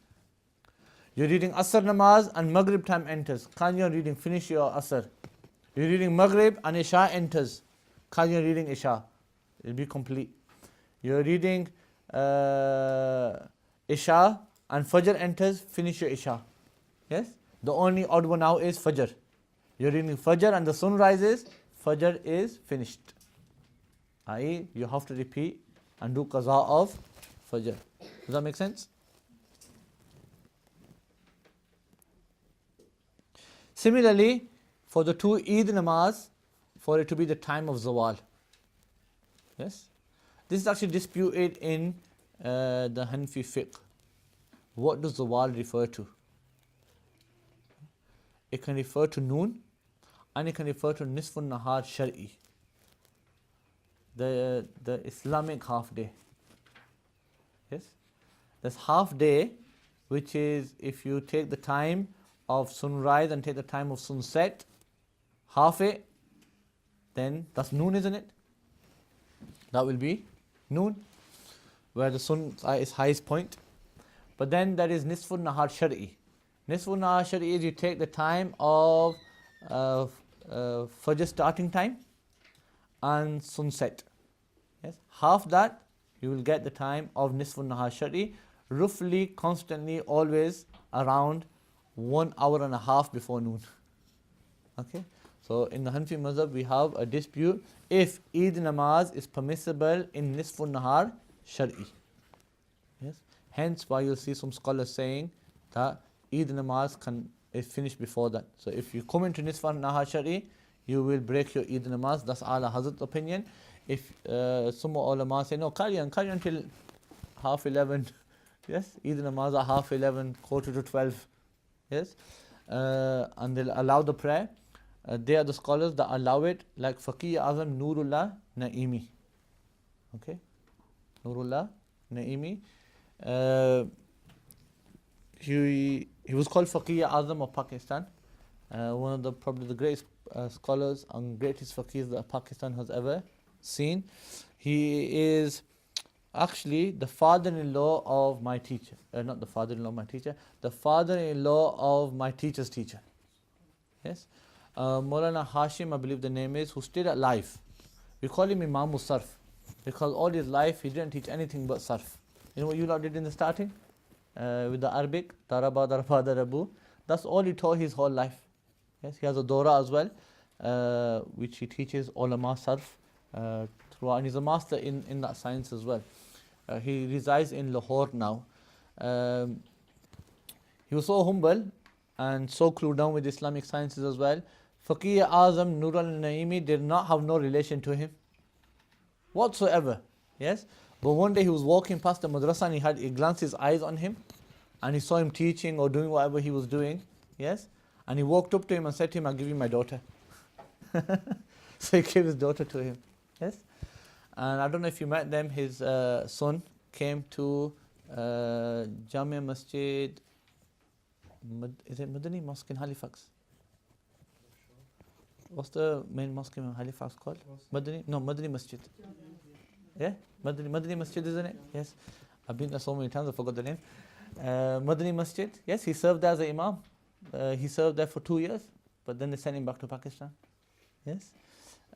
You're reading Asr namaz, and Maghrib time enters. Carry on reading, finish your Asr. You're reading Maghrib, and Isha enters. Carry on reading Isha. It'll be complete. You're reading Isha, and Fajr enters, finish your Isha. Yes? The only odd one now is Fajr. You're reading Fajr and the sun rises, Fajr is finished. i.e., you have to repeat and do qaza of Fajr. Does that make sense? Similarly, for the two Eid namaz, for it to be the time of Zawal. Yes? This is actually disputed in the Hanafi fiqh. What does Zawal refer to? It can refer to noon, and it can refer to nisfun nahar shar'i, the Islamic half day. Yes? There's half day, which is if you take the time of sunrise and take the time of sunset, half it, then that's noon, isn't it? That will be noon, where the sun is its highest point. But then there is nisfun nahar shar'i. Nisfun nahar shar'i is you take the time of Fajr starting time and sunset. Yes, half that you will get the time of nisfun nahar shar'i, roughly, constantly, always around 1 hour and a half before noon. Okay, so in the Hanafi mazhab we have a dispute if Eid namaz is permissible in nisfun nahar shar'i. Yes, hence why you'll see some scholars saying that Eid namaz is finished before that. So if you come into nisfun nahar shar'i, you will break your Eid namaz. That's Ala Hazrat's opinion. If some ulama say, no, carry on till 11:30. Yes, Eid namaz at 11:30, 11:45. Yes, and they'll allow the prayer. they are the scholars that allow it, like Faqih Azam Nurullah Naimi. Okay, Nurullah Naimi. He was called Faqih Azam of Pakistan. One of the probably the greatest scholars and greatest faqirs that Pakistan has ever seen. He is actually the father-in-law of my teacher. Not the father-in-law of my teacher, the father-in-law of my teacher's teacher. Yes. Maulana Hashim, I believe the name is, who stayed alive. We call him Imam Sarf because all his life he didn't teach anything but Sarf. You know what you lot did in the starting? With the Arabic, Daraba, Daraba, Darabu. That's all he taught his whole life. Yes, he has a Dora as well, which he teaches ulama Sarf throughout, and he's a master in that science as well. He resides in Lahore now. He was so humble and so clued down with Islamic sciences as well. Faqih Azam Nur al-Naimi did not have no relation to him whatsoever. Yes, but one day he was walking past the madrasa and he glanced his eyes on him and he saw him teaching or doing whatever he was doing. Yes, and he walked up to him and said to him, "I'll give you my daughter." So he gave his daughter to him. Yes, and I don't know if you met them. His son came to Jamia Masjid. Is it Madani Mosque in Halifax? What's the main mosque in Halifax called? Madani? No, Madani Masjid. Yeah? Madani Masjid, isn't it? Yes. I've been there so many times, I forgot the name. Madani Masjid. Yes, he served as an imam. He served there for 2 years, but then they sent him back to Pakistan. Yes.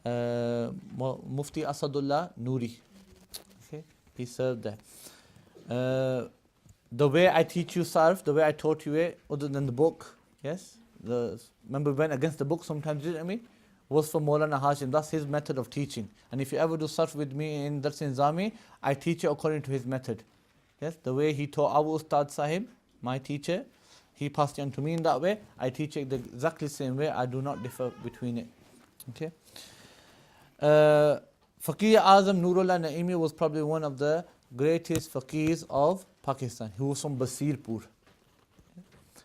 Mufti Asadullah Noori. Okay, he served there. The way I teach you Sarf, the way I taught you it, other than the book, yes. Remember, went against the book sometimes, didn't we? Was for Maulana Hashim. That's his method of teaching. And if you ever do Sarf with me in Dars Nizami, I teach it according to his method. Yes, the way he taught Abu Ustad Sahib, my teacher, he passed it on to me in that way. I teach it the exactly same way. I do not differ between it. Okay. Faqih Azam Nurullah Naimi was probably one of the greatest faqirs of Pakistan. He was from Basirpur.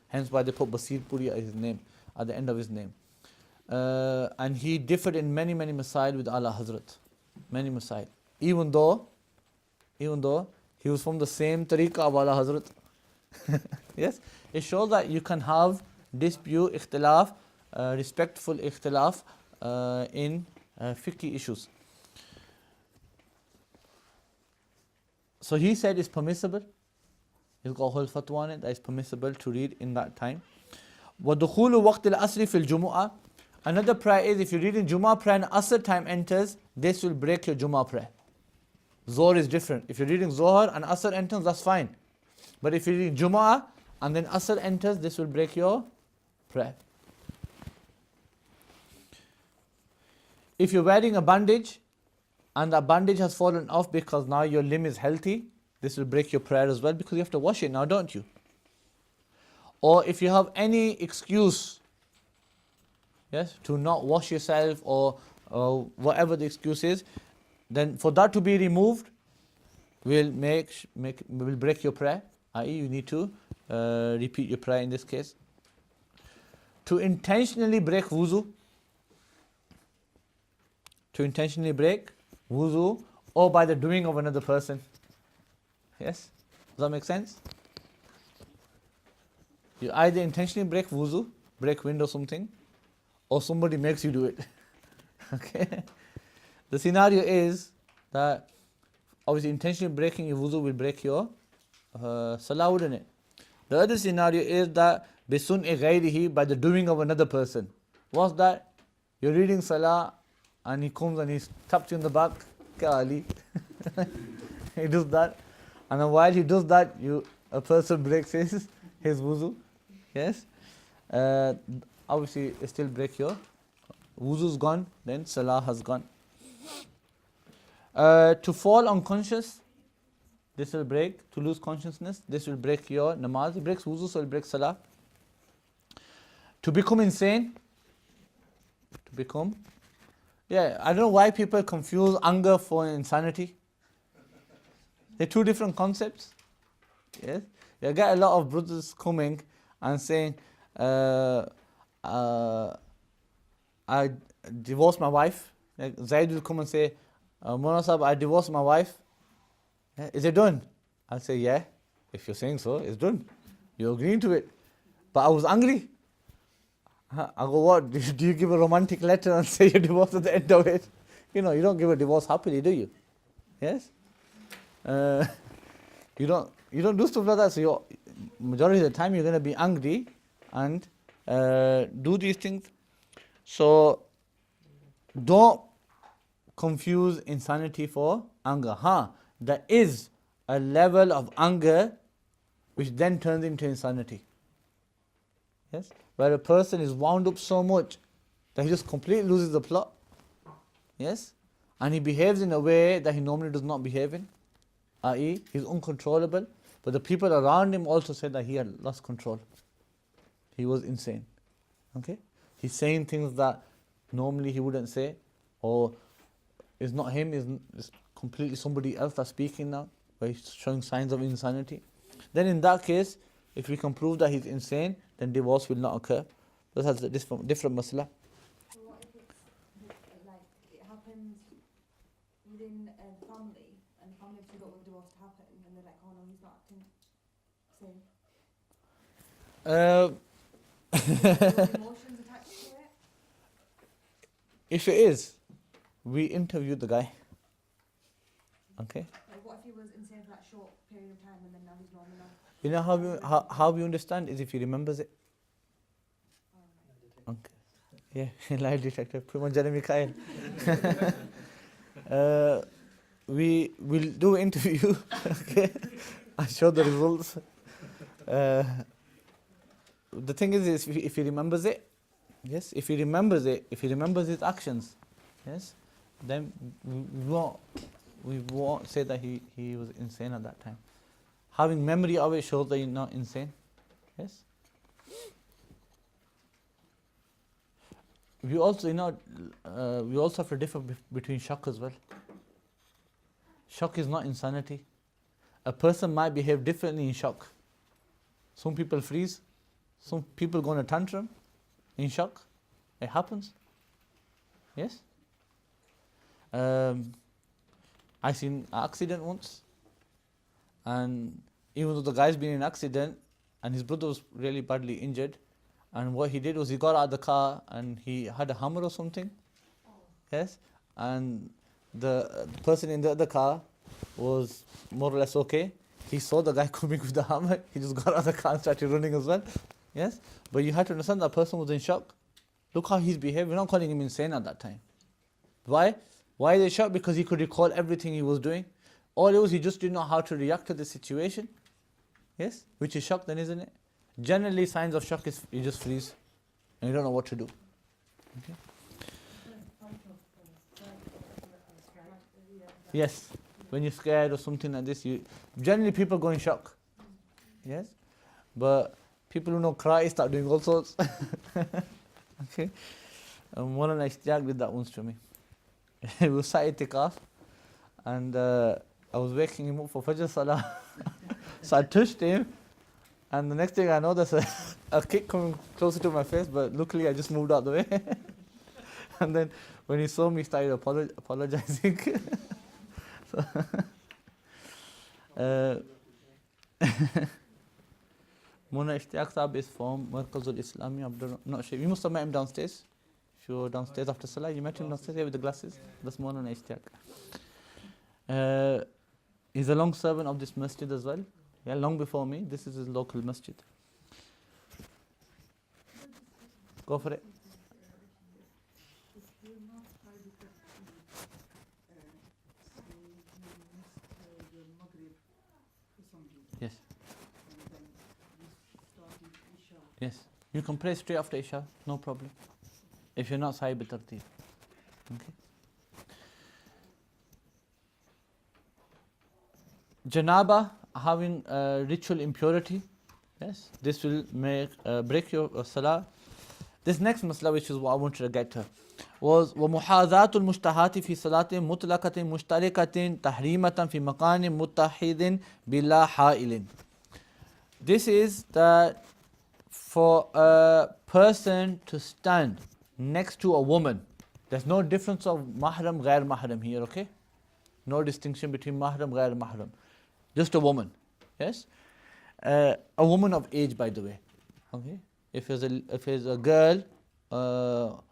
Hence why they put Basirpuri at his name, at the end of his name. And he differed in many masail with Ala Hazrat. Many masail. Even though he was from the same tariqah of Ala Hazrat. Yes? It shows that you can have dispute, ikhtilaf, respectful ikhtilaf in fiqh issues. So he said it's permissible. He's got a whole fatwa on it that it's permissible to read in that time. وَدُخُولُ وَقْتِ الْأَسْرِ فِي الْجُمُعَةِ. Another prayer is, if you're reading Jummah prayer and Asr time enters, this will break your Jummah prayer. Zohar is different. If you're reading Zohar and Asr enters, that's fine. But if you're reading Jummah and then Asr enters, this will break your prayer. If you're wearing a bandage and that bandage has fallen off because now your limb is healthy, this will break your prayer as well, because you have to wash it now, don't you? Or if you have any excuse, yes, to not wash yourself or whatever the excuse is, then for that to be removed will will break your prayer, i.e. you need to repeat your prayer in this case. To intentionally break wuzu, or by the doing of another person. Yes? Does that make sense? You either intentionally break wuzu, break wind or something, or somebody makes you do it. Okay? The scenario is that obviously intentionally breaking your wuzu will break your salah, wouldn't it? The other scenario is that bisun'i ghayrihi, by the doing of another person. What's that? You're reading salah and he comes and he taps you in the back. Kali. He does that. And then while he does that, a person breaks his wuzu. Yes? Obviously, it still break your wuzu's gone, then salah has gone. To fall unconscious, this will break. To lose consciousness, this will break your namaz. It breaks wuzu, so it breaks salah. To become insane. I don't know why people confuse anger for insanity. They're two different concepts. Yes, you get a lot of brothers coming and saying, I divorced my wife. Like Zaid will come and say, Mona Sahib, I divorced my wife. Is it done? I'll say, yeah. If you're saying so, it's done. You're agreeing to it. But I was angry. I go, what? Do you give a romantic letter and say you're divorced at the end of it? You know, you don't give a divorce happily, do you? Yes? You don't do stuff like that. So you're, majority of the time you're going to be angry and do these things. So don't confuse insanity for anger. There is a level of anger which then turns into insanity. Yes? Where a person is wound up so much that he just completely loses the plot. Yes? And he behaves in a way that he normally does not behave in. I.e., he's uncontrollable. But the people around him also said that he had lost control. He was insane. Okay? He's saying things that normally he wouldn't say. Or it's not him, it's completely somebody else that's speaking now. Where he's showing signs of insanity. Then in that case, if we can prove that he's insane, then divorce will not occur. This has a different masla. So what if it's like it happens within a family and the family actually don't want the divorce to happen and they're like, oh no, he's not acting same. Emotions attached to it? If it is, we interviewed the guy. Okay? Like what if he was insane for that short period of time and then now he's normal now? You know how we understand is if he remembers it. Okay. Yeah, lie detector. Prima Jeremy Kyle. We will do an interview. Okay. I show the results. The thing is if he remembers it, yes, if he remembers his actions, yes, then we won't say that he was insane at that time. Having memory of it shows that you're not insane. Yes. We also, we also have to differ between shock as well. Shock is not insanity. A person might behave differently in shock. Some people freeze. Some people go on a tantrum in shock. It happens. Yes. I seen an accident once, and even though the guy's been in an accident and his brother was really badly injured, and what he did was he got out of the car and he had a hammer or something. Yes, and the person in the other car was more or less okay. He saw the guy coming with the hammer, he just got out of the car and started running as well. Yes, but you have to understand that person was in shock. Look how he's behaved. We're not calling him insane at that time. Why? Why is he shocked? Because he could recall everything he was doing. All it was, he just didn't know how to react to the situation. Yes, which is shock then, isn't it? Generally, signs of shock is you just freeze and you don't know what to do. Okay? Yes, when you're scared or something like this, generally people go in shock. Yes, but people who know cry start doing all sorts. Okay, Maulana Ishtiyaq did that once to me. He was sat itikaf and I was waking him up for Fajr Salah. So I touched him, and the next thing I know there's a kick coming closer to my face, but luckily I just moved out the way. And then when he saw me, he started apologizing. So, Mona Ishtiyaq Sahib is from Markazul Islami. I'm not sure. You must have met him downstairs. If you were downstairs after Salah, you met him downstairs with the glasses. That's Mona Ishtiyaq. He's a long servant of this masjid as well. Yeah, long before me. This is his local masjid. Go for it. Yes. Yes. You can pray straight after Isha, no problem. If you're not Sahib Tartib. Okay. Janaba, having ritual impurity, yes, this will break your salah. This next masla, which is what I wanted to get to, was وَمُحَاذَاتُ الْمُشْتَهَاتِ فِي صَلَاةٍ مُطْلَقَةٍ مُشْتَرِكَةٍ تَحْرِيمَةً فِي مَكَانٍ مُتَّحِدٍ بِلَا حَائِلٍ. This is that for a person to stand next to a woman. There's no difference of mahram, ghair mahram here, okay? No distinction between mahram, ghair mahram. Just a woman, yes? A woman of age, by the way, okay? If it's a girl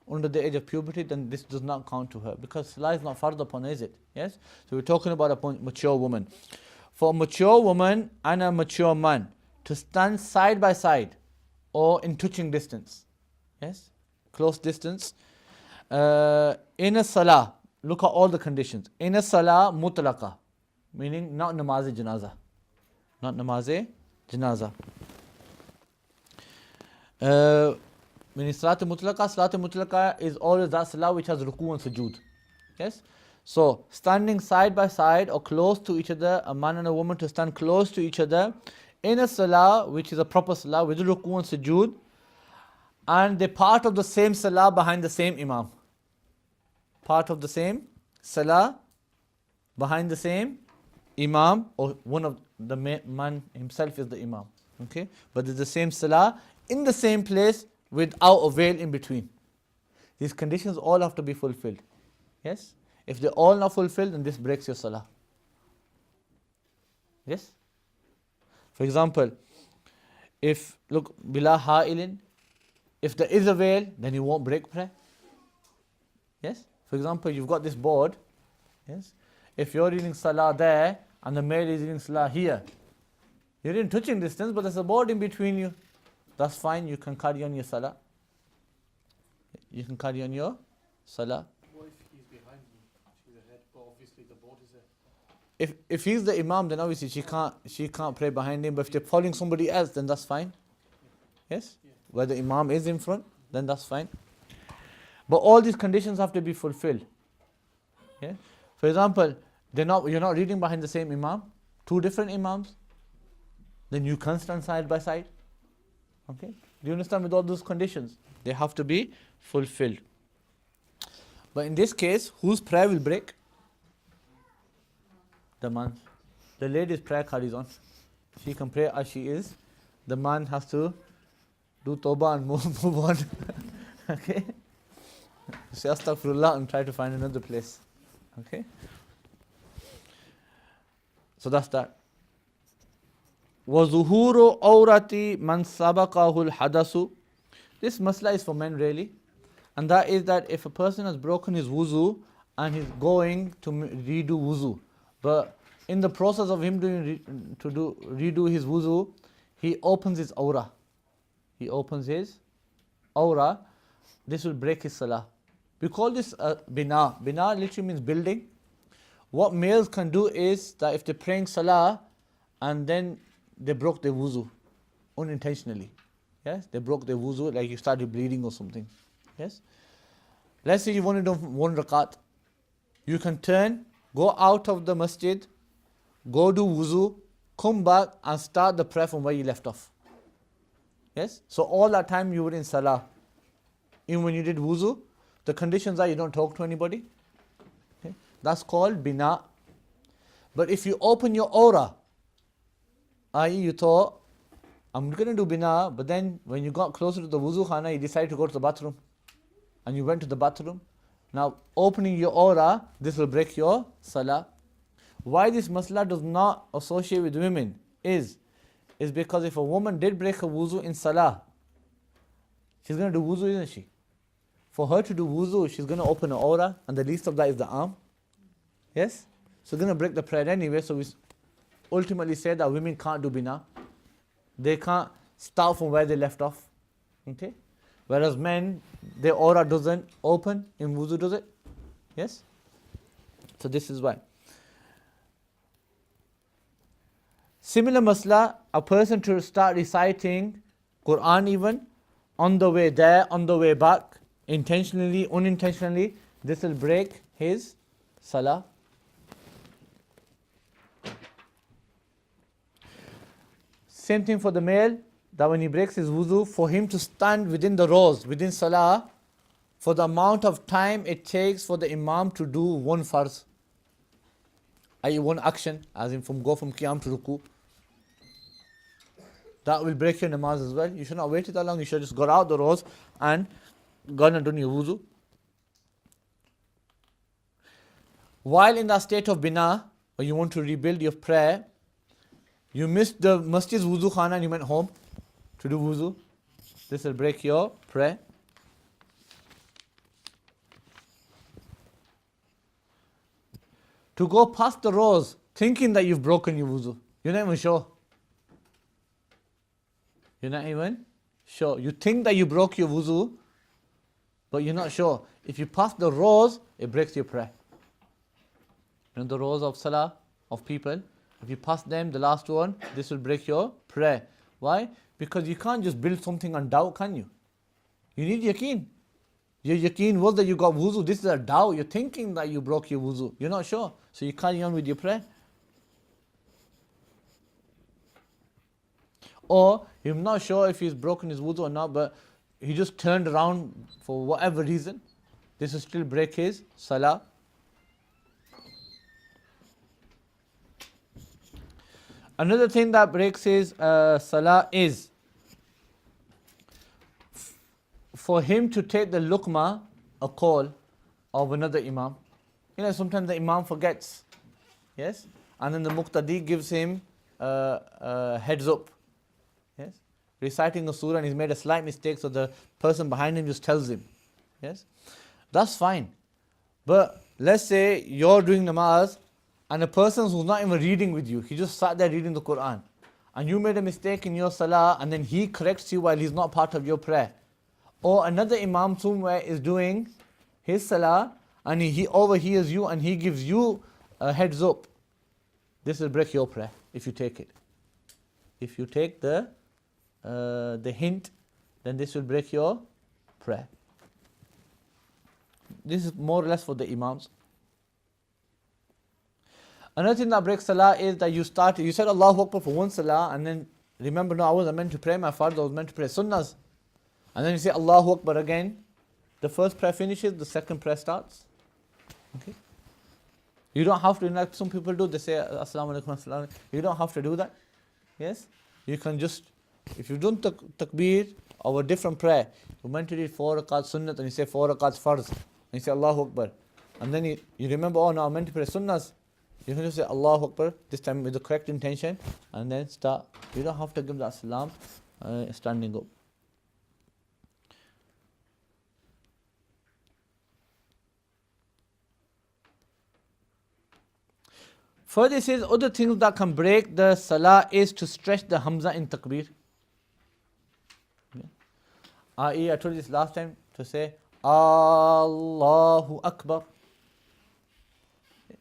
under the age of puberty, then this does not count to her, because salah is not fard upon, is it? Yes? So we're talking about a mature woman. For a mature woman and a mature man to stand side by side or in touching distance, yes? Close distance. In a salah, look at all the conditions. In a salah mutlaqa, meaning not namaz janaza. Not namaz janaza. Meaning salat mutlaqa is always that salah which has ruku and sujood. Yes? So, standing side by side or close to each other, a man and a woman to stand close to each other in a salah which is a proper salah with ruku and sujood, and they're part of the same salah behind the same imam. Part of the same salah behind the same imam, or one of the man himself is the imam. Okay? But it's the same salah in the same place without a veil in between. These conditions all have to be fulfilled. Yes? If they're all not fulfilled, then this breaks your salah. Yes? For example, if, look, bila ha'ilin, if there is a veil, then you won't break prayer. Yes? For example, you've got this board. Yes? If you're reading salah there, and the male is reading salah here, you're in touching distance, but there's a board in between you. That's fine, you can carry on your salah. You can carry on your salah. What if he's behind me, she's ahead, but obviously the board is there? If he's the imam, then obviously she can't pray behind him. But if they're following somebody else, then that's fine. Yes? Yeah. Where the imam is in front, then that's fine. But all these conditions have to be fulfilled. Yeah? For example, you're not reading behind the same imam, two different imams, then you can stand side by side. Okay? Do you understand? With all those conditions, they have to be fulfilled. But in this case, whose prayer will break? The man's. The lady's prayer carries on. She can pray as she is. The man has to do tawbah and move on. Okay? Say astaghfirullah and try to find another place. Okay? So that's that. وَظُهُورُ أَوْرَةِ مَنْ سَبَقَهُ الْحَدَثُ. This masla is for men really. And that is that if a person has broken his wuzu and he's going to redo wuzu, but in the process of him redo his wuzu, he opens his aura. He opens his aura. This will break his salah. We call this bina. Bina literally means building. What males can do is that if they're praying salah and then they broke their wuzu unintentionally. Yes, they broke their wuzu, like you started bleeding or something. Yes. Let's say you want to do one rakat. You can turn, go out of the masjid, go do wuzu, come back and start the prayer from where you left off. Yes. So all that time you were in salah. Even when you did wuzu, the conditions are you don't talk to anybody. Okay. That's called bina. But if you open your aura, i.e. you thought, I'm going to do bina, but then when you got closer to the wuzu khana, you decided to go to the bathroom. And you went to the bathroom. Now, opening your aura, this will break your salah. Why this masla does not associate with women is because if a woman did break her wuzu in salah, she's going to do wuzu, isn't she? For her to do wuzu, she's going to open her aura, and the least of that is the arm. Yes? So going to break the prayer anyway, so we ultimately say that women can't do bina. They can't start from where they left off. Okay? Whereas men, their aura doesn't open in wuzu, does it? Yes? So this is why. Similar masla, a person to start reciting Quran even, on the way there, on the way back, intentionally, unintentionally, this will break his salah. Same thing for the male, that when he breaks his wuzu, for him to stand within the rows, within salah, for the amount of time it takes for the imam to do one farz, i.e. one action, as in go from qiyam to ruku. That will break your namaz as well. You should not wait that long, you should just go out the rows and gone and done your wuzu. While in that state of bina, or you want to rebuild your prayer, you missed the masjid's wuzu khana and you went home to do wuzu. This will break your prayer. To go past the rows thinking that you've broken your wuzu. You're not even sure. You're not even sure. You think that you broke your wuzu, but you're not sure. If you pass the rows, it breaks your prayer. You know the rows of salah of people, if you pass them, the last one, this will break your prayer. Why? Because you can't just build something on doubt, can you? You need yaqeen. Your yaqeen was that you got wuzu. This is a doubt. You're thinking that you broke your wuzu. You're not sure. So you carry on with your prayer. Or you're not sure if he's broken his wuzu or not, but he just turned around for whatever reason. This will still break his salah. Another thing that breaks his salah is for him to take the luqma, a call of another imam. You know, sometimes the imam forgets, yes, and then the muqtadi gives him heads up, yes, reciting a surah and he's made a slight mistake, so the person behind him just tells him, yes, that's fine. But let's say you're doing namaz and a person who's not even reading with you, he just sat there reading the Quran, and you made a mistake in your salah and then he corrects you while he's not part of your prayer. Or another imam somewhere is doing his salah and he overhears you and he gives you a heads up. This will break your prayer if you take it. If you take the hint, then this will break your prayer. This is more or less for the imams. Another thing that breaks salah is that you said Allahu Akbar for one salah and then remember, no, I wasn't meant to pray my fard, I was meant to pray sunnahs. And then you say Allahu Akbar again. The first prayer finishes, the second prayer starts. Okay? You don't have to, like some people do, they say Assalamu alaikum, assalamu alaikum. You don't have to do that. Yes? You can just, if you've done takbir of a different prayer, you're meant to read 4 rakats sunnat and you say 4 rakats farz. And you say Allahu Akbar. And then you remember, oh no, I'm meant to pray sunnahs. You can just say Allahu Akbar, this time with the correct intention, and then start. You don't have to give the salam standing up. Further, it says other things that can break the salah is to stretch the hamza in takbir. I told you this last time to say Allahu Akbar.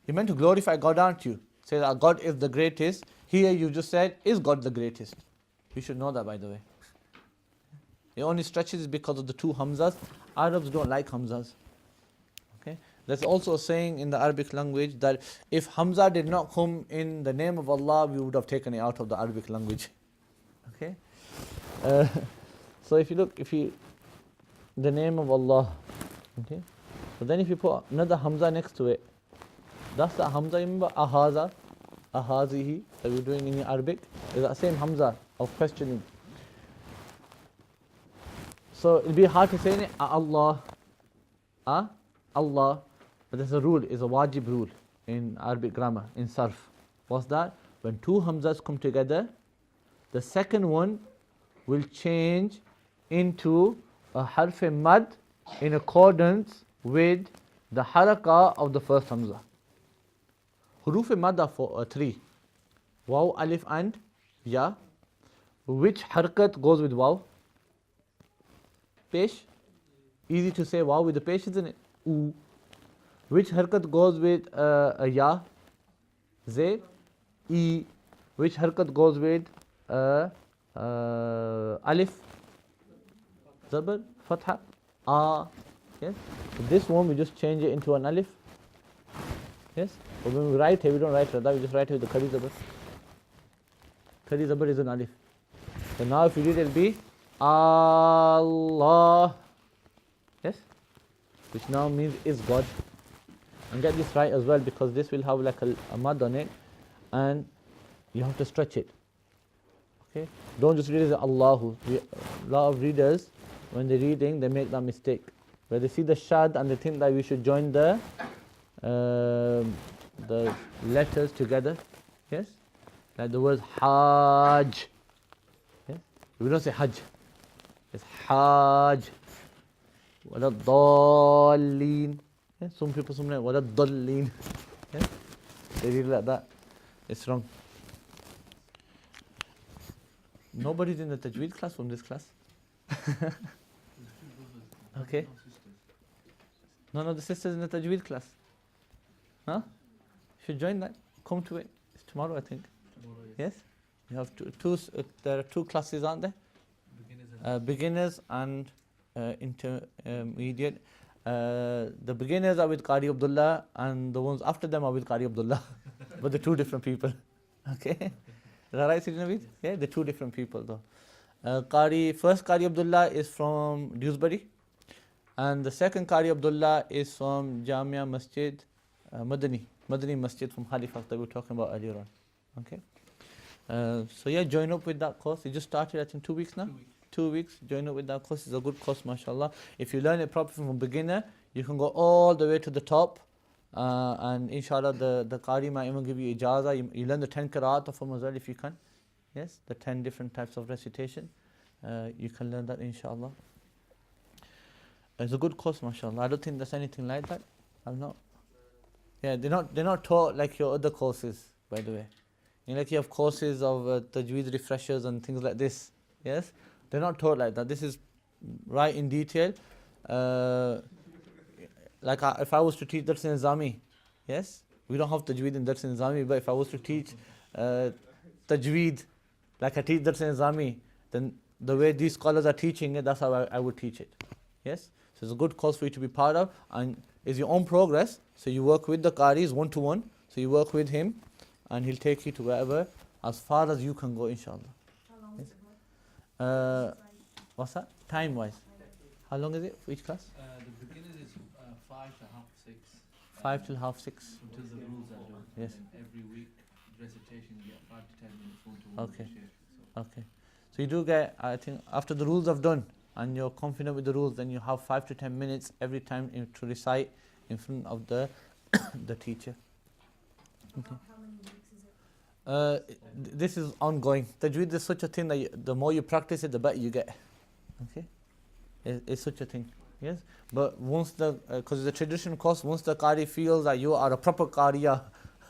You meant to glorify God, aren't you? Say that God is the greatest. Here you just said, is God the greatest? You should know that, by the way. It only stretches because of the two hamzas. Arabs don't like hamzas. Okay? There's also a saying in the Arabic language that if hamza did not come in the name of Allah, we would have taken it out of the Arabic language. Okay? So if you look, the name of Allah, okay? So then if you put another hamza next to it, that's the hamza, remember ahaza, ahazihi, that we're doing in Arabic, is that same hamza of questioning. So it'll be hard to say it, Allah, Allah, but there's a rule, it's a wajib rule in Arabic grammar, in sarf. What's that? When two hamzas come together, the second one will change into a harf-e-mad in accordance with the harakah of the first hamza. Huruf-e-mad are 3. Waw, alif and ya. Which harakat goes with waw? Pesh. Easy to say waw with the pesh, isn't it? U. Which harakat goes with a ya? Ze. E. Which harakat goes with alif? Zabar. Fatha. A. Yes. So this one we just change it into an alif. Yes. But when we write here, we don't write Radha, we just write it with the Khadi Zabar. Khadi Zabar is an alif. So now if you read it, it'll be Allah. Yes? Which now means is God. And get this right as well, because this will have like a mad on it and you have to stretch it. Okay? Don't just read it as Allahu. A lot of readers, when they're reading, they make that mistake. where they see the shad and they think that we should join the letters together. Yes? Like the word hajj. Yes? We don't say hajj. It's hajj. Wala dallin. Yes? Some people say wala dallin. Yes? They read like that. It's wrong. Nobody's in the tajweed class from this class. Okay. None of the sisters in the tajweed class. Huh? You should join that. Come to it. It's tomorrow, I think. Yes? You have there are two classes, aren't there? Beginners and intermediate. The beginners are with Qari Abdullah and the ones after them are with Qari Abdullah. But they're two different people. Okay? Is that right, Sidi Naveed? Yeah, they're two different people though. First Qari Abdullah is from Dewsbury, and the second Qari Abdullah is from Jamia Masjid Madani Masjid from Halifax that we were talking about earlier on. Okay. So yeah, join up with that course. It just started, I think, 2 weeks now. 2 weeks. Join up with that course. It's a good course, mashallah. If you learn it properly from beginner, you can go all the way to the top. And inshallah, the Qari might even give you ijazah. You learn the 10 qiraat of them as well if you can. Yes, the 10 different types of recitation. You can learn that inshallah. It's a good course, mashallah. I don't think there's anything like that. I'm not. Yeah, they're not taught like your other courses, by the way. You know, like you have courses of tajweed refreshers and things like this. Yes, they're not taught like that. This is right in detail. Like if I was to teach Dars Nizami, yes, we don't have tajweed in Dars Nizami, but if I was to teach tajweed like I teach Dars Nizami, then the way these scholars are teaching it, that's how I would teach it. Yes, so it's a good course for you to be part of, and it's your own progress. So you work with the Qaris one-to-one, so you work with him, and he'll take you to wherever, as far as you can go, inshallah. How long is it? What's that? Time-wise? How long is it for each class? The beginners is 5 to half 6. 5 till half 6. Until the rules are done. Yes. And every week recitation you get 5 to 10 minutes one-to-one. Okay. Okay. So you do get, I think, after the rules are done and you're confident with the rules, then you have 5 to 10 minutes every time to recite in front of the the teacher. Okay. How many weeks is it? This is ongoing. Tajweed is such a thing that the more you practice it, the better you get. Okay. It's such a thing. Yes. But once because it's a traditional course, once the Qari feels that you are a proper Qariya,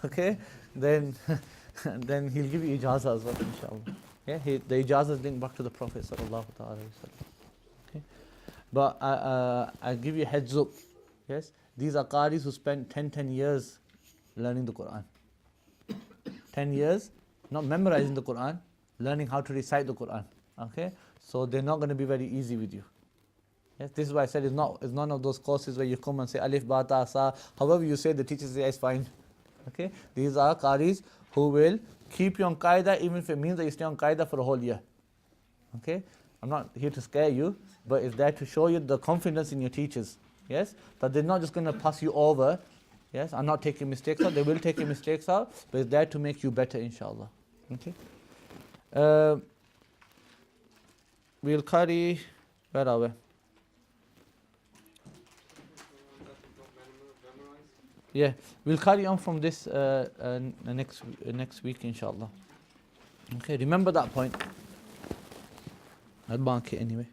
okay, then then he'll give you ijazah as well, inshallah. Yeah, the ijazah is linked back to the Prophet sallallahu alaihi wasallam. Okay, but I give you a heads up. Yes, these are Qaris who spent 10 years learning the Quran. 10 years, not memorizing the Quran, learning how to recite the Quran. Okay, so they're not going to be very easy with you. Yes, this is why I said it's none of those courses where you come and say alif, ba, ta, sa. However you say, the teacher says it's fine. Okay, these are Qaris who will keep you on qaida, even if it means that you stay on qaida for a whole year. Okay, I'm not here to scare you, but it's there to show you the confidence in your teachers. Yes, that they're not just going to pass you over. Yes, and not taking mistakes out. They will take your mistakes out, but it's there to make you better, inshallah. Okay. We'll carry. Where are we? Yeah, we'll carry on from this next week, inshallah. Okay, remember that point. I'll mark it anyway.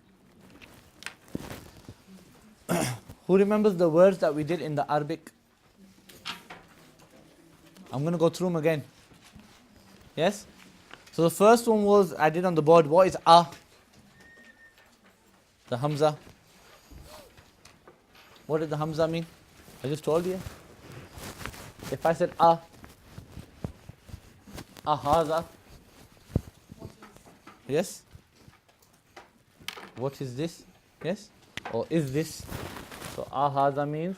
Who remembers the words that we did in the Arabic? I'm going to go through them again. Yes? So the first one was, I did on the board, what is a? The Hamza. What did the Hamza mean? I just told you. If I said haza. Yes? What is this? Yes? Or is this? So haza means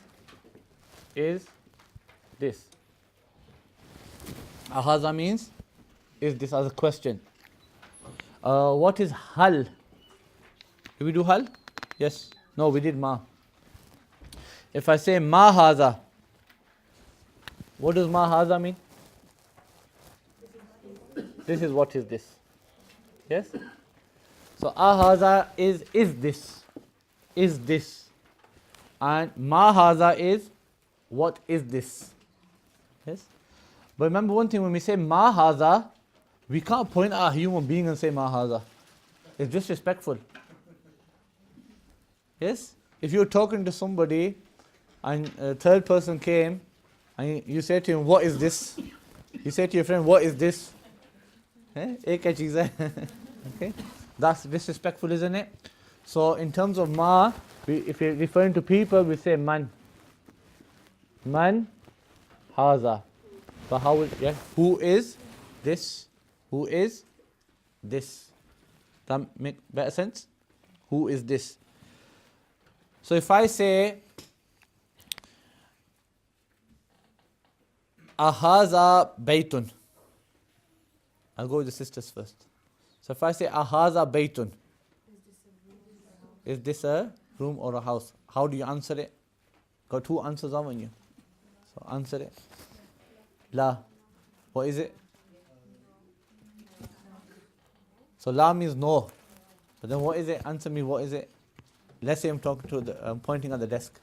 is this. Haza means is this, as a question. What is hal? Did we do hal? Yes. No, we did ma. If I say ma haza, what does ma haza mean? This is what is this. Yes? So haza is this. Is this. And ma haza is what is this? Yes. But remember one thing, when we say ma haza, we can't point at a human being and say ma haza. It's disrespectful. Yes? If you're talking to somebody and a third person came and you say to him, what is this? You say to your friend, what is this? Ek hai cheez hai. Okay? That's disrespectful, isn't it? So in terms of ma, if you're referring to people, we say man. Man haza. But how will, yeah? Who is this? Who is this? That make better sense? Who is this? So if I say ahaza baytun, I'll go with the sisters first. So if I say ahaza baytun, is this a room or a house? How do you answer it? Got two answers, haven't you? So answer it. La. What is it? So la means no. But then what is it? Answer me, what is it? Let's say I'm pointing at the desk.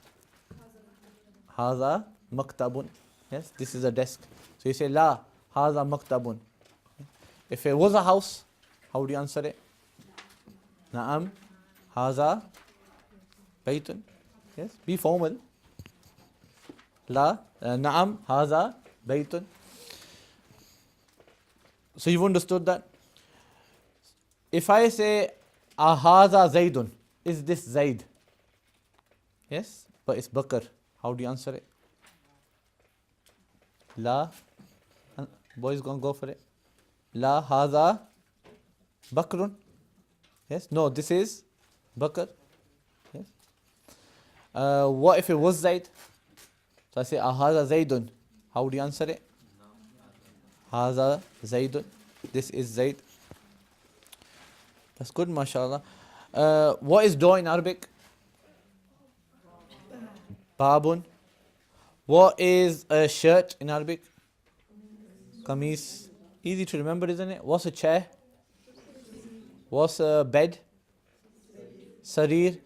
Haza maktabun. Yes, this is a desk. So you say la, haza maktabun. If it was a house, how would you answer it? Na'am, haza baytun. Yes, be formal. La, na'am, haza baytun. So you've understood that? If I say ahaza zaydun, is this Zayd? Yes, but it's Bakr. How do you answer it? La, boys gonna go for it. La haza Bakrun. Yes, no, this is Bakr. Yes. What if it was Zayd? So I say ahaza Zaydun. How would you answer it? Haza Zaydun. This is Zayd. That's good, mashallah. What is door in Arabic? Babun. What is a shirt in Arabic? Kameez. Easy to remember, isn't it? What's a chair? What's a bed? Sarir.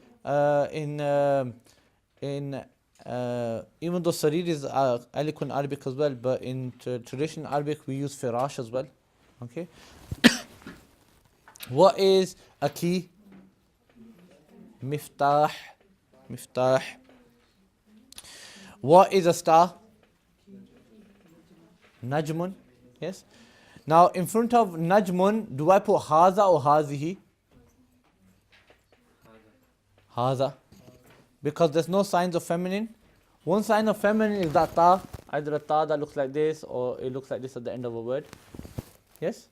Even though sarir is eloquent Arabic as well, but in traditional Arabic we use firash as well. Okay. What is a key? Miftah. Miftah. What is a star? Najmun. Yes. Now in front of Najmun, do I put haza or hazihi? Haza. Because there's no signs of feminine. One sign of feminine is that ta, either a ta that looks like this or it looks like this at the end of a word. Yes?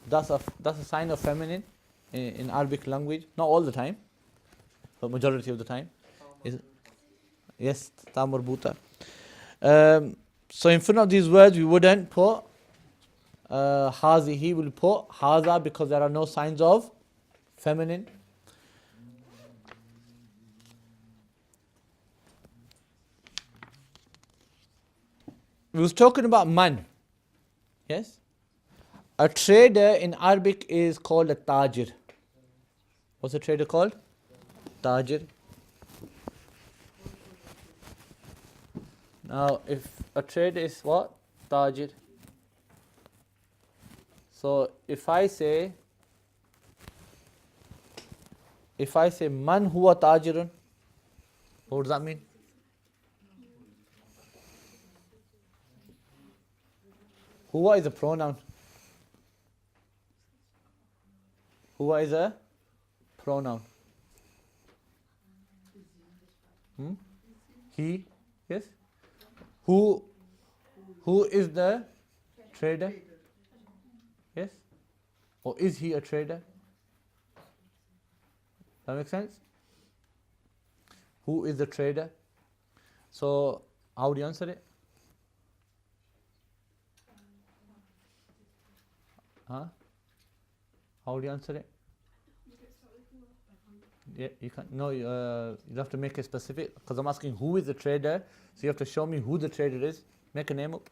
That's a sign of feminine in Arabic language. Not all the time, but majority of the time. Yes, ta marbuta. So in front of these words we wouldn't put hazihi, we'll put haza because there are no signs of feminine. We was talking about man. Yes? A trader in Arabic is called a tajir. What's a trader called? Tajir. Now, if a trader is what? Tajir. So, if I say man huwa tajirun, what does that mean? Huwa is a pronoun. Huwa is a pronoun. He, yes. Who is the trader? Yes. Or is he a trader? That makes sense? Who is the trader? So, how do you answer it? Huh? How do you answer it? Yeah, you can't. No, you have to make it specific because I'm asking who is the trader. So you have to show me who the trader is. Make a name up.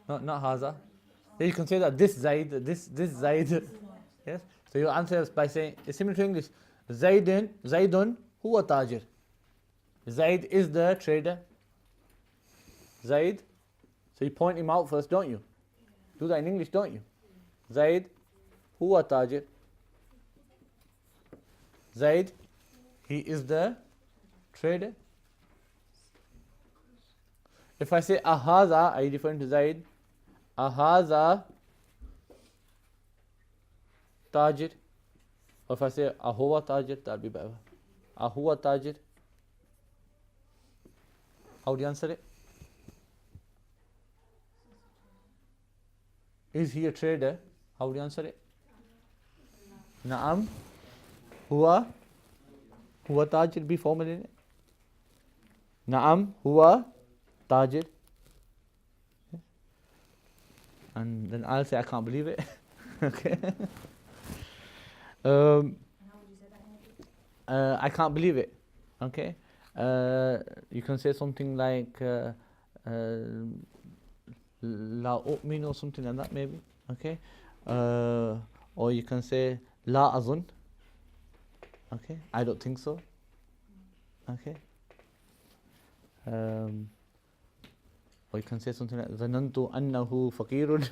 No, not Haza. Yeah, you can say that this Zaid, this Zaid. Yes. So you answer by saying it's similar to English. Zaidun huwa tajir. Zaid is the trader. Zaid. So you point him out first, don't you? Do that in English, don't you? Zaid huwa tajir. Zaid, he is the trader. If I say ahaza, are you referring to Zaid? Ahaza tajir. Or if I say ahuwa tajir, that'll be better. Ahuwa tajir. How do you answer it? Is he a trader? How do you answer it? Naam. Huwa tajir, be formal in it. Naam, huwa tajir. And then I'll say, I can't believe it. Okay. And how would you say that in English? I can't believe it. Okay. You can say something like La u'min or something like that maybe. Okay. Or you can say La azun. Okay. I don't think so. Okay. Or you can say something like Zanantu annahu faqirun.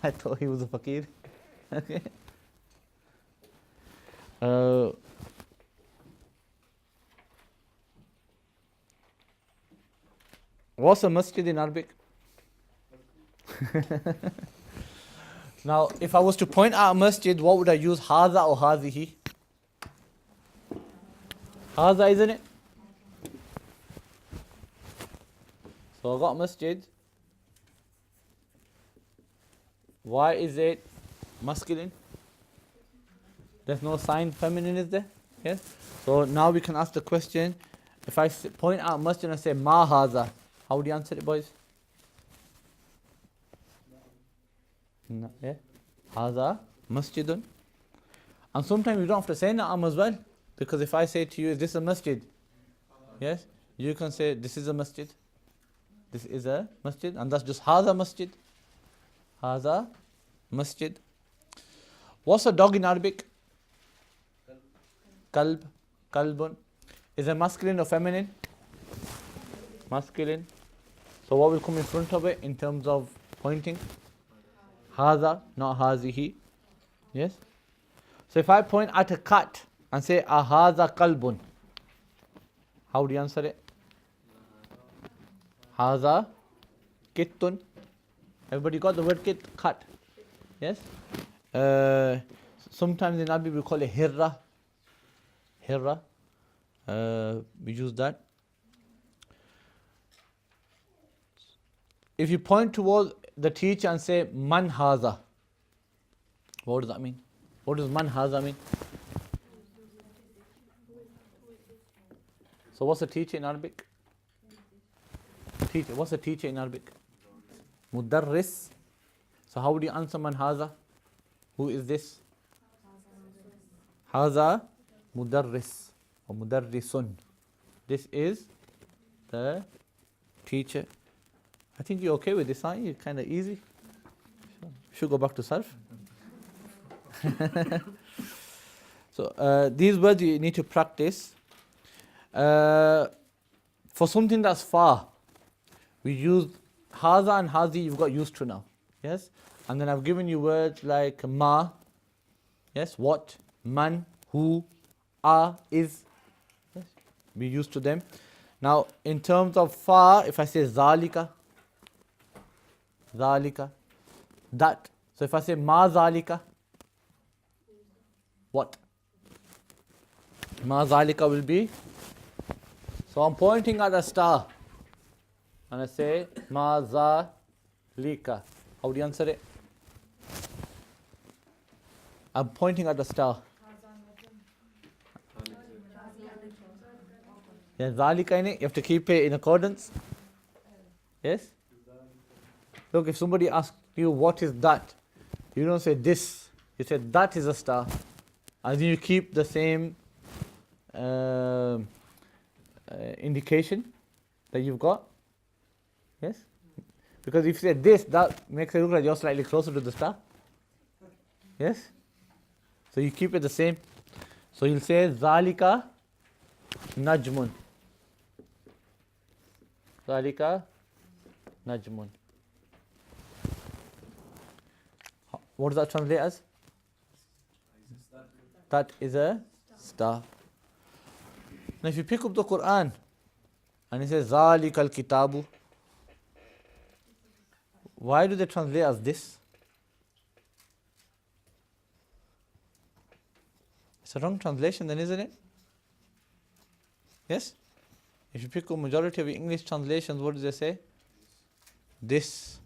I thought he was a faqir. Okay. What's a masjid in Arabic? Now, if I was to point out a masjid, what would I use? Haza or hazihi? Haza, isn't it? So I got masjid. Why is it masculine? There's no sign feminine, is there? Yes. So now we can ask the question. If I point out masjid and say ma haza, how would you answer it, boys? No, yeah. Haza masjidun. And sometimes you don't have to say na'am as well. Because if I say to you, is this a masjid? Yes. You can say, this is a masjid. This is a masjid. And that's just haza masjid. Haza masjid. What's a dog in Arabic? Kalb. Kalbun. Is it masculine or feminine? Masculine. So what will come in front of it in terms of pointing? Haza, not hazihi. Yes? So if I point at a cat and say ahaza kalbun, how do you answer it? Haza kittun. Everybody got the word kit? Cat. Yes? Sometimes in Arabic we call it hirra. Hirra. We use that. If you point towards the teacher and say man haza, what does that mean? What does man haza mean? So what's a teacher in Arabic? Teacher. What's a teacher in Arabic? Mudarris. So how would you answer man haza? Who is this? Haza mudarris or mudarrisun. This is the teacher. I think you're okay with this, aren't you? Kind of easy. Should go back to surf. So these words you need to practice. For something that's far, we use haza and hazi. You've got used to now. Yes. And then I've given you words like ma. Yes. What? Man. Who? Is. Yes. Be used to them. Now, in terms of far, if I say zalika, zalika, that. So if I say ma zalika, what? Ma zalika will be. So I'm pointing at a star and I say ma zalika. How do you answer it? I'm pointing at the star. Yeah, zalika in it. You have to keep it in accordance. Yes? Look, if somebody asks you what is that, you don't say this. You say that is a star. And then you keep the same indication that you've got. Yes? Because if you say this, that makes it look like you're slightly closer to the star. Yes? So you keep it the same. So you'll say zalika najmun. Zalika najmun. What does that translate as? That is a star. Now if you pick up the Quran and it says Zalikal Kitabu, why do they translate as this? It's a wrong translation then, isn't it? Yes? If you pick up majority of English translations, what do they say? This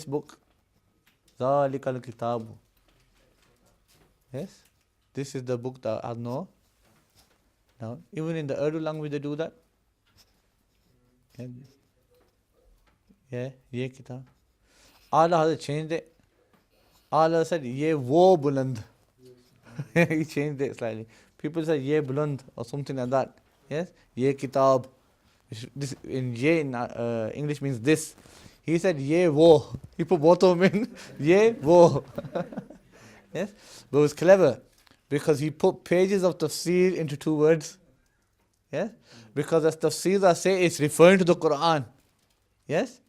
book. Zalikal Kitabu. Yes? This is the book that I know. Now, even in the Urdu language they do that. Yeah, ye kitab. Allah has changed it. Allah said, ye wo buland. He changed it slightly. People say ye buland or something like that. Yes? Ye kitab. This in ye in English means this. He said ye wo. He put both of them in. Ye wo. Yes? But it was clever because he put pages of tafsir into 2 words. Yes? Because as tafsir that say it's referring to the Quran. Yes?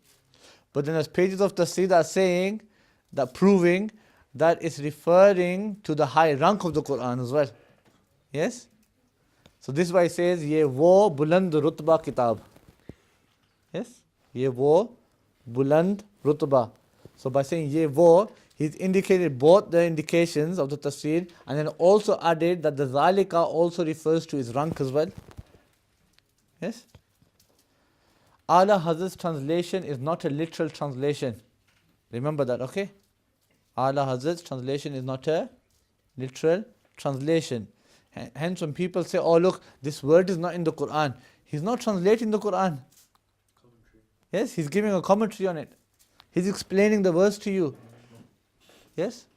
But then there's pages of tafsir that are saying, that proving that it's referring to the high rank of the Quran as well. Yes? So this is why it says, ye wo buland rutba kitab. Yes? Ye wo buland rutba. So by saying ye wo, he's indicated both the indications of the tafsir and then also added that the zalika also refers to his rank as well. Yes? Ala Hazrat's translation is not a literal translation. Remember that, okay? Ala Hazrat's translation is not a literal translation. Hence when people say, oh look, this word is not in the Quran. He's not translating the Quran. Yes, he's giving a commentary on it. He's explaining the verse to you. Yes?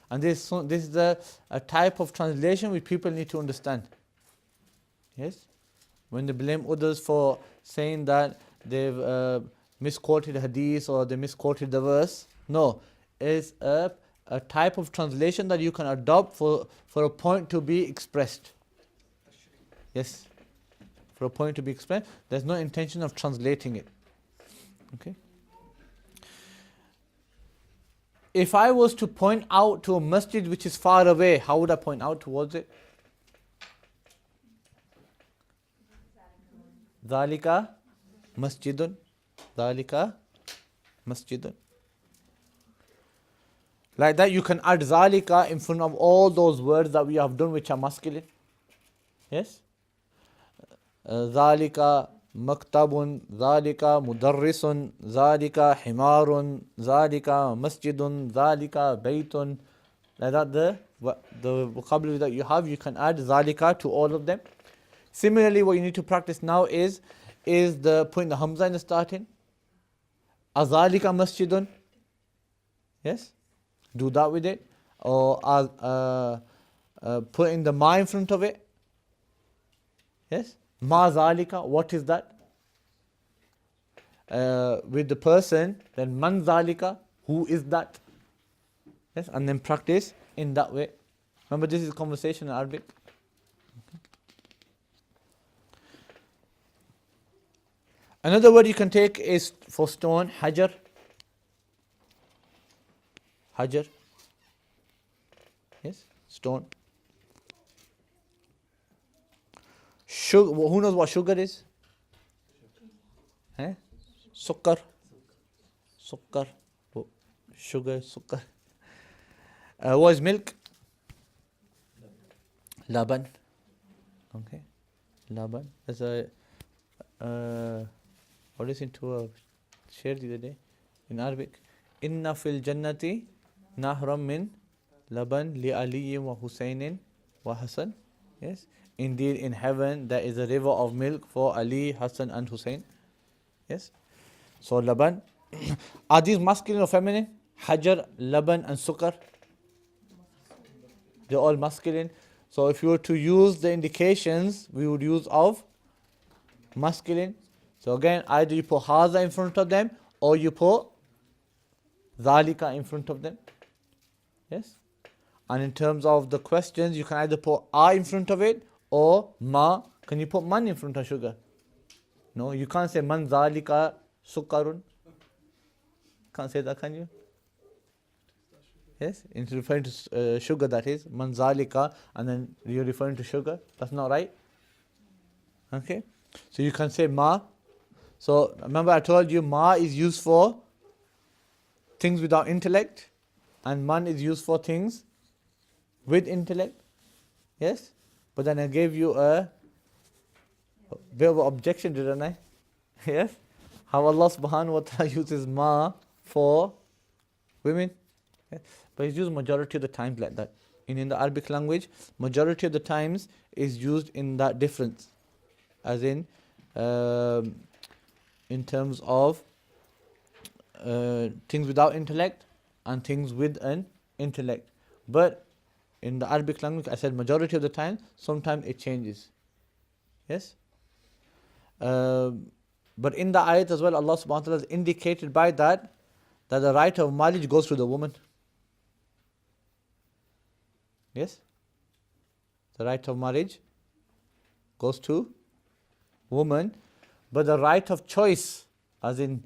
And this is a type of translation which people need to understand. Yes? When they blame others for saying that they've misquoted hadith or they misquoted the verse, no. It's a type of translation that you can adopt for a point to be expressed. Yes? For a point to be expressed. There's no intention of translating it. Okay? If I was to point out to a masjid which is far away, how would I point out towards it? Zalika masjidun. Zalika masjidun. Like that you can add zalika in front of all those words that we have done which are masculine. Yes? Zalika maktabun, zalika mudarrisun, zalika himarun, zalika masjidun, zalika baytun. Like that the vocabulary that you have, you can add zalika to all of them. Similarly, what you need to practice now is the putting the hamza in the starting. Azalika masjidun. Yes? Do that with it. Or putting the ma in front of it. Yes? Ma zalika, what is that? With the person, then man zalika, who is that? Yes? And then practice in that way. Remember, this is a conversation in Arabic. Another word you can take is for stone, hajar. Hajar. Yes, stone. Sugar, who knows what sugar is? Sukkar. Sukkar. Sugar, sukkar. What is milk? Laban. Okay. Laban. That's a what is into a share the other day in Arabic. Inna fil jannati nahram min laban li Ali wa Husainin wa Hassan. Yes. Indeed, in heaven there is a river of milk for Ali, Hassan, and Hussein. Yes. So laban. Are these masculine or feminine? Hajar, laban, and sukkar. They're all masculine. So if you were to use the indications, we would use of masculine. So again, either you put haza in front of them or you put zalika in front of them. Yes? And in terms of the questions, you can either put a in front of it or ma Can you put man in front of sugar? No, you can't say man zalika sukarun. Can't say that, can you? Yes, it's referring to sugar, that is man zalika, and then you're referring to sugar. That's not right. Okay, so you can say ma. So remember I told you ma is used for things without intellect, and man is used for things with intellect. Yes, but then I gave you a bit of an objection, didn't I? Yes, how Allah subhanahu wa ta'ala uses ma for women. Yes? But it's used majority of the times like that. In the Arabic language, majority of the times is used in that difference, as in terms of things without intellect and things with an intellect. But in the Arabic language, I said majority of the time, sometimes it changes. Yes? But in the ayat as well, Allah subhanahu wa ta'ala has indicated by that the right of marriage goes to the woman. Yes? The right of marriage goes to woman, but the right of choice, as in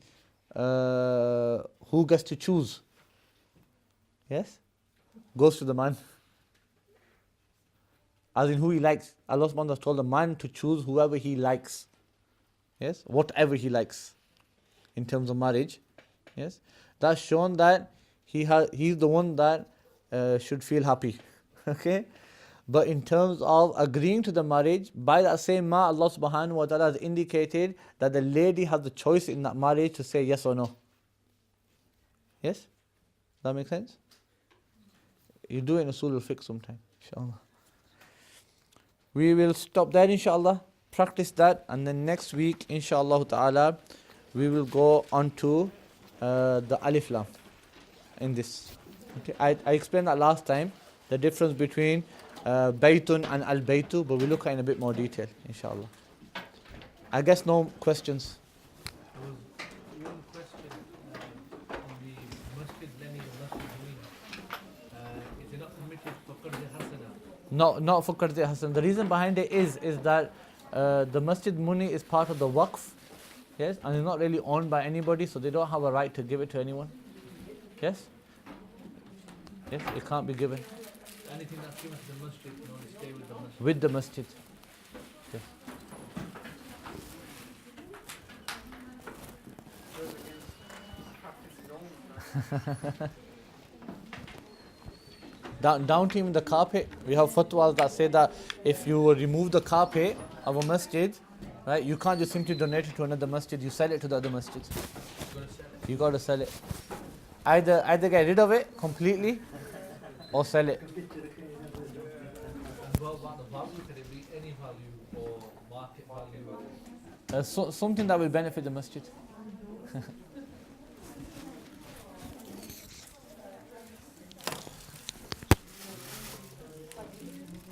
who gets to choose, yes, goes to the man. As in who he likes. Allah subhanahu wa ta'ala has told the man to choose whoever he likes. Yes, whatever he likes in terms of marriage. Yes, that's shown that he's the one that should feel happy. Okay, but in terms of agreeing to the marriage, by that same ma, Allah subhanahu wa ta'ala has indicated that the lady has the choice in that marriage to say yes or no. Yes, that makes sense. You do it in Usul al-Fiqh sometime, inshallah. We will stop there, inshallah. Practice that, and then next week, inshallah ta'ala, we will go on to the alif lam in this. Okay, I explained that last time, the difference between baytun and al-baytu, but we'll look at it in a bit more detail, inshallah. I guess no questions. There was one question on the masjid lending and masjid doing. Is it not permitted for Qur'an Hasana? No, not for Qard Hasan. The reason behind it is that the Masjid Muni is part of the Waqf, yes, and it's not really owned by anybody, so they don't have a right to give it to anyone. Yes? Yes, it can't be given. Anything that's given to the masjid can only stay with the masjid. With the masjid. Yes. Down to even the carpet, we have fatwas that say that if you remove the carpet of a masjid, right, you can't just simply donate it to another masjid, you sell it to the other masjid. You got to sell it. Either get rid of it completely or sell it. And what about the value? Could it be any value or market value? Something that will benefit the masjid.